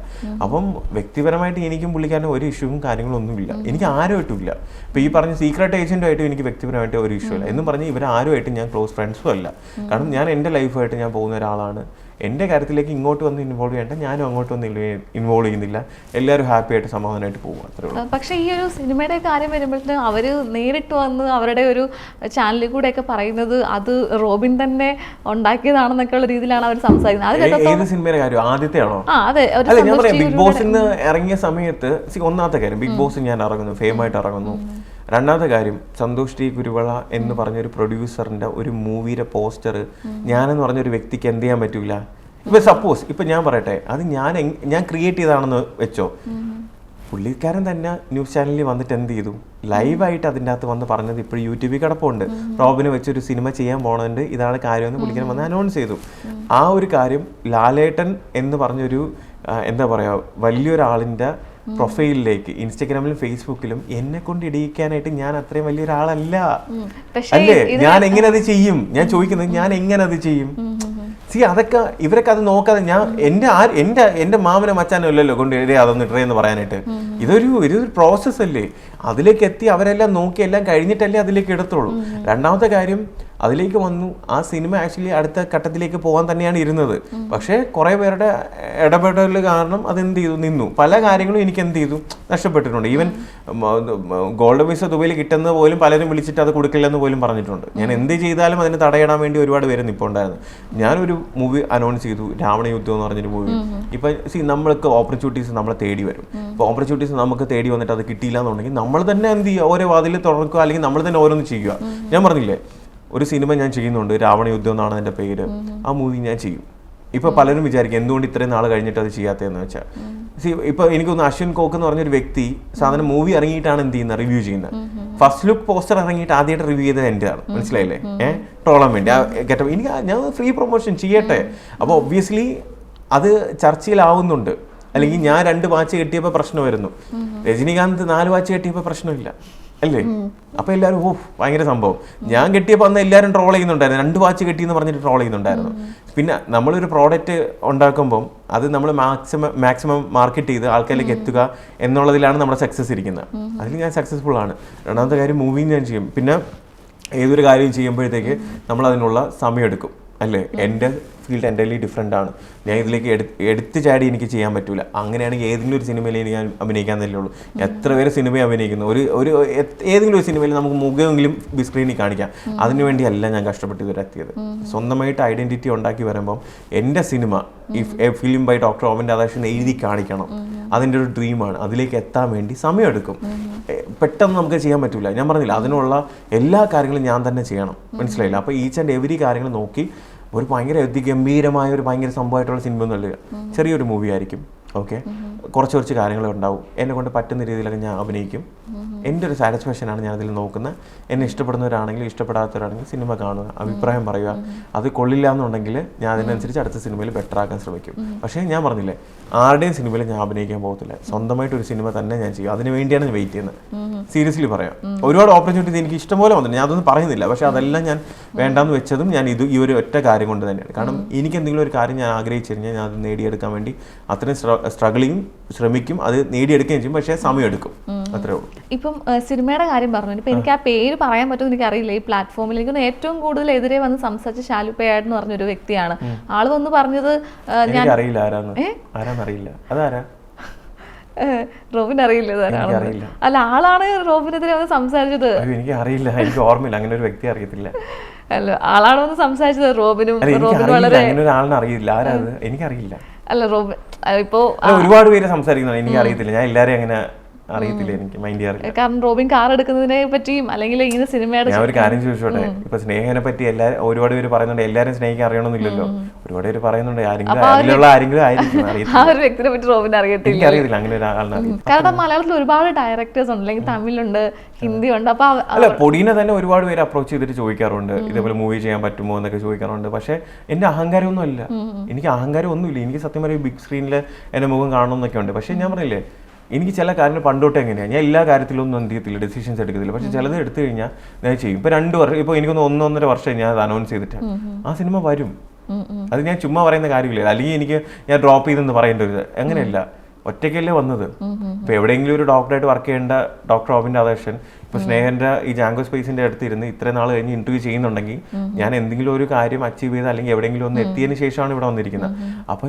അപ്പം വ്യക്തിപരമായിട്ട് എനിക്കും പുള്ളിക്കാരൻ്റെ ഒരു ഇഷ്യൂവും കാര്യങ്ങളൊന്നുമില്ല. എനിക്ക് ആരുമായിട്ടും ഇല്ല. ഇപ്പോൾ ഈ പറഞ്ഞ സീക്രട്ട് ഏജൻറ്റുമായിട്ടും എനിക്ക് വ്യക്തിപരമായിട്ട് ഒരു ഇഷ്യൂ ഇല്ല. എന്നും പറഞ്ഞ് ഇവരാരുമായിട്ടും ഞാൻ ക്ലോസ് ഫ്രണ്ട്സും അല്ല. കാരണം ഞാൻ എൻ്റെ ലൈഫായിട്ട് ഞാൻ പോകുന്ന ഒരാളാണ്. എൻ്റെ കാര്യത്തിലേക്ക് ഇങ്ങോട്ട് വന്ന് ഇൻവോൾവ് ചെയ്യേണ്ട, ഞാനും അങ്ങോട്ട് വന്ന് ഇൻവോൾവ് ചെയ്യുന്നില്ല. എല്ലാവരും ഹാപ്പി ആയിട്ട് സമാധാനമായിട്ട് പോകും, അത്രേ ഉള്ളൂ. പക്ഷേ ഈ ഒരു സിനിമയുടെ കാര്യം വരുമ്പോഴത്തേക്കും അവർ നേരിട്ട് വന്ന് അവരുടെ ഒരു ചാനലിൽ കൂടെയൊക്കെ പറയുന്നത് അത് റോബിൻ തന്നെ ഉണ്ടാക്കിയതാണെന്നൊക്കെ ഉള്ള രീതിയിലാണ് അവർ സംസാരിക്കുന്നത്. ഏത് സിനിമയുടെ കാര്യം? ആദ്യത്തെ ആണോ? അതെ, ഞാൻ പറയാം, ബിഗ് ബോസിൽ നിന്ന് ഇറങ്ങിയ സമയത്ത് ഒന്നാമത്തെ കാര്യം ബിഗ് ബോസ് ഞാൻ ഇറങ്ങുന്നു, ഫെയിമായിട്ട് ഇറങ്ങുന്നു. രണ്ടാമത്തെ കാര്യം സന്തോഷ് ടി കുരുവിള എന്ന് പറഞ്ഞൊരു പ്രൊഡ്യൂസറിൻ്റെ ഒരു മൂവിയുടെ പോസ്റ്റർ ഞാനെന്ന് പറഞ്ഞൊരു വ്യക്തിക്ക് എന്ത് ചെയ്യാൻ പറ്റൂല. ഇപ്പം സപ്പോസ് ഇപ്പം ഞാൻ പറയട്ടെ, അത് ഞാൻ ക്രിയേറ്റ് ചെയ്താണെന്ന് വെച്ചോ, പുള്ളിക്കാരൻ തന്നെ ന്യൂസ് ചാനലിൽ വന്നിട്ട് എന്ത് ചെയ്തു, ലൈവായിട്ട് അതിൻ്റെ അകത്ത് വന്ന് പറഞ്ഞത് ഇപ്പോൾ യൂട്യൂബിൽ കിടപ്പുണ്ട്. റോബിനെ വെച്ചൊരു സിനിമ ചെയ്യാൻ പോകണതുണ്ട്, ഇതാണ് കാര്യമെന്ന് പുള്ളിക്കാരൻ വന്ന് അനൗൺസ് ചെയ്തു. ആ ഒരു കാര്യം ലാലേട്ടൻ എന്ന് പറഞ്ഞൊരു എന്താ പറയുക വലിയൊരാളിൻ്റെ പ്രൊഫൈലിലേക്ക് ഇൻസ്റ്റഗ്രാമിലും ഫേസ്ബുക്കിലും എന്നെ കൊണ്ട് ഇടിയിക്കാനായിട്ട് ഞാൻ അത്രയും വലിയൊരാളല്ല. അല്ലേ? ഞാൻ എങ്ങനെ അത് ചെയ്യും? ഞാൻ ചോദിക്കുന്നത് ഞാൻ എങ്ങനെ അത് ചെയ്യും? അതൊക്കെ ഇവരൊക്കെ അത് നോക്കാതെ ഞാൻ എന്റെ മാമനെ മച്ചാനല്ലോ കൊണ്ട് അതൊന്ന് ഇടേ എന്ന് പറയാനായിട്ട്. ഇതൊരു പ്രോസസ് അല്ലേ. അതിലേക്ക് എത്തി അവരെല്ലാം നോക്കി എല്ലാം കഴിഞ്ഞിട്ടല്ലേ അതിലേക്ക് എടുത്തുള്ളൂ. രണ്ടാമത്തെ കാര്യം, അതിലേക്ക് വന്നു. ആ സിനിമ ആക്ച്വലി അടുത്ത ഘട്ടത്തിലേക്ക് പോകാൻ തന്നെയാണ് ഇരുന്നത്. പക്ഷേ കുറേ പേരുടെ ഇടപെടൽ കാരണം അതെന്ത് ചെയ്തു, നിന്നു. പല കാര്യങ്ങളും എനിക്ക് എന്ത് ചെയ്തു, നഷ്ടപ്പെട്ടിട്ടുണ്ട്. ഈവൻ ഗോൾഡ് വിസ ദുബൈയിൽ കിട്ടുന്നത് പോലും പലരും വിളിച്ചിട്ട് അത് കൊടുക്കില്ലെന്ന് പോലും പറഞ്ഞിട്ടുണ്ട്. ഞാൻ എന്ത് ചെയ്താലും അതിന് തടയിടാൻ വേണ്ടി ഒരുപാട് പേര് നിൽപ്പുണ്ടായിരുന്നു. ഞാനൊരു മൂവി അനൗൺസ് ചെയ്തു, രാവണയുദ്ധം എന്ന് പറഞ്ഞൊരു മൂവി. ഇപ്പം നമ്മൾക്ക് ഓപ്പർച്യൂണിറ്റീസ് നമ്മളെ തേടി വരും. ഇപ്പോൾ ഓപ്പർച്യൂണിറ്റീസ് നമുക്ക് തേടി വന്നിട്ട് അത് കിട്ടിയില്ല എന്നുണ്ടെങ്കിൽ നമ്മൾ തന്നെ എന്ത് ചെയ്യുക, ഓരോ വാതിൽ തുറക്കുക, അല്ലെങ്കിൽ നമ്മൾ തന്നെ ഓരോന്ന് ചെയ്യുക. ഞാൻ പറഞ്ഞില്ലേ, ഒരു സിനിമ ഞാൻ ചെയ്യുന്നുണ്ട്, രാവണയുദ്ധം എന്നാണ് അതിൻ്റെ പേര്. ആ മൂവി ഞാൻ ചെയ്യും. ഇപ്പോൾ പലരും വിചാരിക്കും എന്തുകൊണ്ട് ഇത്രയും നാൾ കഴിഞ്ഞിട്ട് അത് ചെയ്യാത്തതെന്ന് വെച്ചാൽ, ഇപ്പോൾ എനിക്കൊന്ന് അശ്വിൻ കോക്ക് എന്ന് പറഞ്ഞൊരു വ്യക്തി സാധനം മൂവി ഇറങ്ങിയിട്ടാണ് എന്ത് ചെയ്യുന്നത്, റിവ്യൂ ചെയ്യുന്നത്. ഫസ്റ്റ് ലുക്ക് പോസ്റ്റർ ഇറങ്ങിയിട്ട് ആദ്യമായിട്ട് റിവ്യൂ ചെയ്തത് എൻ്റെ ആണ്. മനസ്സിലായില്ലേ? ട്രോളാൻ വേണ്ടി ഗെറ്റപ്പ് എനിക്ക് ഞാൻ ഫ്രീ പ്രൊമോഷൻ ചെയ്യട്ടെ. അപ്പോൾ ഒബ്വിയസ്ലി അത് ചർച്ചയിലാവുന്നുണ്ട്. അല്ലെങ്കിൽ ഞാൻ 2 വാച്ച് കെട്ടിയപ്പോൾ പ്രശ്നം വരുന്നു, രജനീകാന്ത് 4 വാച്ച് കെട്ടിയപ്പോൾ പ്രശ്നമില്ല അല്ലേ? അപ്പൊ എല്ലാവരും ഭയങ്കര സംഭവം. ഞാൻ കെട്ടിയപ്പോൾ അന്ന് എല്ലാവരും ട്രോൾ ചെയ്യുന്നുണ്ടായിരുന്നു, 2 വാച്ച് കെട്ടിയെന്ന് പറഞ്ഞിട്ട് ട്രോൾ ചെയ്യുന്നുണ്ടായിരുന്നു. പിന്നെ നമ്മളൊരു പ്രോഡക്റ്റ് ഉണ്ടാക്കുമ്പം അത് നമ്മൾ മാക്സിമം മാർക്കറ്റ് ചെയ്ത് ആൾക്കാരിലേക്ക് എത്തുക എന്നുള്ളതിലാണ് നമ്മുടെ സക്സസ് ഇരിക്കുന്നത്. അതിൽ ഞാൻ സക്സസ്ഫുൾ ആണ്. രണ്ടാമത്തെ കാര്യം, മൂവിങ് ഞാൻ ചെയ്യും. പിന്നെ ഏതൊരു കാര്യം ചെയ്യുമ്പോഴത്തേക്ക് നമ്മൾ അതിനുള്ള സമയമെടുക്കും അല്ലേ? എൻ്റെ ഫീൽഡ് എൻ്റർലി ഡിഫറെൻ്റ് ആണ്. ഞാൻ ഇതിലേക്ക് എടുത്ത് ചാടി എനിക്ക് ചെയ്യാൻ പറ്റില്ല. അങ്ങനെയാണെങ്കിൽ ഏതെങ്കിലും ഒരു സിനിമയിൽ ഞാൻ അഭിനയിക്കാൻ തന്നെ ഉള്ളൂ. എത്ര പേര് സിനിമ അഭിനയിക്കുന്നു, ഏതെങ്കിലും ഒരു സിനിമയിൽ നമുക്ക് മുഖമെങ്കിലും ബിഗ് സ്ക്രീനിൽ കാണിക്കാം. അതിനുവേണ്ടിയല്ല ഞാൻ കഷ്ടപ്പെട്ട് ഇതുവരെ എത്തിയത്. സ്വന്തമായിട്ട് ഐഡൻറ്റിറ്റി ഉണ്ടാക്കി വരുമ്പം എൻ്റെ cinema a film by doctor Owen Radhakrishnan എഴുതി കാണിക്കണം. അതിൻ്റെ ഒരു ഡ്രീമാണ്. അതിലേക്ക് എത്താൻ വേണ്ടി സമയമെടുക്കും. പെട്ടെന്ന് നമുക്ക് ചെയ്യാൻ പറ്റില്ല. ഞാൻ പറഞ്ഞില്ല, അതിനുള്ള എല്ലാ കാര്യങ്ങളും ഞാൻ തന്നെ ചെയ്യണം. മനസ്സിലായില്ല? അപ്പോൾ ഈച്ച് ആൻഡ് എവരി കാര്യങ്ങൾ നോക്കി ഒരു ഭയങ്കര അതിഗംഭീരമായ ഒരു ഭയങ്കര സംഭവമായിട്ടുള്ള സിനിമ ഒന്നും അല്ല. ചെറിയൊരു മൂവി ആയിരിക്കും. ഓക്കെ, കുറച്ച് കാര്യങ്ങളുണ്ടാവും. എന്നെ കൊണ്ട് പറ്റുന്ന രീതിയിലൊക്കെ ഞാൻ അഭിനയിക്കും. എൻ്റെ ഒരു സാറ്റിസ്ഫാക്ഷനാണ് ഞാൻ അതിൽ നോക്കുന്നത്. എന്നെ ഇഷ്ടപ്പെടുന്നവരാണെങ്കിലും ഇഷ്ടപ്പെടാത്തവരാണെങ്കിലും സിനിമ കാണുക, അഭിപ്രായം പറയുക. അത് കൊള്ളില്ല എന്നുണ്ടെങ്കിൽ ഞാൻ അതിനനുസരിച്ച് അടുത്ത സിനിമയിൽ ബെറ്റർ ആക്കാൻ ശ്രമിക്കും. പക്ഷേ ഞാൻ പറഞ്ഞില്ലേ, ആരുടെയും സിനിമയിൽ ഞാൻ അഭിനയിക്കാൻ പോകത്തില്ല. സ്വന്തമായിട്ടൊരു സിനിമ തന്നെ ഞാൻ ചെയ്യും. അതിന് വേണ്ടിയാണ് ഞാൻ വെയിറ്റ് ചെയ്യുന്നത്. സീരിയസ്ലി പറയാം, ഒരുപാട് ഓപ്പർച്യൂണിറ്റി എനിക്ക് ഇഷ്ടംപോലെ വന്നിട്ടുണ്ട്. ഞാൻ അതൊന്നും പറയുന്നില്ല. പക്ഷേ അതെല്ലാം ഞാൻ വേണ്ടാന്ന് വെച്ചതും ഞാൻ ഈ ഒരു ഒറ്റ കാര്യം കൊണ്ട് തന്നെയാണ്. കാരണം എനിക്ക് എന്തെങ്കിലും ഒരു കാര്യം ഞാൻ ആഗ്രഹിച്ചു കഴിഞ്ഞാൽ ഞാൻ അത് നേടിയെടുക്കാൻ വേണ്ടി അത്രയും സ്ട്രഗിളിങ് ശ്രമിക്കും. അത് നേടിയെടുക്കുകയും ചെയ്യും. പക്ഷേ സമയമെടുക്കും. അത്രേ ഉള്ളൂ. ഇപ്പം സിനിമയുടെ കാര്യം പറഞ്ഞു. ഇപ്പം എനിക്ക് ആ പേര് പറയാൻ പറ്റുമെന്ന് എനിക്കറിയില്ല. ഈ പ്ലാറ്റ്ഫോമിൽ എനിക്ക് ഏറ്റവും കൂടുതൽ എതിരെ വന്ന് സംസാരിച്ച ഷാലുപ്പയാട് എന്ന് പറഞ്ഞൊരു വ്യക്തിയാണ്. ആള് വന്ന് പറഞ്ഞത് അറിയില്ല ആരാന്നറിയില്ല. അതാരാ? റോബിൻ അറിയില്ല. അല്ല, ആളാണ് റോബിനെതിരെ വന്ന് സംസാരിച്ചത്. എനിക്ക് അറിയില്ല, എനിക്ക് ഓർമ്മയില്ല. അങ്ങനെ ഒരു വ്യക്തി അറിയത്തില്ല. അല്ല, ആളാണ് വന്ന് സംസാരിച്ചത്. റോബിനും വളരെ അറിയില്ല. ആരാ? എനിക്കറിയില്ല. അല്ല, റോബിൻ ഇപ്പോ ഒരുപാട് പേര് സംസാരിക്കുന്നുണ്ട്. എനിക്ക് അറിയത്തില്ല. ഞാൻ എല്ലാരെയും അങ്ങനെ അറിയത്തില്ല. എനിക്ക് മൈൻഡ് ചെയ്യാറില്ല. കാരണം റോബിൻ കാർ എടുക്കുന്നതിനെ പറ്റിയും അല്ലെങ്കിൽ ഇങ്ങനെ സിനിമയുടെ ഞാൻ ഒരു കാര്യം ചോദിച്ചോട്ടെ. ഇപ്പൊ സ്നേഹനെ പറ്റി ഒരുപാട് പേര് പറയുന്നുണ്ട്. എല്ലാരും സ്നേഹിക്കാൻ അറിയണമെന്നില്ലല്ലോ. ഒരുപാട് പേര് പറയുന്നുണ്ട്. ആരെങ്കിലും ആയിരിക്കും. ആ ഒരു വ്യക്തിനെ പറ്റി റോബിൻ അറിയത്തില്ല. അറിയത്തില്ല അങ്ങനെ ഒരാളിനെ. കാരണം മലയാളത്തിൽ ഒരുപാട് ഡയറക്ടേഴ്സ് ഉണ്ട്, അല്ലെങ്കിൽ തമിഴുണ്ട്, ഹിന്ദി ഉണ്ട്. അപ്പൊ അല്ല, പൊടീനെ തന്നെ ഒരുപാട് പേര് അപ്രോച്ച് ചെയ്തിട്ട് ചോദിക്കാറുണ്ട്, ഇതേപോലെ മൂവി ചെയ്യാൻ പറ്റുമോ എന്നൊക്കെ ചോദിക്കാറുണ്ട്. പക്ഷെ എന്റെ അഹങ്കാരമൊന്നും അല്ല. എനിക്ക് അഹങ്കാരം ഒന്നുമില്ല. എനിക്ക് സത്യം പറയുക ബിഗ് സ്ക്രീനിൽ എന്റെ മുഖം കാണണമെന്നൊക്കെ ഉണ്ട്. പക്ഷെ ഞാൻ പറഞ്ഞില്ലേ, എനിക്ക് ചില കാര്യങ്ങൾ പണ്ടോട്ട് എങ്ങനെയാണ്, ഞാൻ എല്ലാ കാര്യത്തിലും ഒന്നും എന്ത് ചെയ്യത്തില്ല, ഡിസിഷൻസ് എടുക്കത്തില്ല. പക്ഷെ ചിലത് എടുത്തു കഴിഞ്ഞാൽ ഞാൻ ചെയ്യും. ഇപ്പൊ 2 വർഷം, ഇപ്പൊ എനിക്കൊന്ന് 1.5 വർഷം ഞാൻ അത് അനൗൺസ് ചെയ്തിട്ടാണ്. ആ സിനിമ വരും. അത് ഞാൻ ചുമ്മാ പറയുന്ന കാര്യമില്ല. അല്ലെങ്കിൽ എനിക്ക് ഞാൻ ഡ്രോപ്പ് ചെയ്തെന്ന് പറയേണ്ട ഒരു അങ്ങനെയല്ല. ഒറ്റയ്ക്കല്ലേ വന്നത്. ഇപ്പൊ എവിടെയെങ്കിലും ഒരു ഡോക്ടറായിട്ട് വർക്ക് ചെയ്യേണ്ട ഡോക്ടർ ഓബിൻ രാധാകൃഷ്ണൻ ഇപ്പൊ സ്നേഹന്റെ ഈ ജാങ്കോ സ്പേസിന്റെ അടുത്തിരുന്ന് ഇത്രയും നാൾ കഴിഞ്ഞ് ഇന്റർവ്യൂ ചെയ്യുന്നുണ്ടെങ്കിൽ ഞാൻ എന്തെങ്കിലും ഒരു കാര്യം അച്ചീവ് ചെയ്ത് അല്ലെങ്കിൽ എവിടെയെങ്കിലും ഒന്ന് എത്തിയതിനു ശേഷമാണ് ഇവിടെ വന്നിരിക്കുന്നത്. അപ്പൊ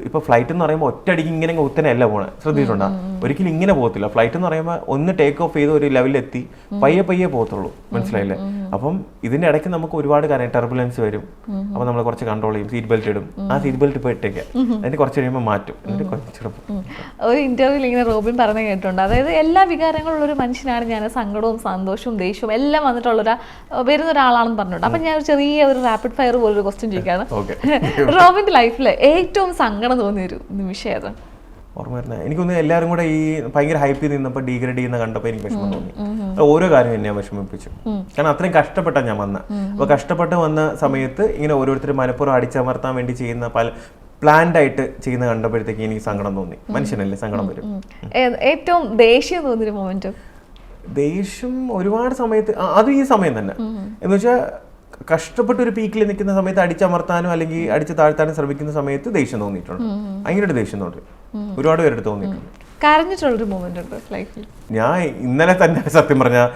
ഇപ്പൊ ഫ്ലൈറ്റ് എന്ന് പറയുമ്പോൾ ഒറ്റയടിക്ക് ഇങ്ങനെ കുത്തനെയല്ല പോണേ. ശ്രദ്ധിച്ചിട്ടുണ്ടോ? ഒരിക്കലും ഇങ്ങനെ പോകത്തില്ല. ഫ്ലൈറ്റ് എന്ന് പറയുമ്പോൾ ഒന്ന് ടേക്ക് ഓഫ് ചെയ്ത് ഒരു ലെവലിലെത്തി പയ്യെ പോകത്തുള്ളൂ. മനസ്സിലായില്ലേ? അപ്പം ഇതിന്റെ ഇടയ്ക്ക് നമുക്ക് ഒരുപാട് കാര്യം ടർബുലൻസ് വരും. അപ്പൊ നമ്മൾ കുറച്ച് കൺട്രോൾ ചെയ്യും, സീറ്റ് ബെൽറ്റ് ഇടും. ആ സീറ്റ് ബെൽറ്റ് ഇപ്പോൾ ഇട്ടേക്ക്, അതിന് കുറച്ച് കഴിയുമ്പോൾ മാറ്റും. എന്നിട്ട് കുറച്ച് ഒരു ഇന്റർവ്യൂവിൽ ഇങ്ങനെ റോബിൻ പറഞ്ഞ കേട്ടിട്ടുണ്ട്. അതായത് എല്ലാ വികാരങ്ങളുള്ള ഒരു മനുഷ്യനാണ് ഞാൻ. സങ്കടവും സന്തോഷവും ദേഷ്യവും എല്ലാം വന്നിട്ടുള്ള വരുന്ന ഒരാളാണെന്ന് പറഞ്ഞിട്ടുണ്ട്. അപ്പൊ ഞാൻ ചെറിയ ഒരു റാപ്പിഡ് ഫയർ പോലൊരു ക്വസ്റ്റ്യൻ ചോദിക്കാണ്. റോബിന്റെ ലൈഫിൽ ഏറ്റവും സങ്കടം തോന്നിയൊരു നിമിഷം ഏതാ? ഓർമ്മ വരുന്നത് എനിക്കൊന്ന് എല്ലാവരും കൂടെ ഈ ഭയങ്കര ഹൈപ്പ് ചെയ്ത് നിന്നപ്പോൾ ഡീഗ്രേഡ് ചെയ്യുന്ന കണ്ടപ്പോൾ എനിക്ക് വിഷമം തോന്നി. ഓരോ കാര്യം എന്നെ വിഷമിപ്പിച്ചു. കാരണം അത്രയും കഷ്ടപ്പെട്ടാ ഞാൻ വന്ന. അപ്പൊ കഷ്ടപ്പെട്ട് വന്ന സമയത്ത് ഇങ്ങനെ ഓരോരുത്തരും മനഃപൂർവ്വം അടിച്ചമർത്താൻ വേണ്ടി ചെയ്യുന്ന പല പ്ലാൻഡ് ആയിട്ട് ചെയ്യുന്ന കണ്ടപ്പോഴത്തേക്ക് എനിക്ക് സങ്കടം തോന്നി. മനുഷ്യനല്ലേ, സങ്കടം വരും. ഏറ്റവും ദേഷ്യം തോന്നിയൊരു മൊമെന്റ്? ദേഷ്യം ഒരുപാട് സമയത്ത്, അത് ഈ സമയം തന്നെ എന്ന് വെച്ചാൽ കഷ്ടപ്പെട്ട് ഒരു പീക്കിൽ നിൽക്കുന്ന സമയത്ത് അടിച്ചമർത്താനോ അല്ലെങ്കിൽ അടിച്ച് താഴ്ത്താനും ശ്രമിക്കുന്ന സമയത്ത് ദേഷ്യം തോന്നിയിട്ടുണ്ട്. ഭയങ്കരമായിട്ട് ദേഷ്യം തോന്നി, ഒരുപാട് പേരെടുത്ത് തോന്നിയിട്ടുണ്ട്. കരഞ്ഞിട്ടുള്ളൊരു മൊമെന്റ് ഉണ്ടോ ലൈഫിൽ? ഞാൻ ഇന്നലെ തന്നെ സത്യം പറഞ്ഞാൽ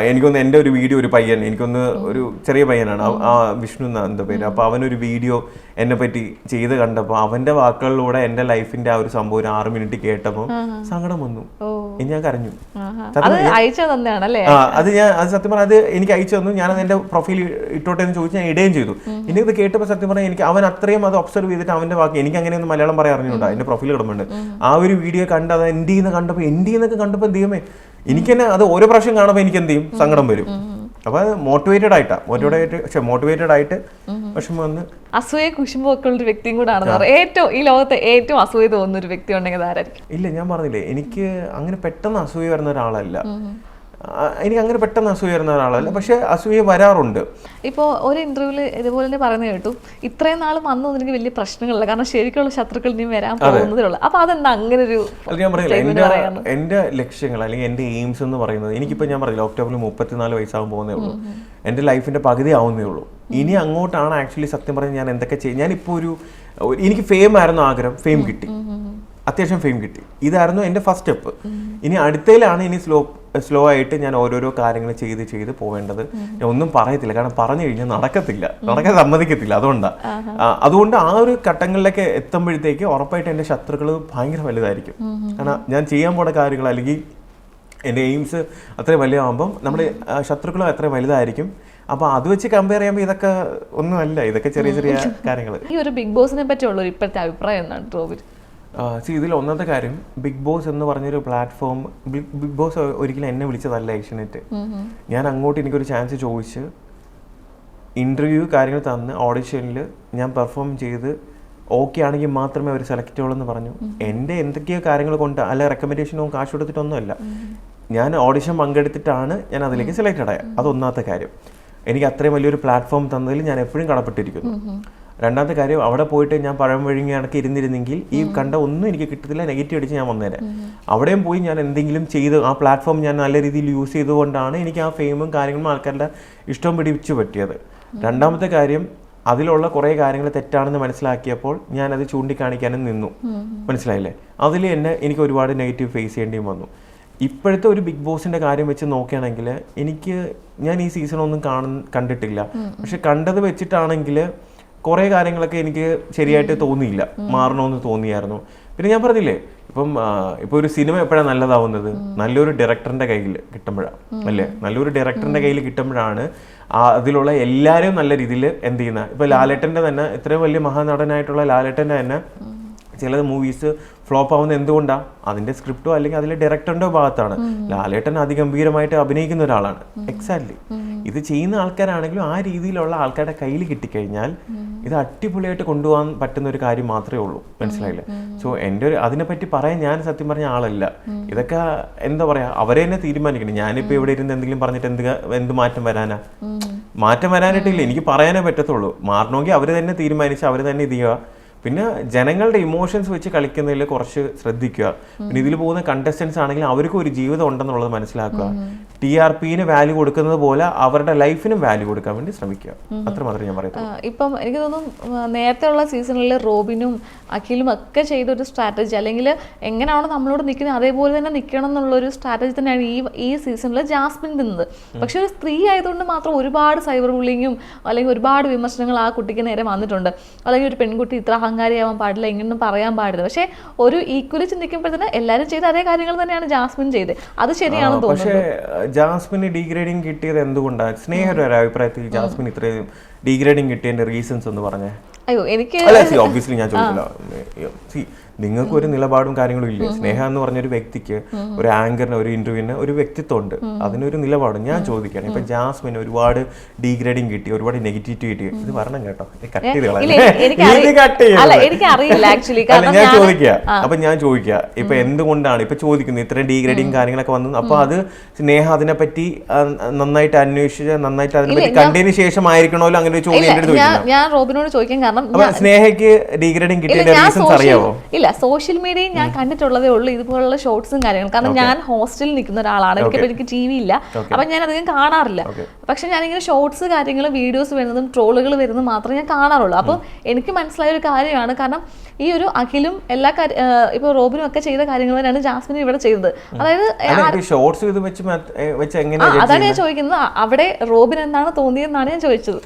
എനിക്കൊന്ന് എൻ്റെ ഒരു വീഡിയോ, ഒരു പയ്യൻ, എനിക്കൊന്ന് ഒരു ചെറിയ പയ്യനാണ്, ആ വിഷ്ണു എന്നാ എന്താ പേര്. അപ്പോൾ അവനൊരു വീഡിയോ എന്നെ പറ്റി ചെയ്ത് കണ്ടപ്പോൾ അവൻ്റെ വാക്കുകളിലൂടെ എൻ്റെ ലൈഫിൻ്റെ ആ ഒരു സംഭവം ഒരു 6 മിനിറ്റ് കേട്ടപ്പോൾ സങ്കടം വന്നു. ഞാൻ കരഞ്ഞു. അത് സത്യം പറഞ്ഞാൽ അത് എനിക്ക് അയച്ചു തന്നു. ഞാനത് എൻ്റെ പ്രൊഫൈൽ ഇട്ടോട്ടെ എന്ന് ചോദിച്ചു, ഞാൻ ഇടുകയും ചെയ്തു. ഇനി ഇത് കേട്ടപ്പോൾ സത്യം പറഞ്ഞാൽ എനിക്ക് അവൻ അത്രയും അത് ഒബ്സർവ് ചെയ്തിട്ട് അവൻ്റെ വാക്ക്, എനിക്ക് അങ്ങനെയൊന്നും മലയാളം പറയാൻ അറിഞ്ഞുകൂടാ, എൻ്റെ പ്രൊഫൈൽ കിടന്നുണ്ട്. ആ ഒരു വീഡിയോ കണ്ട് അത് എൻ്റെ കണ്ടപ്പോൾ എന്നൊക്കെ കണ്ടപ്പോൾ എന്ത് ചെയ്യുമേ, എനിക്ക് തന്നെ അത് ഓരോ പ്രാവശ്യം കാണുമ്പോൾ എനിക്ക് എന്ത് ചെയ്യും, സങ്കടം വരും. അപ്പൊ അത് മോട്ടിവേറ്റഡ് ആയിട്ട് വിഷമം വന്ന് അസൂയ കുശുമ്പോ ഒക്കെ ഉള്ള ഒരു വ്യക്തിയും കൂടെ ആണെന്ന് ഏറ്റവും ഈ ലോകത്തെ ഏറ്റവും അസൂയ തോന്നുന്ന ഒരു വ്യക്തി ഉണ്ടെങ്കിൽ ആരായിരിക്കും? ഇല്ല, ഞാൻ പറഞ്ഞില്ലേ, എനിക്ക് അങ്ങനെ പെട്ടെന്ന് അസൂയ വരുന്ന ഒരാളല്ല. എനിക്ക് അങ്ങനെ പെട്ടെന്ന് അസൂയ വരുന്ന ഒരാളല്ല, പക്ഷെ അസൂയ വരാറുണ്ട്. ഇപ്പോൾ ഒരു ഇന്റർവ്യൂവിൽ ഇതുപോലെ തന്നെ പറഞ്ഞു കേട്ടു, ഇത്രയും നാൾ വന്നൊന്നും എനിക്ക് വലിയ പ്രശ്നങ്ങളില്ല, കാരണം ശരിക്കുള്ള ശത്രുക്കൾ ഇനി വരാൻ പോകുന്നതേ ഉള്ളൂ. അപ്പൊ അതെന്താ അങ്ങനെ ഒരു? ഞാൻ പറയില്ല, എന്റെ ലക്ഷ്യങ്ങൾ അല്ലെങ്കിൽ എന്റെ എയിംസ് എന്ന് പറയുന്നത്, എനിക്കിപ്പോ ഞാൻ പറയില്ല, ഒക്ടോബറിൽ 34 വയസ്സാകാൻ പോകുന്നേ ഉള്ളൂ. എന്റെ ലൈഫിന്റെ പകുതി ആവുന്നേ ഉള്ളൂ. ഇനി അങ്ങോട്ടാണ് ആക്ച്വലി സത്യം പറഞ്ഞാൽ ഞാൻ എന്തൊക്കെ ചെയ്യും. ഞാനിപ്പോ എനിക്ക് ഫെയിം ആയിരുന്നു ആഗ്രഹം, ഫെയിം കിട്ടി, അത്യാവശ്യം ഫെയിം കിട്ടി. ഇതായിരുന്നു എൻ്റെ ഫസ്റ്റ് സ്റ്റെപ്പ്. ഇനി അടുത്തതിലാണ് ഇനി സ്ലോ ആയിട്ട് ഞാൻ ഓരോരോ കാര്യങ്ങൾ ചെയ്ത് പോവേണ്ടത്. ഞാൻ ഒന്നും പറയത്തില്ല, കാരണം പറഞ്ഞു കഴിഞ്ഞാൽ നടക്കാൻ സമ്മതിക്കത്തില്ല. അതുകൊണ്ട് ആ ഒരു ഘട്ടങ്ങളിലേക്ക് എത്തുമ്പോഴത്തേക്ക് ഉറപ്പായിട്ട് എൻ്റെ ശത്രുക്കൾ ഭയങ്കര വലുതായിരിക്കും. കാരണം ഞാൻ ചെയ്യാൻ പോണ കാര്യങ്ങൾ അല്ലെങ്കിൽ എൻ്റെ എയിംസ് അത്രയും വലുതാകുമ്പം നമ്മുടെ ശത്രുക്കളും അത്രയും വലുതായിരിക്കും. അപ്പൊ അത് വെച്ച് കമ്പയർ ചെയ്യുമ്പോൾ ഇതൊക്കെ ഒന്നുമല്ല, ഇതൊക്കെ ചെറിയ ചെറിയ കാര്യങ്ങൾ. ഈ ഒരു ബിഗ് ബോസിനെ പറ്റിയുള്ള ഇപ്പോഴത്തെ അഭിപ്രായം എന്താണ് ടോബിൻ? ഇതിൽ ഒന്നാമത്തെ കാര്യം, ബിഗ് ബോസ് എന്ന് പറഞ്ഞൊരു പ്ലാറ്റ്ഫോം, ബിഗ് ബോസ് ഒരിക്കലും എന്നെ വിളിച്ചതല്ല ഏഷ്യനെറ്റ്. ഞാൻ അങ്ങോട്ട് എനിക്കൊരു ചാൻസ് ചോദിച്ച് ഇന്റർവ്യൂ കാര്യങ്ങൾ തന്ന് ഓഡിഷനിൽ ഞാൻ പെർഫോം ചെയ്ത് ഓക്കെ ആണെങ്കിൽ മാത്രമേ അവർ സെലക്ട് ചെയ്യുള്ളൂ എന്ന് പറഞ്ഞു. എൻ്റെ എന്തൊക്കെയോ കാര്യങ്ങൾ കൊണ്ട്, അല്ല റെക്കമെൻഡേഷനോ കാശ് കൊടുത്തിട്ടൊന്നുമല്ല, ഞാൻ ഓഡിഷൻ പങ്കെടുത്തിട്ടാണ് ഞാൻ അതിലേക്ക് സെലക്റ്റഡ് ആയത്. അതൊന്നാമത്തെ കാര്യം. എനിക്ക് അത്രയും വലിയൊരു പ്ലാറ്റ്ഫോം തന്നതിൽ ഞാൻ എപ്പോഴും കടപ്പെട്ടിരിക്കുന്നു. രണ്ടാമത്തെ കാര്യം, അവിടെ പോയിട്ട് ഞാൻ പഴം വഴുങ്ങി കണക്ക് ഇരുന്നിരുന്നെങ്കിൽ ഈ കണ്ട ഒന്നും എനിക്ക് കിട്ടത്തില്ല, നെഗറ്റീവ് അടിച്ച് ഞാൻ വന്നേരെ. അവിടെയും പോയി ഞാൻ എന്തെങ്കിലും ചെയ്ത് ആ പ്ലാറ്റ്ഫോം ഞാൻ നല്ല രീതിയിൽ യൂസ് ചെയ്തുകൊണ്ടാണ് എനിക്ക് ആ ഫെയിമും കാര്യങ്ങളും ആൾക്കാരുടെ ഇഷ്ടവും പിടിച്ചു പറ്റിയത്. രണ്ടാമത്തെ കാര്യം, അതിലുള്ള കുറേ കാര്യങ്ങൾ തെറ്റാണെന്ന് മനസ്സിലാക്കിയപ്പോൾ ഞാനത് ചൂണ്ടിക്കാണിക്കാനും നിന്നു. മനസ്സിലായില്ലേ? അതിൽ എനിക്ക് ഒരുപാട് നെഗറ്റീവ് ഫേസ് ചെയ്യേണ്ടിയും വന്നു. ഇപ്പോഴത്തെ ഒരു ബിഗ് ബോസിന്റെ കാര്യം വെച്ച് നോക്കുകയാണെങ്കിൽ ഞാൻ ഈ സീസണൊന്നും കണ്ടിട്ടില്ല, പക്ഷെ കണ്ടത് വെച്ചിട്ടാണെങ്കിൽ കുറേ കാര്യങ്ങളൊക്കെ എനിക്ക് ശരിയായിട്ട് തോന്നിയില്ല, മാറണമെന്ന് തോന്നിയായിരുന്നു. പിന്നെ ഞാൻ പറഞ്ഞില്ലേ, ഇപ്പോൾ ഒരു സിനിമ എപ്പോഴാണ് നല്ലതാവുന്നത്? നല്ലൊരു ഡയറക്ടറിന്റെ കയ്യിൽ കിട്ടുമ്പോഴാണ്, അല്ലേ? നല്ലൊരു ഡയറക്ടറിന്റെ കയ്യിൽ കിട്ടുമ്പോഴാണ് അതിലുള്ള എല്ലാവരും നല്ല രീതിയിൽ എന്ത് ചെയ്യുന്ന. ഇപ്പൊ ലാലേട്ടന്റെ തന്നെ, ഇത്രയും വലിയ മഹാനടനായിട്ടുള്ള ലാലേട്ടന്റെ തന്നെ ചില മൂവീസ് ഫ്ലോപ്പ് ആവുന്നത് എന്തുകൊണ്ടാണ്? അതിന്റെ സ്ക്രിപ്റ്റോ അല്ലെങ്കിൽ അതിലെ ഡയറക്ടറിന്റെ ഭാഗത്താണ്. ലാലേട്ടൻ അതിഗംഭീരമായിട്ട് അഭിനയിക്കുന്ന ഒരാളാണ്. എക്സാക്ട്ലി. ഇത് ചെയ്യുന്ന ആൾക്കാരാണെങ്കിലും ആ രീതിയിലുള്ള ആൾക്കാരുടെ കയ്യിൽ കിട്ടിക്കഴിഞ്ഞാൽ ഇത് അടിപൊളിയായിട്ട് കൊണ്ടുപോകാൻ പറ്റുന്ന ഒരു കാര്യം മാത്രമേ ഉള്ളൂ. മനസ്സിലായില്ലേ? സോ അതിനെപ്പറ്റി പറയാൻ ഞാൻ സത്യം പറഞ്ഞ ആളല്ല. ഇതൊക്കെ എന്താ പറയാ, അവരെ തന്നെ തീരുമാനിക്കണം. ഞാനിപ്പോൾ ഇവിടെ ഇരുന്ന് എന്തെങ്കിലും പറഞ്ഞിട്ട് എന്ത് മാറ്റം വരാനായിട്ടില്ല. എനിക്ക് പറയാനേ പറ്റത്തുള്ളൂ. മാറണമെങ്കിൽ അവർ തന്നെ തീരുമാനിച്ച് അവർ തന്നെ ഇത് ചെയ്യുക. പിന്നെ ജനങ്ങളുടെ ഇമോഷൻസ് വെച്ച് കളിക്കുന്നതിൽ കുറച്ച് ശ്രദ്ധിക്കുക. പിന്നെ ഇതിൽ പോകുന്ന കണ്ടസ്റ്റൻസ് ആണെങ്കിലും അവർക്കും ഒരു ജീവിതം ഉണ്ടെന്നുള്ളത് മനസ്സിലാക്കുക. TRPന് വാല്യൂ കൊടുക്കുന്നത് പോലെ അവരുടെ ലൈഫിനും വാല്യൂ കൊടുക്കാൻ വേണ്ടി ശ്രമിക്കുക. അത്ര മാത്രമേ ഞാൻ പറയത്തുള്ളൂ. ഇപ്പം എനിക്ക് തോന്നുന്നു നേരത്തെ ഉള്ള സീസണിൽ റോബിനും അഖിലും ഒക്കെ ചെയ്തൊരു സ്ട്രാറ്റജി, അല്ലെങ്കിൽ എങ്ങനെയാണോ നമ്മളോട് നിൽക്കുന്നത് അതേപോലെ തന്നെ നിൽക്കണം എന്നുള്ളൊരു സ്ട്രാറ്റജി തന്നെയാണ് ഈ സീസണിൽ ജാസ്മിൻ നിന്നത്. പക്ഷെ ഒരു സ്ത്രീ ആയതുകൊണ്ട് മാത്രം ഒരുപാട് സൈബർ ബുള്ളിങ്ങും അല്ലെങ്കിൽ ഒരുപാട് വിമർശനങ്ങൾ ആ കുട്ടിക്ക് നേരെ വന്നിട്ടുണ്ട്. അല്ലെങ്കിൽ ഒരു പെൺകുട്ടി ഇത്ര അഹങ്കാരിയാവാൻ പാടില്ല, ഇങ്ങനൊന്നും പറയാൻ പാടില്ല. പക്ഷെ ഒരു ഈക്വലി ചിന്തിക്കുമ്പോഴത്തേന് എല്ലാവരും ചെയ്ത അതേ കാര്യങ്ങൾ തന്നെയാണ് ജാസ്മിൻ ചെയ്തത്. അത് ശരിയാണെന്ന് തോന്നുന്നു. ജാസ്മിന് ഡീഗ്രേഡിങ് കിട്ടിയത് എന്തുകൊണ്ടാണ്? സ്നേഹയുടെ അഭിപ്രായത്തിൽ ജാസ്മിൻ ഇത്രയും ഡീഗ്രേഡിങ് കിട്ടിയതിന്റെ റീസൺസ് എന്ന് പറഞ്ഞേ? അയ്യോ, എനിക്ക് ഒബ്വിയസ്ലി ഞാൻ ചോദിക്കില്ല. നിങ്ങൾക്ക് ഒരു നിലപാടും കാര്യങ്ങളും ഇല്ല. സ്നേഹ എന്ന് പറഞ്ഞൊരു വ്യക്തിക്ക്, ഒരു ആങ്കറിന്, ഒരു ഇന്റർവ്യൂവിന് ഒരു വ്യക്തിത്വം ഉണ്ട്, അതിനൊരു നിലപാട്. ഞാൻ ചോദിക്കുകയാണ്, ഇപ്പൊ ജാസ്മിന് ഒരുപാട് ഡീഗ്രേഡിങ് കിട്ടി, ഒരുപാട് നെഗറ്റിവിറ്റി കിട്ടി, ഇത് പറഞ്ഞ കേട്ടോ, കട്ട് ചെയ്ത് ഞാൻ ചോദിക്കുക. അപ്പൊ ഞാൻ ചോദിക്കുക, ഇപ്പൊ എന്തുകൊണ്ടാണ് ഇപ്പൊ ചോദിക്കുന്നത് ഇത്രയും ഡീഗ്രേഡിങ് കാര്യങ്ങളൊക്കെ വന്നു? അപ്പൊ അത് സ്നേഹ അതിനെ പറ്റി നന്നായിട്ട് അന്വേഷിച്ച് നന്നായിട്ട് അതിനെ പറ്റി കണ്ടതിന് ശേഷം ആയിരിക്കണമല്ലോ അങ്ങനെ ഒരു ചോദ്യം. ഞാൻ റോബിനോട് ചോദിക്കാൻ കാരണം സ്നേഹയ്ക്ക് ഡീഗ്രേഡിങ് കിട്ടിയതിന്റെ റീസൺസ് അറിയാവോ? ഇല്ല, സോഷ്യൽ മീഡിയയിൽ ഞാൻ കണ്ടിട്ടുള്ളതേ ഉള്ളൂ ഇതുപോലുള്ള ഷോർട്സും കാര്യങ്ങളും. കാരണം ഞാൻ ഹോസ്റ്റലിൽ നിൽക്കുന്ന ഒരാളാണ്, എനിക്ക് ടി വി ഇല്ല, അപ്പൊ ഞാൻ അധികം കാണാറില്ല. പക്ഷെ ഞാനിങ്ങനെ ഷോർട്സ് കാര്യങ്ങൾ, വീഡിയോസ് വരുന്നതും ട്രോളുകൾ വരുന്നതും മാത്രമേ ഞാൻ കാണാറുള്ളൂ. അപ്പോൾ എനിക്ക് മനസ്സിലായ ഒരു കാര്യമാണ്, കാരണം ഈ ഒരു അഖിലും എല്ലാ ഇപ്പൊ റോബിനും ഒക്കെ ചെയ്ത കാര്യങ്ങൾ തന്നെയാണ് ജാസ്മിനും ഇവിടെ ചെയ്തത്. അതായത് അതാണ് ഞാൻ ചോദിക്കുന്നത്, അവിടെ റോബിൻ എന്താണ് തോന്നിയെന്നാണ് ഞാൻ ചോദിച്ചത്.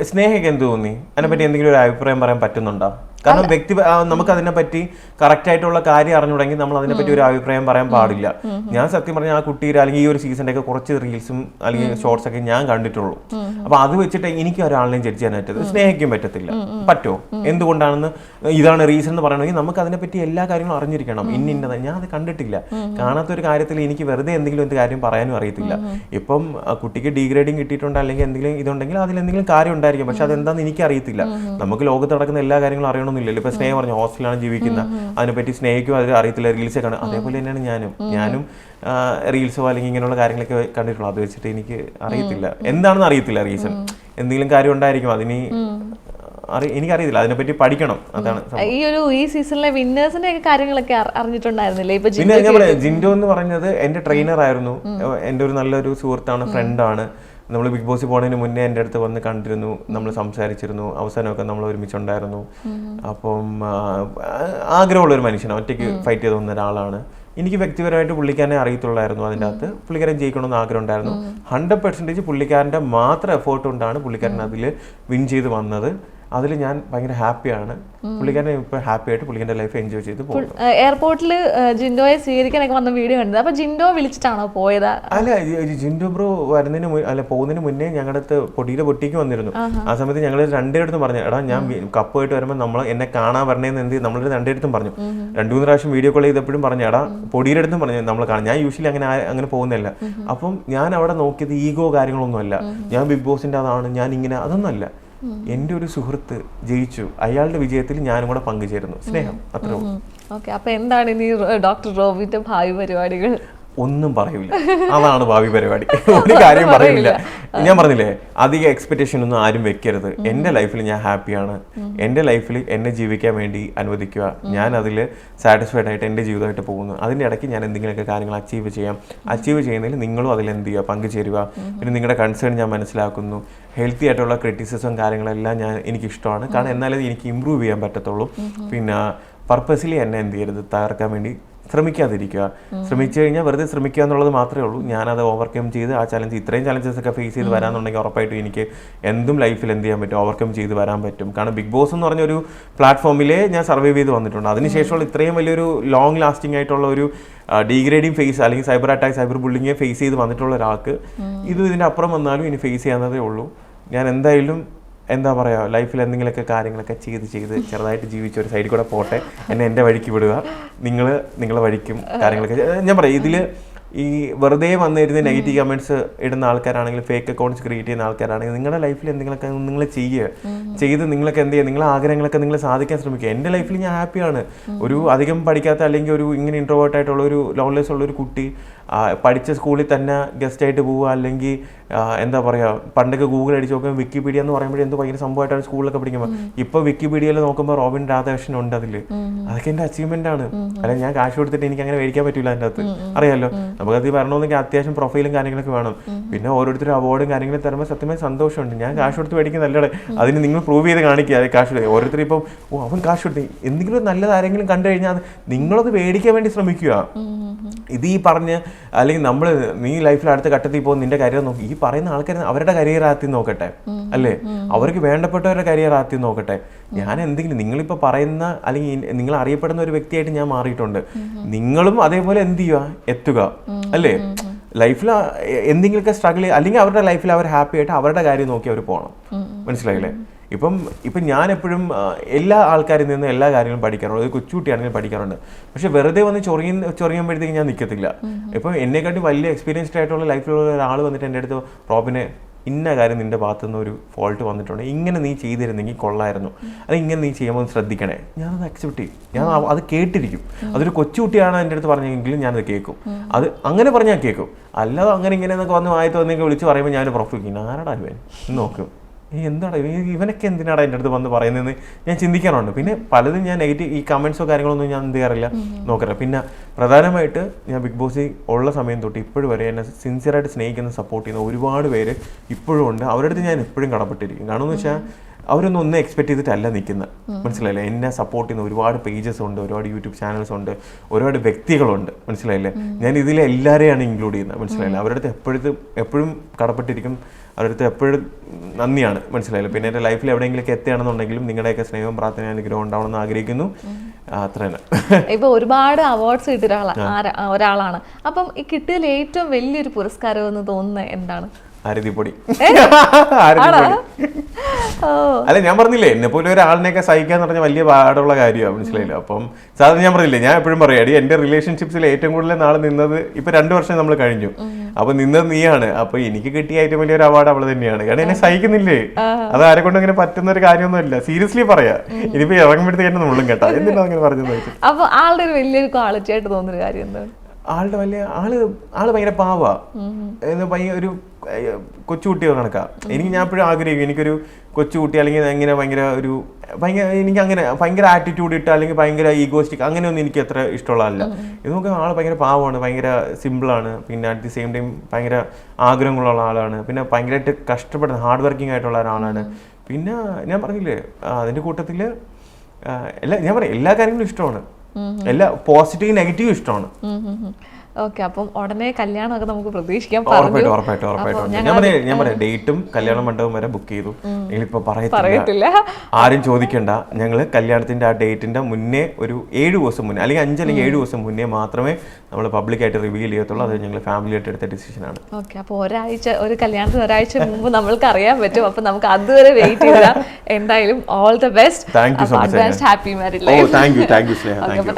സ്നേഹയ്ക്ക് എന്ത് തോന്നി? അതിനെപ്പറ്റി എന്തെങ്കിലും ഒരു അഭിപ്രായം പറയാൻ പറ്റുന്നുണ്ടോ? കാരണം നമുക്ക് അതിനെ പറ്റി കറക്റ്റ് ആയിട്ടുള്ള കാര്യം അറിഞ്ഞുണ്ടെങ്കിൽ നമ്മൾ അതിനെപ്പറ്റി ഒരു അഭിപ്രായം പറയാൻ പാടില്ല. ഞാൻ സത്യം പറഞ്ഞാൽ ആ കുട്ടിയുടെ അല്ലെങ്കിൽ ഈ ഒരു സീസണിന്റെ ഒക്കെ കുറച്ച് റീൽസും അല്ലെങ്കിൽ ഷോർട്സ് ഒക്കെ ഞാൻ കണ്ടിട്ടുള്ളൂ. അപ്പൊ അത് വെച്ചിട്ട് എനിക്ക് ഒരാളിനെയും ജഡ്ജ് ചെയ്യാൻ പറ്റത്തില്ല, സ്നേഹിക്കാൻ പറ്റത്തില്ല. പറ്റുമോ? എന്തുകൊണ്ടാണെന്ന് ഇതാണ് റീസൺ എന്ന് പറയണമെങ്കിൽ നമുക്ക് അതിനെപ്പറ്റി എല്ലാ കാര്യങ്ങളും അറിഞ്ഞിരിക്കണം. ഇന്നത് ഞാൻ അത് കണ്ടിട്ടില്ല, കാണാത്ത ഒരു കാര്യത്തിൽ എനിക്ക് വെറുതെ എന്തെങ്കിലും കാര്യം പറയാനും അറിയത്തില്ല. ഇപ്പം കുട്ടിക്ക് ഡീഗ്രേഡിങ് കിട്ടിയിട്ടുണ്ട് അല്ലെങ്കിൽ എന്തെങ്കിലും ഇതുണ്ടെങ്കിൽ അതിൽ എന്തെങ്കിലും കാര്യം ഉണ്ടായിരിക്കും, പക്ഷെ അതെന്താണെന്ന് എനിക്ക് അറിയത്തില്ല. നമുക്ക് ലോകത്ത് നടക്കുന്ന എല്ലാ കാര്യങ്ങളും അറിയണമെന്നില്ലല്ലോ. ഇപ്പൊ സ്നേഹം പറഞ്ഞു ഹോസ്റ്റലിലാണ് ജീവിക്കുന്നത്, അതിനെപ്പറ്റി സ്നേഹിക്കും അത് അറിയത്തില്ല, റീൽസ് കാണും. അതേപോലെ തന്നെയാണ് ഞാനും റീൽസോ അല്ലെങ്കിൽ ഇങ്ങനെയുള്ള കാര്യങ്ങളൊക്കെ കണ്ടിട്ടുള്ളൂ. അത് വെച്ചിട്ട് എനിക്ക് അറിയത്തില്ല, എന്താണെന്ന് അറിയത്തില്ല റീസൺ. എന്തെങ്കിലും കാര്യം ഉണ്ടായിരിക്കും, അതിന് എനിക്കറിയത്തില്ല, അതിനെപ്പറ്റി പഠിക്കണം. അതാണ് ഈ സീസണിലെ വിന്നേഴ്സിന്റെ കാര്യങ്ങളൊക്കെ അറിഞ്ഞിട്ടുണ്ടായിരുന്നില്ലേ? പിന്നെ ഞാൻ പറയാം, ജിൻഡോ എന്ന് പറഞ്ഞത് എന്റെ ട്രെയിനർ ആയിരുന്നു, എന്റെ ഒരു നല്ലൊരു സുഹൃത്താണ്, ഫ്രണ്ടാണ്. നമ്മൾ ബിഗ് ബോസിൽ പോകുന്നതിന് മുന്നേ എൻ്റെ അടുത്ത് വന്ന് കണ്ടിരുന്നു, നമ്മൾ സംസാരിച്ചിരുന്നു, അവസാനമൊക്കെ നമ്മൾ ഒരുമിച്ചുണ്ടായിരുന്നു. അപ്പം ആഗ്രഹമുള്ള ഒരു മനുഷ്യനാണ്, ഒറ്റയ്ക്ക് ഫൈറ്റ് ചെയ്ത് വന്ന ഒരാളാണ്. എനിക്ക് വ്യക്തിപരമായിട്ട് പുള്ളിക്കാരനെ അറിയത്തുള്ളായിരുന്നു. അതിൻ്റെ അകത്ത് പുള്ളിക്കാരൻ ജയിക്കണമെന്ന് ആഗ്രഹം ഉണ്ടായിരുന്നു. 100% പുള്ളിക്കാരൻ്റെ മാത്രം എഫേർട്ട് കൊണ്ടാണ് പുള്ളിക്കാരൻ അതിൽ വിൻ ചെയ്ത് വന്നത്. അതിൽ ഞാൻ ഭയങ്കര ഹാപ്പിയാണ്. പുള്ളിക്കാരനെ ഇപ്പോൾ ഹാപ്പി ആയിട്ട് പുള്ളിക്കാരൻ്റെ ലൈഫ് എൻജോയ് ചെയ്ത് പോകും. എയർപോർട്ടിൽ ജിൻഡോയെ സ്വീകരിക്കാനൊക്കെ വന്ന വീഡിയോ കണ്ടത്. അപ്പൊ ജിൻഡോ വിളിച്ചിട്ടാണോ പോയത്? അല്ല, ജിൻഡോ ബ്രോ പോകുന്നതിന് മുന്നേ ഞങ്ങളുടെ അടുത്ത് പൊടിയുടെ പൊട്ടിക്ക് വന്നിരുന്നു. ആ സമയത്ത് ഞങ്ങൾ രണ്ടുപേരടുത്തും പറഞ്ഞു, എടാ ഞാൻ കപ്പായിട്ട് വരുമ്പോൾ നമ്മൾ എന്നെ കാണാൻ വരണേന്ന് എന്ത് നമ്മൾ രണ്ടുപേരടുത്തും പറഞ്ഞു. 2-3 പ്രാവശ്യം വീഡിയോ കോൾ ചെയ്തപ്പോഴും പറഞ്ഞു, എടാ പൊടിയുടെ അടുത്തും പറഞ്ഞു നമ്മൾ കാണാം. ഞാൻ യൂഷ്വലി അങ്ങനെ പോകുന്നില്ല. അപ്പം ഞാൻ അവിടെ നോക്കിയത് ഈഗോ കാര്യങ്ങളൊന്നുമല്ല, ഞാൻ ബിഗ് ബോസിന്റെ അതാണ്, ഞാൻ ഇങ്ങനെ അതൊന്നുമല്ല. എൻ്റെ ഒരു സുഹൃത്ത് ജയിച്ചു, അയാളുടെ വിജയത്തിൽ ഞാനും കൂടെ പങ്കുചേരുന്നു. സ്നേഹം, അത്രേ ഉള്ളൂ. അപ്പൊ എന്താണ് ഇനി ഡോക്ടർ റോബിന്റെ ഭാവി പരിപാടികൾ? ഒന്നും പറയൂല, അതാണ് ഭാവി പരിപാടി. ഒരു കാര്യം പറയില്ല. ഞാൻ പറഞ്ഞില്ലേ, അധികം എക്സ്പെക്ടേഷൻ ഒന്നും ആരും വെക്കരുത്. എൻ്റെ ലൈഫിൽ ഞാൻ ഹാപ്പിയാണ്, എൻ്റെ ലൈഫിൽ എന്നെ ജീവിക്കാൻ വേണ്ടി അനുവദിക്കുക. ഞാൻ അതിൽ സാറ്റിസ്ഫൈഡ് ആയിട്ട് എൻ്റെ ജീവിതമായിട്ട് പോകുന്നു. അതിൻ്റെ ഇടയ്ക്ക് ഞാൻ എന്തെങ്കിലുമൊക്കെ കാര്യങ്ങൾ അച്ചീവ് ചെയ്യുന്നതിൽ നിങ്ങളും അതിൽ എന്ത് ചെയ്യുക, പങ്കുചേരുക. പിന്നെ നിങ്ങളുടെ കൺസേൺ ഞാൻ മനസ്സിലാക്കുന്നു. ഹെൽത്തി ആയിട്ടുള്ള ക്രിറ്റിസിസം കാര്യങ്ങളെല്ലാം എനിക്കിഷ്ടമാണ്. കാരണം എന്നാലേ എനിക്ക് ഇമ്പ്രൂവ് ചെയ്യാൻ പറ്റത്തുള്ളൂ. പിന്നെ പർപ്പസ്ലി എന്നെ എന്ത് ചെയ്യരുത്, തകർക്കാൻ വേണ്ടി ശ്രമിക്കാതിരിക്കുക. ശ്രമിച്ചു കഴിഞ്ഞാൽ വെറുതെ ശ്രമിക്കുക എന്നുള്ളത് മാത്രമേ ഉള്ളൂ. ഞാനത് ഓവർകം ചെയ്ത് ആ ഇത്രയും ചലഞ്ചസ് ഒക്കെ ഫേസ് ചെയ്ത് വരാന്നുണ്ടെങ്കിൽ ഉറപ്പായിട്ടും എനിക്ക് എന്തും ലൈഫിൽ എന്ത് ചെയ്യാൻ പറ്റും, ഓവർകം ചെയ്ത് വരാൻ പറ്റും. കാരണം ബിഗ് ബോസ് എന്ന് പറഞ്ഞൊരു പ്ലാറ്റ്ഫോമിലേ ഞാൻ സർവൈവ് ചെയ്ത് വന്നിട്ടുണ്ട്. അതിനുശേഷമുള്ള ഇത്രയും വലിയൊരു ലോങ് ലാസ്റ്റിംഗ് ആയിട്ടുള്ള ഒരു ഡീഗ്രേഡിങ് ഫേസ് അല്ലെങ്കിൽ cyber attack, cyber bullying face ചെയ്ത് വന്നിട്ടുള്ള ഒരാൾക്ക് ഇതിൻ്റെ അപ്പുറം വന്നാലും ഇനി ഫേസ് ചെയ്യാവുന്നതേ ഉള്ളൂ. ഞാൻ എന്തായാലും എന്താ പറയുക, ലൈഫിൽ എന്തെങ്കിലുമൊക്കെ കാര്യങ്ങളൊക്കെ ചെയ്ത് ചെറുതായിട്ട് ജീവിച്ച ഒരു സൈഡിൽ കൂടെ പോട്ടെ, എൻ്റെ വഴിക്ക് വിടുക. നിങ്ങളെ വഴിക്കും കാര്യങ്ങളൊക്കെ. ഞാൻ പറയാം, ഇതിൽ ഈ വെറുതെ വന്നിരുന്ന് നെഗറ്റീവ് കമൻറ്റ്സ് ഇടുന്ന ആൾക്കാരാണെങ്കിൽ, ഫേക്ക് അക്കൗണ്ട്സ് ക്രിയേറ്റ് ചെയ്യുന്ന ആൾക്കാരാണെങ്കിൽ, നിങ്ങളുടെ ലൈഫിൽ എന്തെങ്കിലുമൊക്കെ നിങ്ങൾ ചെയ്ത് നിങ്ങളൊക്കെ എന്ത് ചെയ്യുക, നിങ്ങളെ ആഗ്രഹങ്ങളൊക്കെ നിങ്ങൾ സാധിക്കാൻ ശ്രമിക്കുക. എൻ്റെ ലൈഫിൽ ഞാൻ ഹാപ്പിയാണ്. ഒരു അധികം പഠിക്കാത്ത അല്ലെങ്കിൽ ഒരു ഇങ്ങനെ ഇൻട്രോവേർട്ട് ആയിട്ടുള്ള ഒരു ലോൺലെസ് ഉള്ളൊരു കുട്ടി പഠിച്ച സ്കൂളിൽ തന്നെ ഗസ്റ്റായിട്ട് പോവുക, അല്ലെങ്കിൽ എന്താ പറയുക, പണ്ടൊക്കെ ഗൂഗിൾ അടിച്ച് നോക്കുമ്പോൾ വിക്കിപീഡിയ എന്ന് പറയുമ്പോൾ എന്തോ ഭയങ്കര സംഭവമായിട്ടാണ് സ്കൂളിലൊക്കെ പഠിക്കുമ്പോൾ. ഇപ്പോൾ വിക്കിപീഡിയയിൽ നോക്കുമ്പോൾ റോബിൻ രാധാകൃഷ്ണൻ ഉണ്ട് അതിൽ. അതൊക്കെ എൻ്റെ അച്ചീവ്മെൻ്റ് ആണ്. അല്ല, ഞാൻ കാശ് കൊടുത്തിട്ട് എനിക്ക് അങ്ങനെ മേടിക്കാൻ പറ്റില്ല. അതിൻ്റെ അകത്ത് അറിയാമല്ലോ, നമുക്കത് വരണമെന്നെങ്കിൽ അത്യാവശ്യം പ്രൊഫൈലും കാര്യങ്ങളൊക്കെ വേണം. പിന്നെ ഓരോരുത്തരും അവാർഡും കാര്യങ്ങളും തരുമ്പോൾ സത്യമായി സന്തോഷമുണ്ട്. ഞാൻ കാശ് കൊടുത്ത് മേടിക്കുന്നതല്ലേ, അതിന് നിങ്ങൾ പ്രൂവ് ചെയ്ത് കാണിക്കുക. അത് കാശ് കൊടുത്ത് ഓരോരുത്തർ ഇപ്പം അവൻ കാശ് കൊടുത്ത് എന്തെങ്കിലും നല്ലത് ആരെങ്കിലും കണ്ടു കഴിഞ്ഞാൽ നിങ്ങളത് മേടിക്കാൻ വേണ്ടി ശ്രമിക്കുക. ഇത് ഈ പറഞ്ഞ് അല്ലെങ്കിൽ നീ ലൈഫിൽ അടുത്ത ഘട്ടത്തിൽ പോകും, നിന്റെ കരിയർ നോക്കി. ഈ പറയുന്ന ആൾക്കാർ അവരുടെ കരിയർ ആദ്യം നോക്കട്ടെ, അല്ലേ? അവർക്ക് വേണ്ടപ്പെട്ടവരുടെ കരിയർ ആദ്യം നോക്കട്ടെ. ഞാൻ എന്തെങ്കിലും നിങ്ങളിപ്പോൾ പറയുന്ന അല്ലെങ്കിൽ നിങ്ങൾ അറിയപ്പെടുന്ന ഒരു വ്യക്തിയായിട്ട് ഞാൻ മാറിയിട്ടുണ്ട്. നിങ്ങളും അതേപോലെ എന്ത് ചെയ്യുക, എത്തുക, അല്ലേ? ലൈഫിൽ എന്തെങ്കിലുമൊക്കെ സ്ട്രഗിൾ അല്ലെങ്കിൽ അവരുടെ ലൈഫിൽ അവർ ഹാപ്പി ആയിട്ട് അവരുടെ കാര്യം നോക്കി അവർ പോകണം. മനസ്സിലായില്ലേ? ഇപ്പം ഞാൻ എപ്പോഴും എല്ലാ ആൾക്കാരിൽ നിന്നും എല്ലാ കാര്യങ്ങളും പഠിക്കാറുണ്ട്. ഒരു കൊച്ചുകുട്ടിയാണെങ്കിലും പഠിക്കാറുണ്ട്. പക്ഷെ വെറുതെ വന്ന് ചൊറിയുമ്പോഴത്തേക്ക് ഞാൻ നിൽക്കത്തില്ല. ഇപ്പം എന്നെക്കാട്ടി വലിയ എക്സ്പീരിയൻസ്ഡ് ആയിട്ടുള്ള ലൈഫിലുള്ള ഒരാൾ വന്നിട്ട് എൻ്റെ അടുത്ത് റോബിനെ ഇന്ന കാര്യം നിന്റെ ഭാഗത്തു നിന്ന് ഒരു ഫോൾട്ട് വന്നിട്ടുണ്ട്, ഇങ്ങനെ നീ ചെയ്തിരുന്നെങ്കിൽ കൊള്ളായിരുന്നു, അത് ഇങ്ങനെ നീ ചെയ്യുമ്പോൾ ശ്രദ്ധിക്കണേ, ഞാനത് അക്സെപ്റ്റ് ചെയ്യും. ഞാൻ അത് കേട്ടിരിക്കും. അതൊരു കൊച്ചുകുട്ടിയാണ് എൻ്റെ അടുത്ത് പറഞ്ഞെങ്കിലും ഞാനത് കേൾക്കും. അത് അങ്ങനെ പറഞ്ഞാൽ കേൾക്കും. അല്ലാതെ അങ്ങനെ ഇങ്ങനെ എന്നൊക്കെ വന്ന് വായി തോന്നിയൊക്കെ വിളിച്ച് പറയുമ്പോൾ ഞാൻ പ്രൊഫിക്കും, ആരാടാ ഇവൻ നോക്കും, എന്താണ് ഇവനൊക്കെ എന്തിനാടാ എൻ്റെ അടുത്ത് വന്ന് പറയുന്നതെന്ന് ഞാൻ ചിന്തിക്കാറുണ്ട്. പിന്നെ പലതും ഞാൻ നെഗറ്റീവ് ഈ കമൻസോ കാര്യങ്ങളൊന്നും ഞാൻ എന്ത് ചെയ്യാറില്ല, നോക്കാറില്ല. പിന്നെ പ്രധാനമായിട്ട് ഞാൻ ബിഗ് ബോസിൽ ഉള്ള സമയം തൊട്ട് ഇപ്പോഴും വരെ എന്നെ സിൻസിയറായിട്ട് സ്നേഹിക്കുന്ന സപ്പോർട്ട് ചെയ്യുന്ന ഒരുപാട് പേര് ഇപ്പോഴും ഉണ്ട്. അവരുടെ അടുത്ത് ഞാൻ എപ്പോഴും കടപ്പെട്ടിരിക്കും. കാരണം എന്ന് വെച്ചാൽ അവരൊന്നും എക്സ്പെക്ട് ചെയ്തിട്ടല്ല നിൽക്കുന്നത്, മനസ്സിലായില്ലേ? എന്നെ സപ്പോർട്ട് ചെയ്യുന്ന ഒരുപാട് പേജസ് ഉണ്ട്, ഒരുപാട് യൂട്യൂബ് ചാനൽസ് ഉണ്ട്, ഒരുപാട് വ്യക്തികളുണ്ട്, മനസ്സിലായില്ലേ? ഞാൻ ഇതിലെ എല്ലാവരെയാണ് ഇൻക്ലൂഡ് ചെയ്യുന്നത്, മനസ്സിലായില്ലേ? അവരുടെ അടുത്ത് എപ്പോഴും കടപ്പെട്ടിരിക്കും. അവരുടെ അടുത്ത് എപ്പോഴും നന്ദിയാണ്, മനസ്സിലായില്ലേ? പിന്നെ എൻ്റെ ലൈഫിൽ എവിടെയെങ്കിലൊക്കെ എത്തുകയാണെന്നുണ്ടെങ്കിലും നിങ്ങളുടെയൊക്കെ സ്നേഹവും പ്രാർത്ഥന അനുഗ്രഹം ഉണ്ടാവണമെന്ന് ആഗ്രഹിക്കുന്നു. അത്ര തന്നെ. ഇപ്പൊ ഒരുപാട് അവാർഡ്സ് കിട്ടിയ ഒരാളാണ്. അപ്പം ഈ കിട്ടിയതിൽ ഏറ്റവും വലിയൊരു പുരസ്കാരം എന്ന് തോന്നുന്നത് എന്താണ്? ആരതിപ്പൊടി. അല്ല, ഞാൻ പറഞ്ഞില്ലേ, എന്നെ പോലെ ഒരാളിനെയൊക്കെ സഹിക്കാന്ന് പറഞ്ഞാൽ വലിയ പാടുള്ള കാര്യമാണ്, മനസ്സിലായില്ല? അപ്പം സാധാരണ ഞാൻ പറഞ്ഞില്ലേ, ഞാൻ എപ്പോഴും പറയാം, എന്റെ റിലേഷൻഷിപ്സിൽ ഏറ്റവും കൂടുതൽ നാൾ നിന്നത് ഇപ്പൊ 2 വർഷം നമ്മൾ കഴിഞ്ഞു. അപ്പൊ നിന്നത് നീയാണ്. അപ്പൊ എനിക്ക് കിട്ടിയ ഏറ്റവും വലിയൊരു അവാർഡ് അവള് തന്നെയാണ്. കാരണം എന്നെ സഹിക്കുന്നില്ലേ, അത് ആരെ കൊണ്ട് അങ്ങനെ പറ്റുന്ന ഒരു കാര്യമൊന്നുമില്ല. സീരിയസ്ലി പറയാ, ഇനിയിപ്പോ ഇറങ്ങുമ്പോഴത്തേക്ക് നമ്മളും കേട്ടാ എന്തിനാ അങ്ങനെ പറഞ്ഞത്. അപ്പൊ ആളുടെ ഒരു വലിയൊരു ക്വാളിറ്റി ആയിട്ട് തോന്നുന്ന കാര്യം എന്താണ്? ആള് ഭയങ്കര പാവാ, ഒരു കൊച്ചുകുട്ടിയോ കണക്കാ. ഞാൻ എപ്പോഴും ആഗ്രഹിക്കും എനിക്കൊരു കൊച്ചുകുട്ടി അല്ലെങ്കിൽ എങ്ങനെ എനിക്ക് അങ്ങനെ ഭയങ്കര ആറ്റിറ്റ്യൂഡ് ഇട്ട് അല്ലെങ്കിൽ ഭയങ്കര ഈഗോസ്റ്റിക് അങ്ങനെയൊന്നും എനിക്ക് അത്ര ഇഷ്ടമുള്ളതല്ല. ഇത് നോക്കുക, ആൾ ഭയങ്കര പാവമാണ്, ഭയങ്കര സിമ്പിളാണ്, പിന്നെ അറ്റ് ദി സെയിം ടൈം ഭയങ്കര ആഗ്രഹങ്ങളുള്ള ആളാണ്, പിന്നെ ഭയങ്കരമായിട്ട് കഷ്ടപ്പെടുന്ന ഹാർഡ് വർക്കിംഗ് ആയിട്ടുള്ള ഒരാളാണ്. പിന്നെ ഞാൻ പറഞ്ഞില്ലേ, അതിൻ്റെ കൂട്ടത്തിൽ ഞാൻ പറയാം എല്ലാ കാര്യങ്ങളും ഇഷ്ടമാണ്, എല്ലാ പോസിറ്റീവ് നെഗറ്റീവ് ഇഷ്ടമാണ്. ഓക്കെ, അപ്പം ഉടനെ കല്യാണമൊക്കെ നമുക്ക് പ്രതീക്ഷിക്കാം. ഉറപ്പായിട്ടും ഞാൻ പറയാം ഡേറ്റും കല്യാണ മണ്ഡപം വരെ ബുക്ക് ചെയ്തു. നിങ്ങളിപ്പോ പറയത്തില്ല, ആരും ചോദിക്കണ്ട. ഞങ്ങള് കല്യാണത്തിന്റെ ആ ഡേറ്റിന്റെ മുന്നേ ഒരു 7 ദിവസം മുന്നേ അല്ലെങ്കിൽ 5 അല്ലെങ്കിൽ 7 ദിവസം മുന്നേ മാത്രമേ നമ്മൾ പബ്ലിക്കായിട്ട് റിവീൽ ചെയ്യത്തുള്ളൂ. അത് ഞങ്ങൾ ഫാമിലിയായിട്ട് എടുത്ത ഡിസിഷനാണ്. ഓക്കെ, അപ്പോൾ ഒരു കല്യാണത്തിന് ഒരാഴ്ച മുമ്പ് നമ്മൾക്ക് അറിയാൻ പറ്റും. അപ്പൊ നമുക്ക് അതുവരെ വെയിറ്റ് ചെയ്യാം. എന്തായാലും all the best. Thank you so much. Happy married life.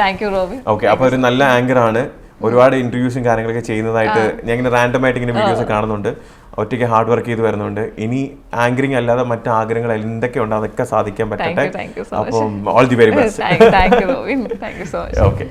Thank you Robin. Okay, അപ്പൊ ഒരു നല്ല ആങ്കർ ആണ്. ഒരുപാട് ഇന്റർവ്യൂസും കാര്യങ്ങളൊക്കെ ചെയ്യുന്നതായിട്ട് ഞാൻ ഇങ്ങനെ റാൻഡമായിട്ട് ഇങ്ങനെ വീഡിയോസ് കാണുന്നുണ്ട്. ഒറ്റയ്ക്ക് ഹാർഡ് വർക്ക് ചെയ്ത് വരുന്നുണ്ട്. ഇനി ആങ്കറിംഗ് അല്ലാതെ മറ്റു ആഗ്രഹങ്ങൾ എന്തൊക്കെയുണ്ടോ അതൊക്കെ സാധിക്കാൻ പറ്റട്ടെ. അപ്പം all the very best. Thank you Robin. Thank you so much. Okay.